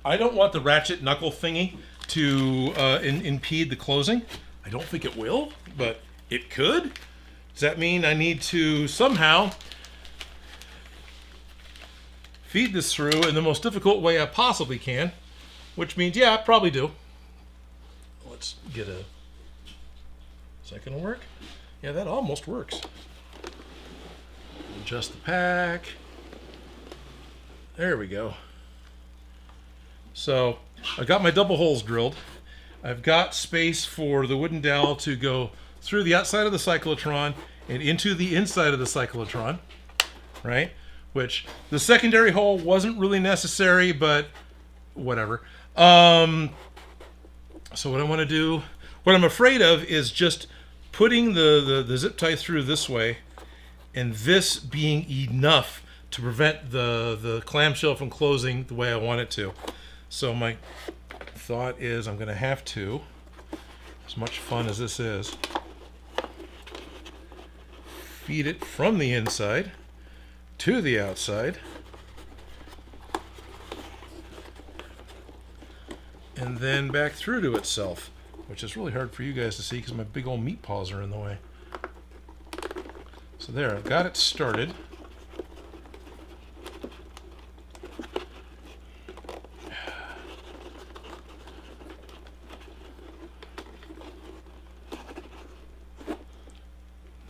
I don't want the ratchet knuckle thingy to impede the closing. I don't think it will, but it could. Does that mean I need to somehow feed this through in the most difficult way I possibly can? Which means, yeah, I probably do. Let's get a... Is that going to work? Yeah, that almost works. Adjust the pack. There we go. So I got my double holes drilled. I've got space for the wooden dowel to go through the outside of the cyclotron and into the inside of the cyclotron, right? Which the secondary hole wasn't really necessary, but whatever. So what I want to do, what I'm afraid of is just putting the zip tie through this way and this being enough to prevent the clamshell from closing the way I want it to. So my thought is I'm going to have to, as much fun as this is, feed it from the inside to the outside, and then back through to itself, which is really hard for you guys to see because my big old meat paws are in the way. So there, I've got it started.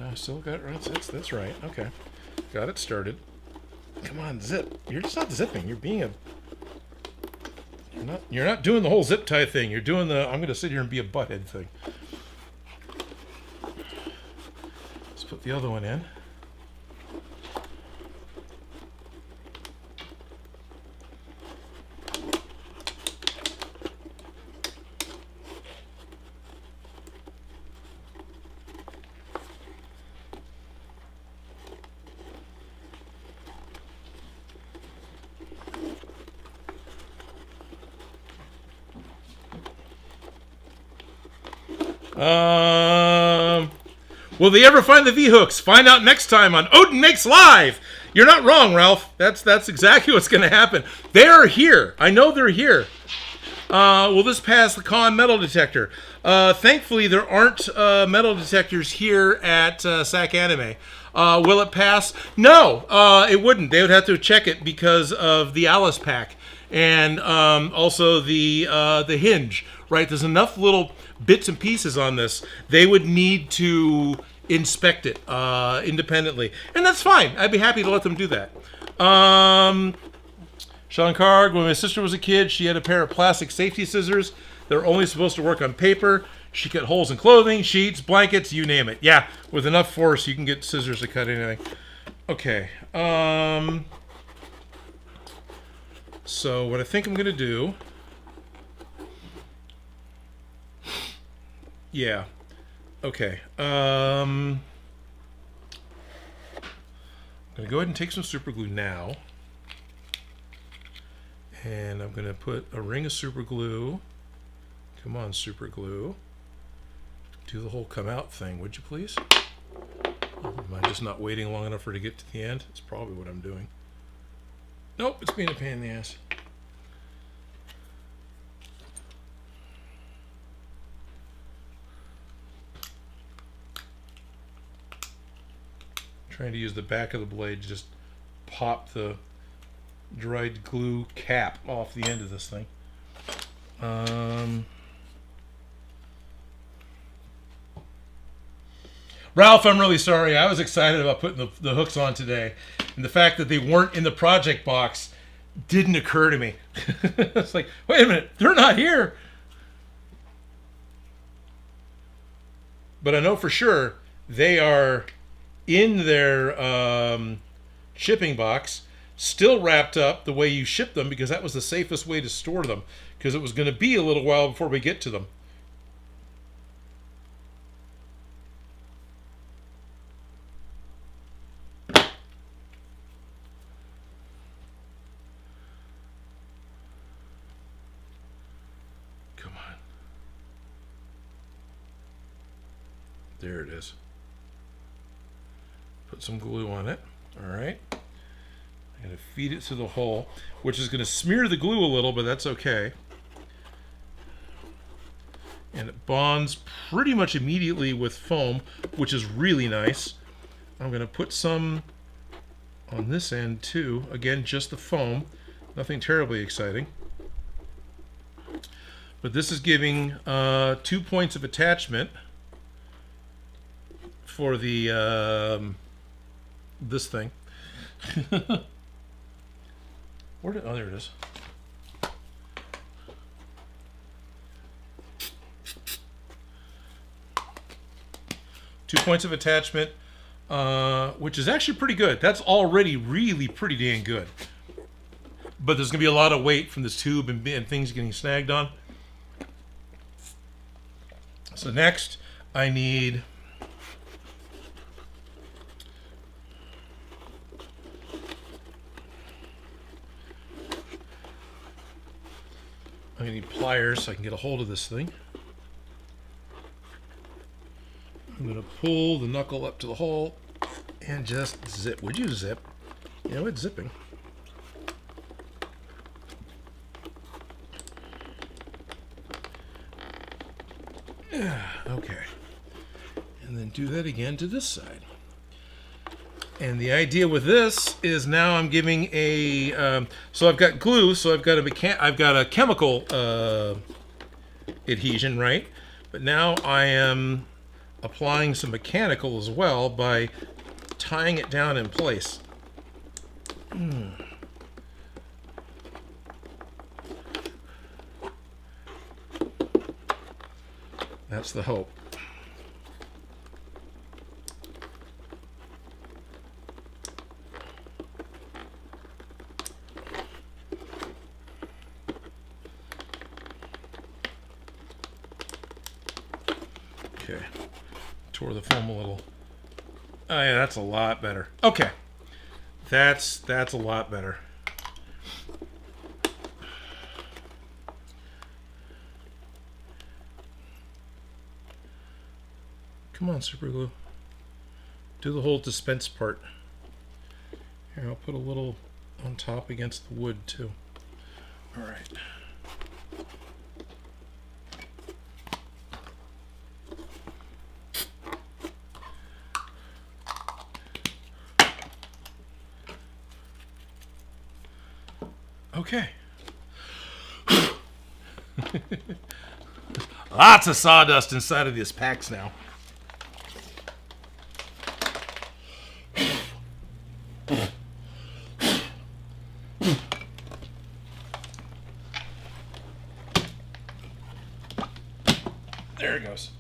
I still got it. That's right. Okay. Got it started. Come on, zip. You're just not zipping. You're being a... You're not doing the whole zip tie thing. You're doing the I'm going to sit here and be a butthead thing. Let's put the other one in. Will they ever find the V-hooks? Find out next time on Odin Makes Live. You're not wrong, Ralph. That's exactly what's going to happen. They are here. I know they're here. Will this pass the con metal detector? Thankfully, there aren't metal detectors here at SAC Anime. Will it pass? No, it wouldn't. They would have to check it because of the Alice pack and also the hinge. Right? There's enough little bits and pieces on this. They would need to inspect it independently, and that's fine. I'd be happy to let them do that. Shankar, when my sister was a kid, she had a pair of plastic safety scissors that were only supposed to work on paper. She cut holes in clothing, sheets, blankets, you name it. Yeah, with enough force, you can get scissors to cut anything. Okay. So what I think I'm going to do... Yeah. Okay. I'm going to go ahead and take some super glue now. And I'm going to put a ring of super glue. Come on, super glue. Do the whole come out thing, would you please? Am I just not waiting long enough for it to get to the end? That's probably what I'm doing. Nope, it's being a pain in the ass. Trying to use the back of the blade to just pop the dried glue cap off the end of this thing. Ralph, I'm really sorry. I was excited about putting the hooks on today, and the fact that they weren't in the project box didn't occur to me. It's like, wait a minute, they're not here. But I know for sure they are in their shipping box, still wrapped up the way you ship them, because that was the safest way to store them, because it was going to be a little while before we get to them. Come on. There it is. Put some glue on it. All right. I'm going to feed it through the hole, which is going to smear the glue a little, but that's okay. And it bonds pretty much immediately with foam, which is really nice. I'm going to put some on this end too. Again, just the foam. Nothing terribly exciting. But this is giving 2 points of attachment for the this thing. Oh, there it is. Two points of attachment, which is actually pretty good. That's already really pretty dang good. But there's going to be a lot of weight from this tube and things getting snagged on. So next, I need... I'm going to need pliers so I can get a hold of this thing. I'm going to pull the knuckle up to the hole and just zip. Would you zip? Yeah, it's zipping. Okay. And then do that again to this side. And the idea with this is now I'm giving a so I've got glue, so I've got a chemical adhesion, right? But now I am applying some mechanical as well by tying it down in place. That's the hope. Okay, tore the foam a little. Oh yeah, that's a lot better. Okay, that's a lot better. Come on, super glue. Do the whole dispense part. Here, I'll put a little on top against the wood too. All right. Okay. Lots of sawdust inside of these packs now. There it goes.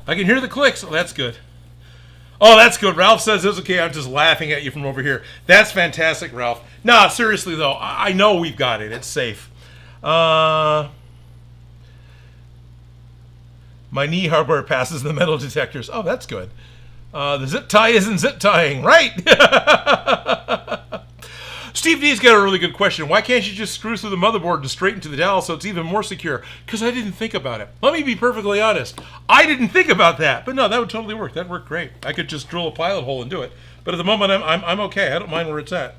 I can hear the clicks. Oh, that's good. Oh, that's good. Ralph says it's okay. I'm just laughing at you from over here. That's fantastic, Ralph. Nah, seriously, though. I know we've got it. It's safe. My knee hardware passes the metal detectors. Oh, that's good. The zip tie isn't zip tying. Right. Steve D's got a really good question. Why can't you just screw through the motherboard and straight into the dowel so it's even more secure? Because I didn't think about it. Let me be perfectly honest. I didn't think about that. But no, that would totally work. That worked great. I could just drill a pilot hole and do it. But at the moment, I'm okay. I don't mind where it's at.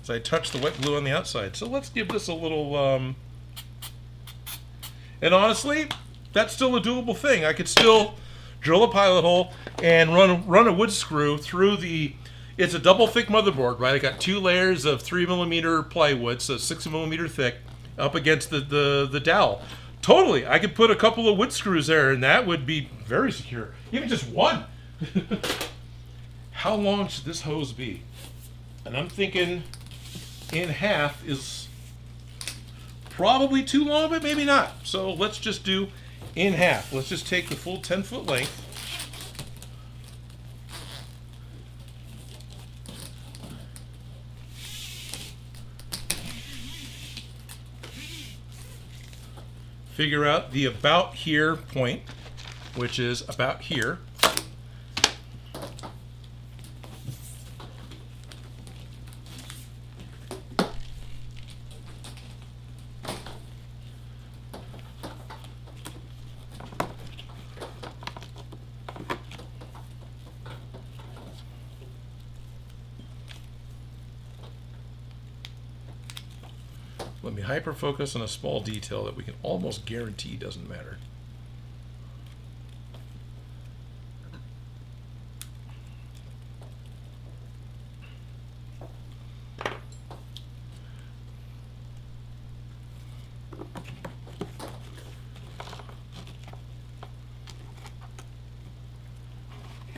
As I touch the wet glue on the outside. So let's give this a little... And honestly, that's still a doable thing. I could still drill a pilot hole and run a wood screw through the... It's a double thick motherboard, right? I got 2 layers of 3mm plywood, so 6mm thick, up against the dowel. Totally, I could put a couple of wood screws there, and that would be very secure. Even just one. How long should this hose be? And I'm thinking in half is probably too long, but maybe not. So let's just do in half. Let's just take the full 10-foot length. Figure out the about here point, which is about here. Let me hyper-focus on a small detail that we can almost guarantee doesn't matter.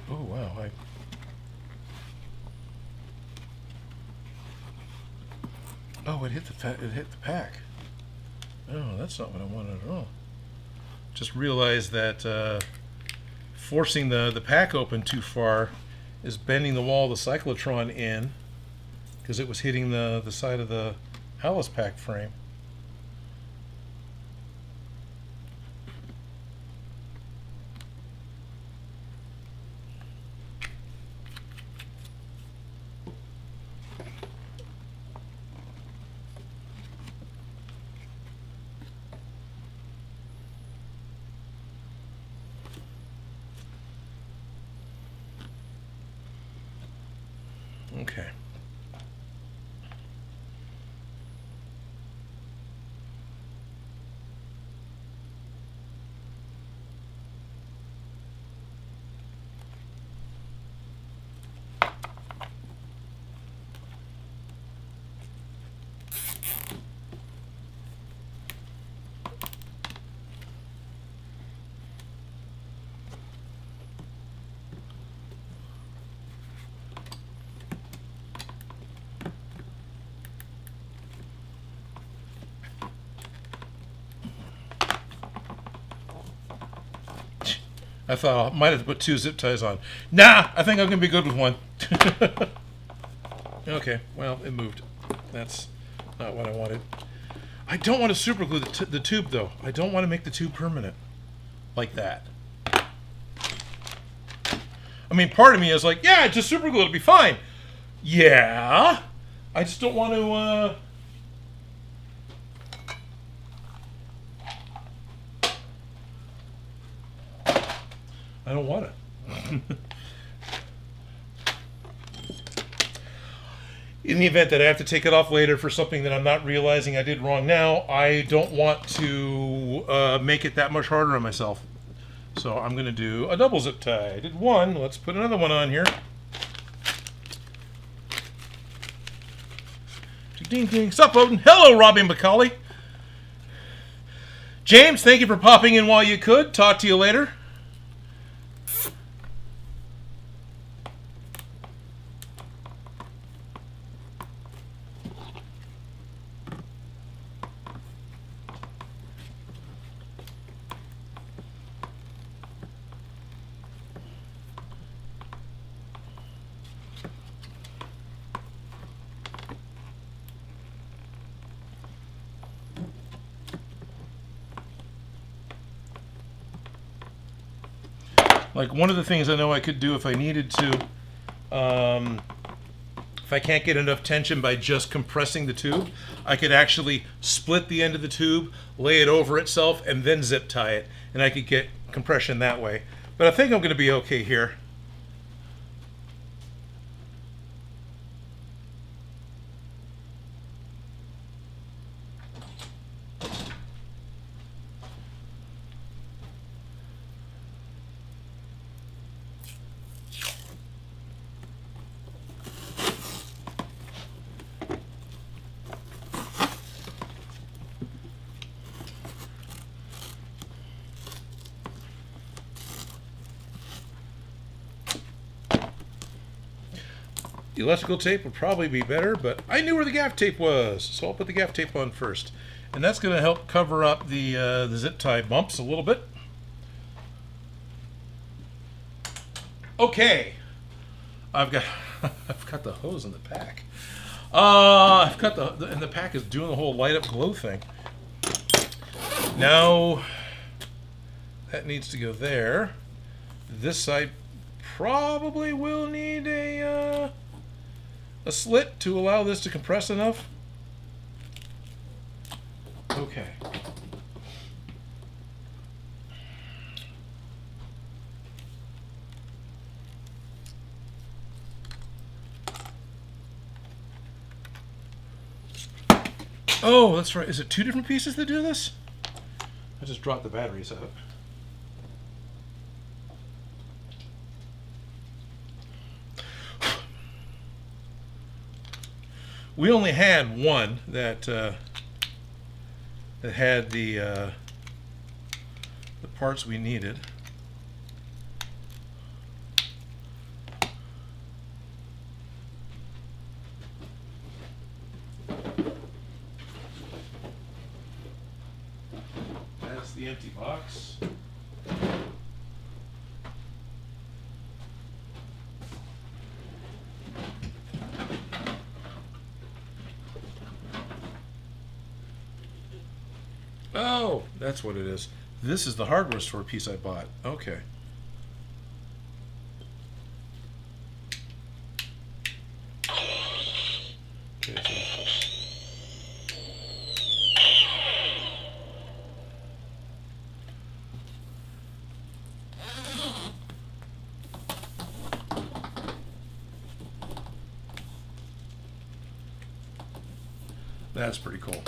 Oh, wow. Oh, it hit the pack. Oh, that's not what I wanted at all. Just realized that forcing the pack open too far is bending the wall of the cyclotron in because it was hitting the side of the Alice pack frame. Okay. I thought I might have to put 2 zip ties on. Nah, I think I'm going to be good with one. Okay, well, it moved. That's not what I wanted. I don't want to super glue the tube, though. I don't want to make the tube permanent like that. I mean, part of me is like, yeah, just super glue, it'll be fine. Yeah. I just don't want to... I don't want to. In the event that I have to take it off later for something that I'm not realizing I did wrong now, I don't want to make it that much harder on myself. So I'm going to do a double zip tie. I did one. Let's put another one on here. Ding, ding. Sup, Odin? Hello, Robbie McCauley. James, thank you for popping in while you could. Talk to you later. Like, one of the things I know I could do if I needed to, if I can't get enough tension by just compressing the tube, I could actually split the end of the tube, lay it over itself, and then zip tie it. And I could get compression that way. But I think I'm going to be okay here. The electrical tape would probably be better, but I knew where the gaff tape was, so I'll put the gaff tape on first. And that's going to help cover up the zip tie bumps a little bit. Okay, I've got the hose in the pack. I've got and the pack is doing the whole light up glow thing. Now that needs to go there. This side probably will need a slit to allow this to compress enough. Okay. Oh, that's right. Is it two different pieces that do this? I just dropped the batteries out. We only had one that had the parts we needed. That's the empty box. Oh, that's what it is. This is the hardware store piece I bought. Okay. That's pretty cool.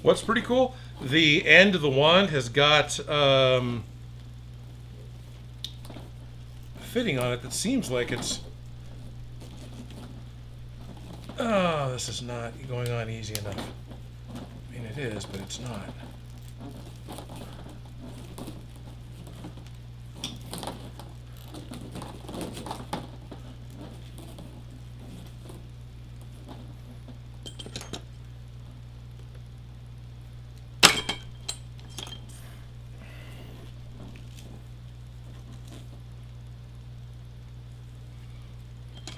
What's pretty cool? The end of the wand has got fitting on it that seems like it's... Oh, this is not going on easy enough. I mean, it is, but it's not.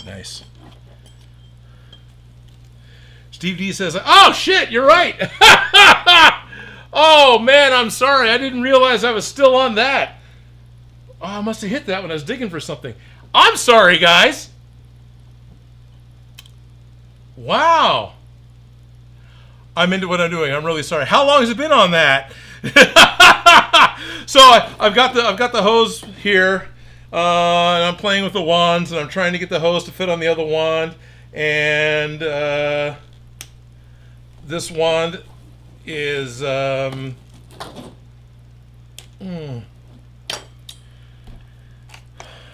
Nice. Steve D says, "Oh shit, you're right." Oh man, I'm sorry. I didn't realize I was still on that. Oh, I must have hit that when I was digging for something. I'm sorry, guys. Wow. I'm into what I'm doing. I'm really sorry. How long has it been on that? So I've got the hose here, and I'm playing with the wands, and I'm trying to get the hose to fit on the other wand. And this wand is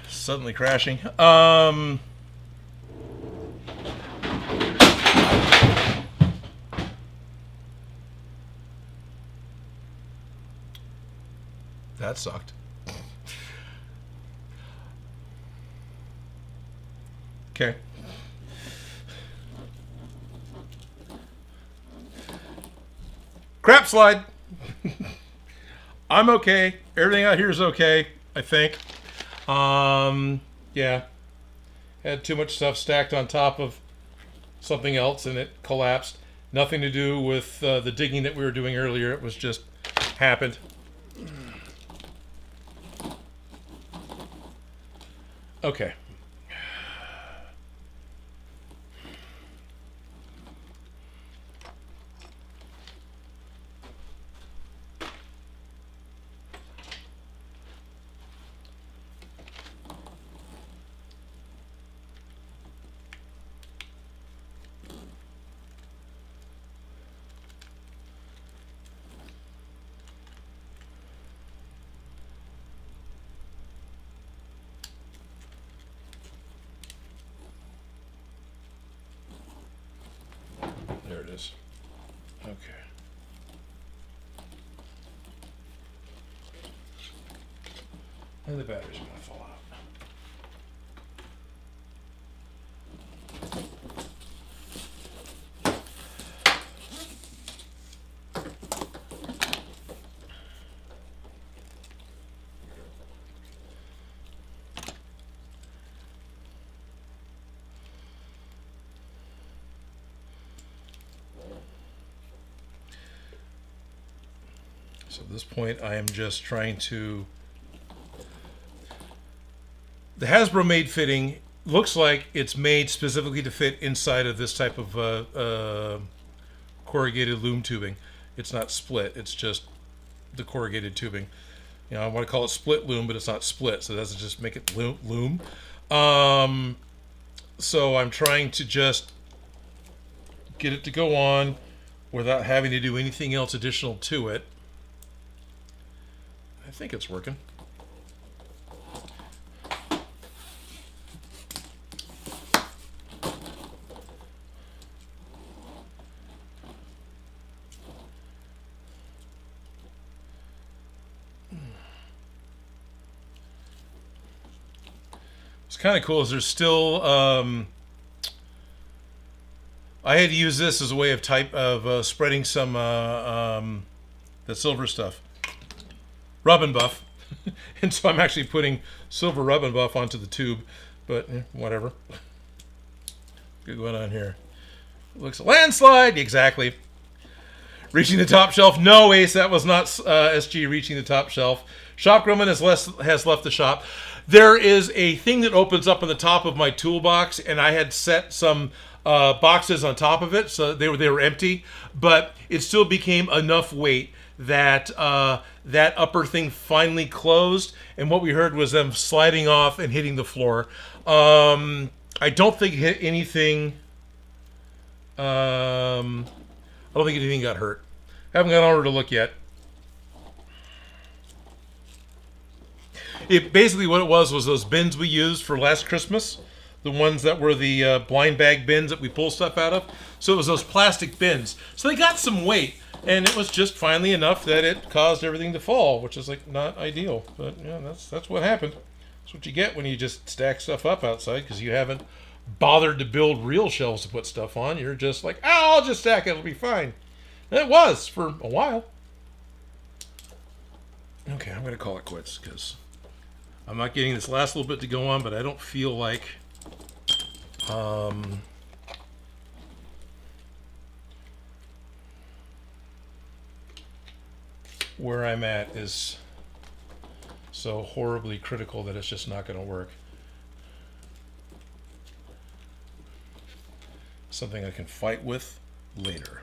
suddenly crashing. That sucked. Okay. Crap slide. I'm okay. Everything out here is okay, I think. Yeah. Had too much stuff stacked on top of something else and it collapsed. Nothing to do with the digging that we were doing earlier. It was just happened. Okay. There it is. Okay. And the battery's going to fall out. So at this point, I am just trying to... The Hasbro made fitting looks like it's made specifically to fit inside of this type of corrugated loom tubing. It's not split, it's just the corrugated tubing. You know, I want to call it split loom, but it's not split, so it doesn't just make it loom. So I'm trying to just get it to go on without having to do anything else additional to it. I think it's working. What's kind of cool is there's still I had to use this as a way of spreading some the silver stuff. Rub and buff. And so I'm actually putting silver rub and buff onto the tube, but whatever. What's going on here? Looks a landslide. Exactly. Reaching the top shelf. No, Ace, that was not SG reaching the top shelf. Shop Grumman has left the shop. There is a thing that opens up on the top of my toolbox, and I had set some boxes on top of it, so they were empty, but it still became enough weight that that upper thing finally closed, and what we heard was them sliding off and hitting the floor. I don't think it hit anything. I don't think anything got hurt. Haven't gone over to look yet. It basically what it was those bins we used for last Christmas, the ones that were the blind bag bins that we pull stuff out of. So it was those plastic bins. So they got some weight, and it was just finally enough that it caused everything to fall, which is like not ideal. But yeah, that's what happened. That's what you get when you just stack stuff up outside because you haven't bothered to build real shelves to put stuff on. You're just like, oh, I'll just stack it, it'll be fine. And it was for a while. Okay, I'm gonna call it quits because I'm not getting this last little bit to go on, but I don't feel like where I'm at is so horribly critical that it's just not going to work. something I can fight with later.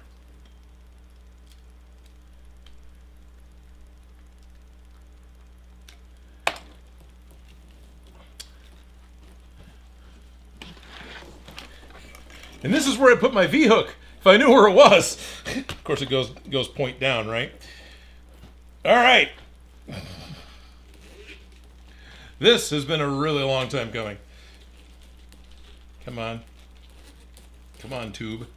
And this is where I put my V-hook. If I knew where it was. Of course, it goes point down, right? All right. This has been a really long time coming. Come on. Come on, tube.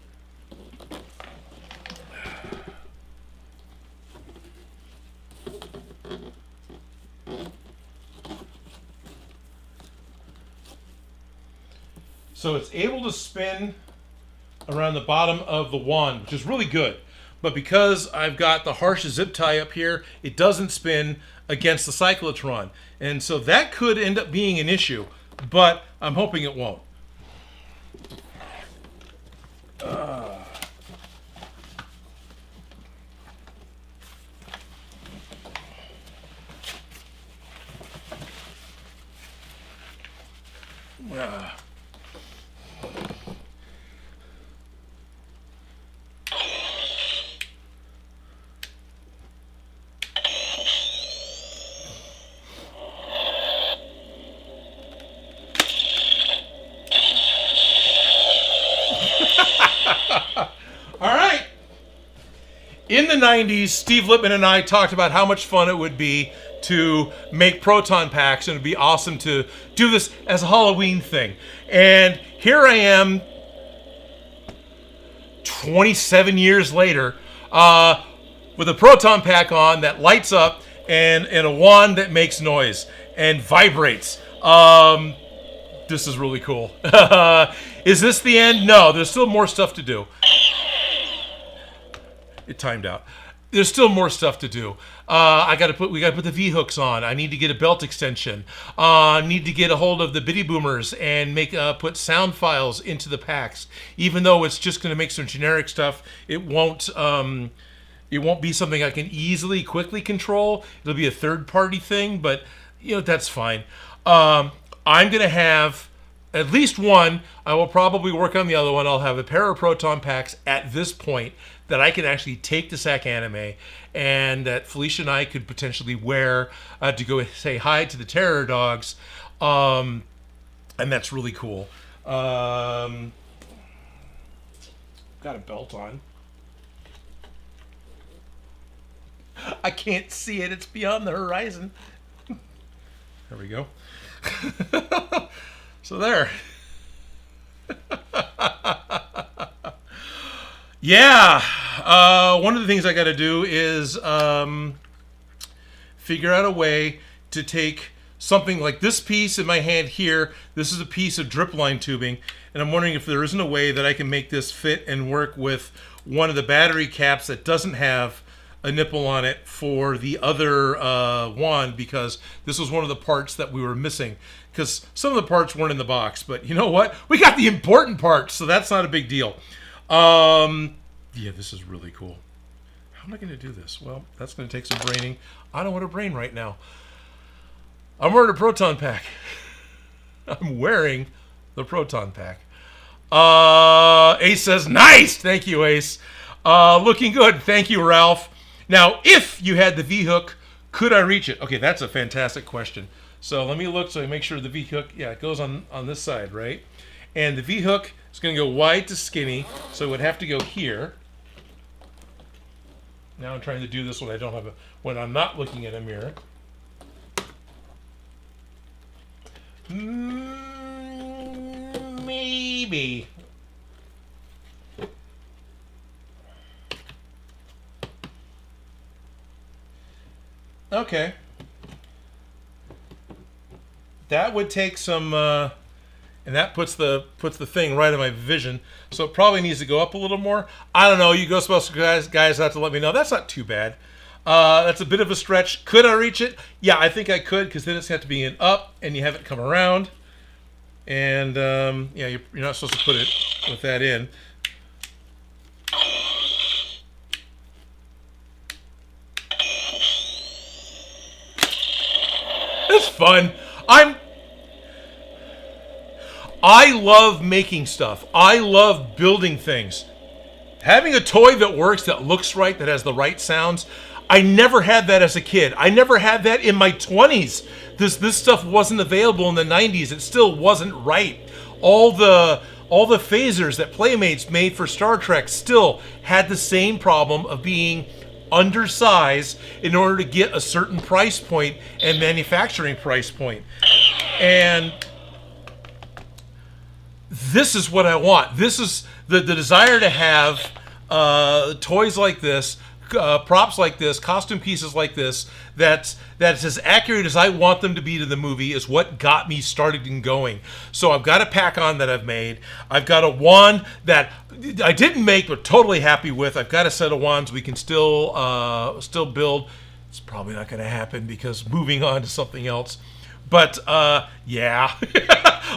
So it's able to spin around the bottom of the wand, which is really good. But because I've got the harsh zip tie up here, it doesn't spin against the cyclotron. And so that could end up being an issue, but I'm hoping it won't. All right. In the 90s, Steve Lippman and I talked about how much fun it would be to make Proton Packs, and it'd be awesome to do this as a Halloween thing. And here I am, 27 years later, with a Proton Pack on that lights up and a wand that makes noise and vibrates. This is really cool. Is this the end? No, there's still more stuff to do. It timed out. There's still more stuff to do. We gotta put the V hooks on. I need to get a belt extension. I need to get a hold of the bitty boomers and put sound files into the packs. Even though it's just going to make some generic stuff, it won't be something I can quickly control. It'll be a third-party thing, but that's fine. I'm going to have at least one. I will probably work on the other one. I'll have a pair of Proton Packs at this point that I can actually take to SAC Anime, and that Felicia and I could potentially wear to go say hi to the Terror Dogs, and that's really cool. Got a belt on. I can't see it. It's beyond the horizon. There we go. So there. Yeah. One of the things I got to do is figure out a way to take something like this piece in my hand here. This is a piece of drip line tubing, and I'm wondering if there isn't a way that I can make this fit and work with one of the battery caps that doesn't have a nipple on it for the other wand, because this was one of the parts that we were missing, because some of the parts weren't in the box. But you know what? We got the important parts, so that's not a big deal. Yeah, this is really cool. How am I going to do this? Well, that's going to take some braining. I don't want to brain right now. I'm wearing a Proton Pack. I'm wearing the Proton Pack. Ace says, nice! Thank you, Ace. Looking good. Thank you, Ralph. Now, if you had the V-hook, could I reach it? Okay, that's a fantastic question. So let me look so I make sure the V-hook, yeah, it goes on this side, right? And the V-hook is going to go wide to skinny, so it would have to go here. Now I'm trying to do this when I'm not looking at a mirror. Maybe. Okay. That would take some, and that puts the thing right in my vision. So it probably needs to go up a little more. I don't know. You Ghostbusters guys have to let me know. That's not too bad. That's a bit of a stretch. Could I reach it? Yeah, I think I could, because then it's have to be an up, and you have it come around. And yeah, you're not supposed to put it with that in. It's fun. I love making stuff. I love building things. Having a toy that works, that looks right, that has the right sounds, I never had that as a kid. I never had that in my 20s. This stuff wasn't available in the 90s. It still wasn't right. All the phasers that Playmates made for Star Trek still had the same problem of being undersized in order to get a certain price point and manufacturing price point. And this is what I want. This is the desire to have toys like this, props like this, costume pieces like this, that's as accurate as I want them to be to the movie is what got me started and going. So I've got a pack-on that I've made. I've got a wand that I didn't make but totally happy with. I've got a set of wands we can still build. It's probably not going to happen because moving on to something else. But, yeah.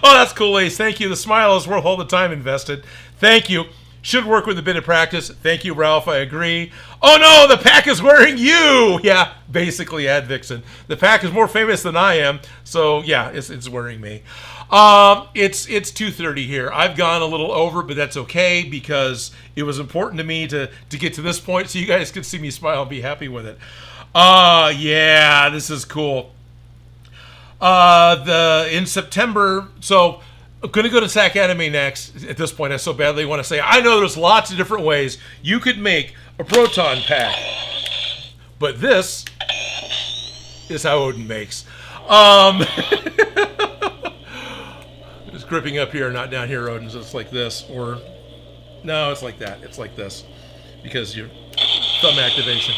Oh, that's cool, Ace. Thank you. The smile is worth all the time invested. Thank you. Should work with a bit of practice. Thank you, Ralph. I agree. Oh, no, the pack is wearing you. Yeah, basically, Ad Vixen. The pack is more famous than I am. So, yeah, it's wearing me. It's 2:30 here. I've gone a little over, but that's okay because it was important to me to get to this point so you guys could see me smile and be happy with it. Yeah, this is cool. In September, so I'm going to go to SAC Anime next. At this point, I so badly want to say, I know there's lots of different ways you could make a Proton Pack. But this is how Odin makes. It's gripping up here, not down here, Odin. So it's like this, or no, it's like that. It's like this because your thumb activation.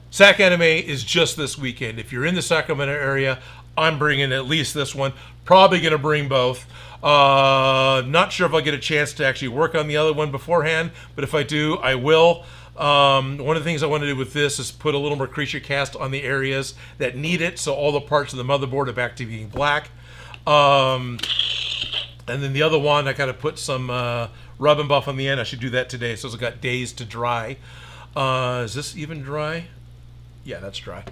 SAC Anime is just this weekend. If you're in the Sacramento area, I'm bringing at least this one. Probably going to bring both. Not sure if I'll get a chance to actually work on the other one beforehand, but if I do, I will. One of the things I want to do with this is put a little more creature cast on the areas that need it, so all the parts of the motherboard are back to being black. And then the other one, I got to put some rub and buff on the end. I should do that today, so it's got days to dry. Is this even dry? Yeah, that's dry.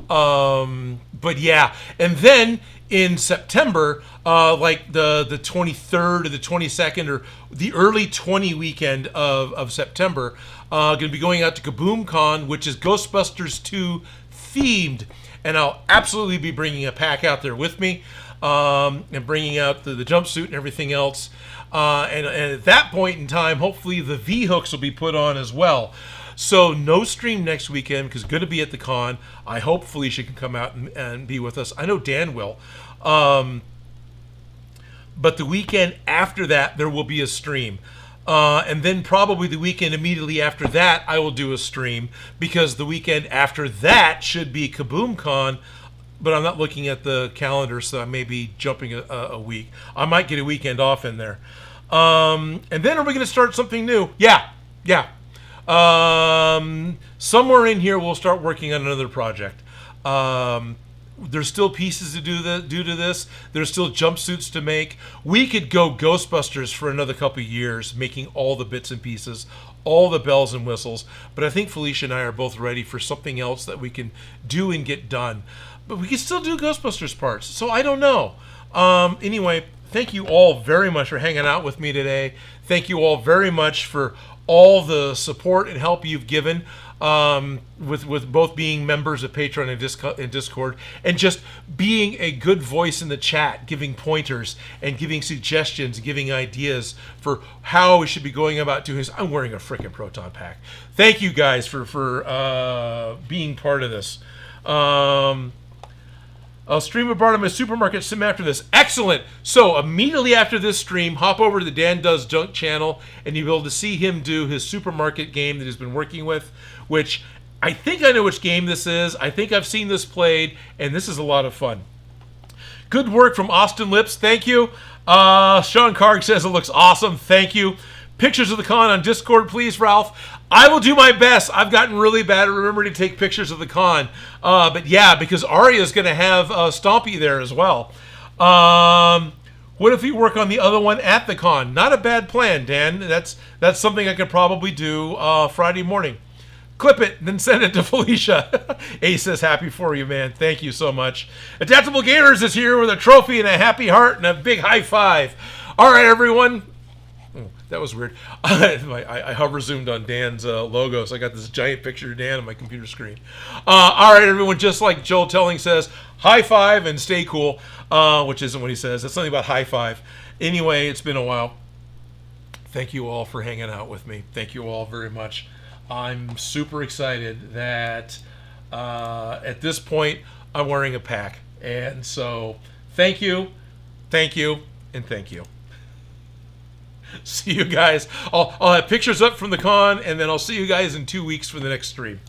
But yeah, and then in September, like the 23rd or the 22nd or the early 20 weekend of September, going to be going out to Kaboom Con, which is Ghostbusters 2 themed, and I'll absolutely be bringing a pack out there with me, and bringing out the jumpsuit and everything else. And at that point in time, hopefully the V-hooks will be put on as well. So no stream next weekend because going to be at the con. I hope Felicia can come out and be with us. I know Dan will. But the weekend after that, there will be a stream. And then probably the weekend immediately after that, I will do a stream because the weekend after that should be Kaboom Con. But I'm not looking at the calendar, so I may be jumping a week. I might get a weekend off in there. And then are we going to start something new? Yeah. Somewhere in here we'll start working on another project. There's still pieces to do to this. There's still jumpsuits to make. We could go Ghostbusters for another couple of years, making all the bits and pieces, all the bells and whistles. But I think Felicia and I are both ready for something else that we can do and get done. But we can still do Ghostbusters parts. So I don't know. Anyway, thank you all very much for hanging out with me today. Thank you all very much for all the support and help you've given, with both being members of Patreon and Discord, and just being a good voice in the chat, giving pointers and giving suggestions, giving ideas for how we should be going about doing this. I'm wearing a freaking Proton Pack. Thank you guys for being part of this. I'll stream a bar to my supermarket soon after this. Excellent. So immediately after this stream, hop over to the Dan Does Junk channel, and you'll be able to see him do his supermarket game that he's been working with, which I think I know which game this is. I think I've seen this played, and this is a lot of fun. Good work from Austin Lips. Thank you. Sean Karg says it looks awesome. Thank you. Pictures of the con on Discord, please, Ralph. I will do my best. I've gotten really bad at remembering to take pictures of the con. But yeah, because Arya's going to have Stompy there as well. What if we work on the other one at the con? Not a bad plan, Dan. That's something I could probably do Friday morning. clip it, then send it to Felicia. Ace says, happy for you, man. Thank you so much. Adaptable Gamers is here with a trophy and a happy heart and a big high five. All right, everyone. Oh, that was weird. I hover zoomed on Dan's logo, so I got this giant picture of Dan on my computer screen. All right, everyone. Just like Joel Telling says, high five and stay cool, which isn't what he says. That's something about high five. Anyway, it's been a while. Thank you all for hanging out with me. Thank you all very much. I'm super excited that at this point I'm wearing a pack. And so thank you, and thank you. See you guys. I'll have pictures up from the con, and then I'll see you guys in 2 weeks for the next stream.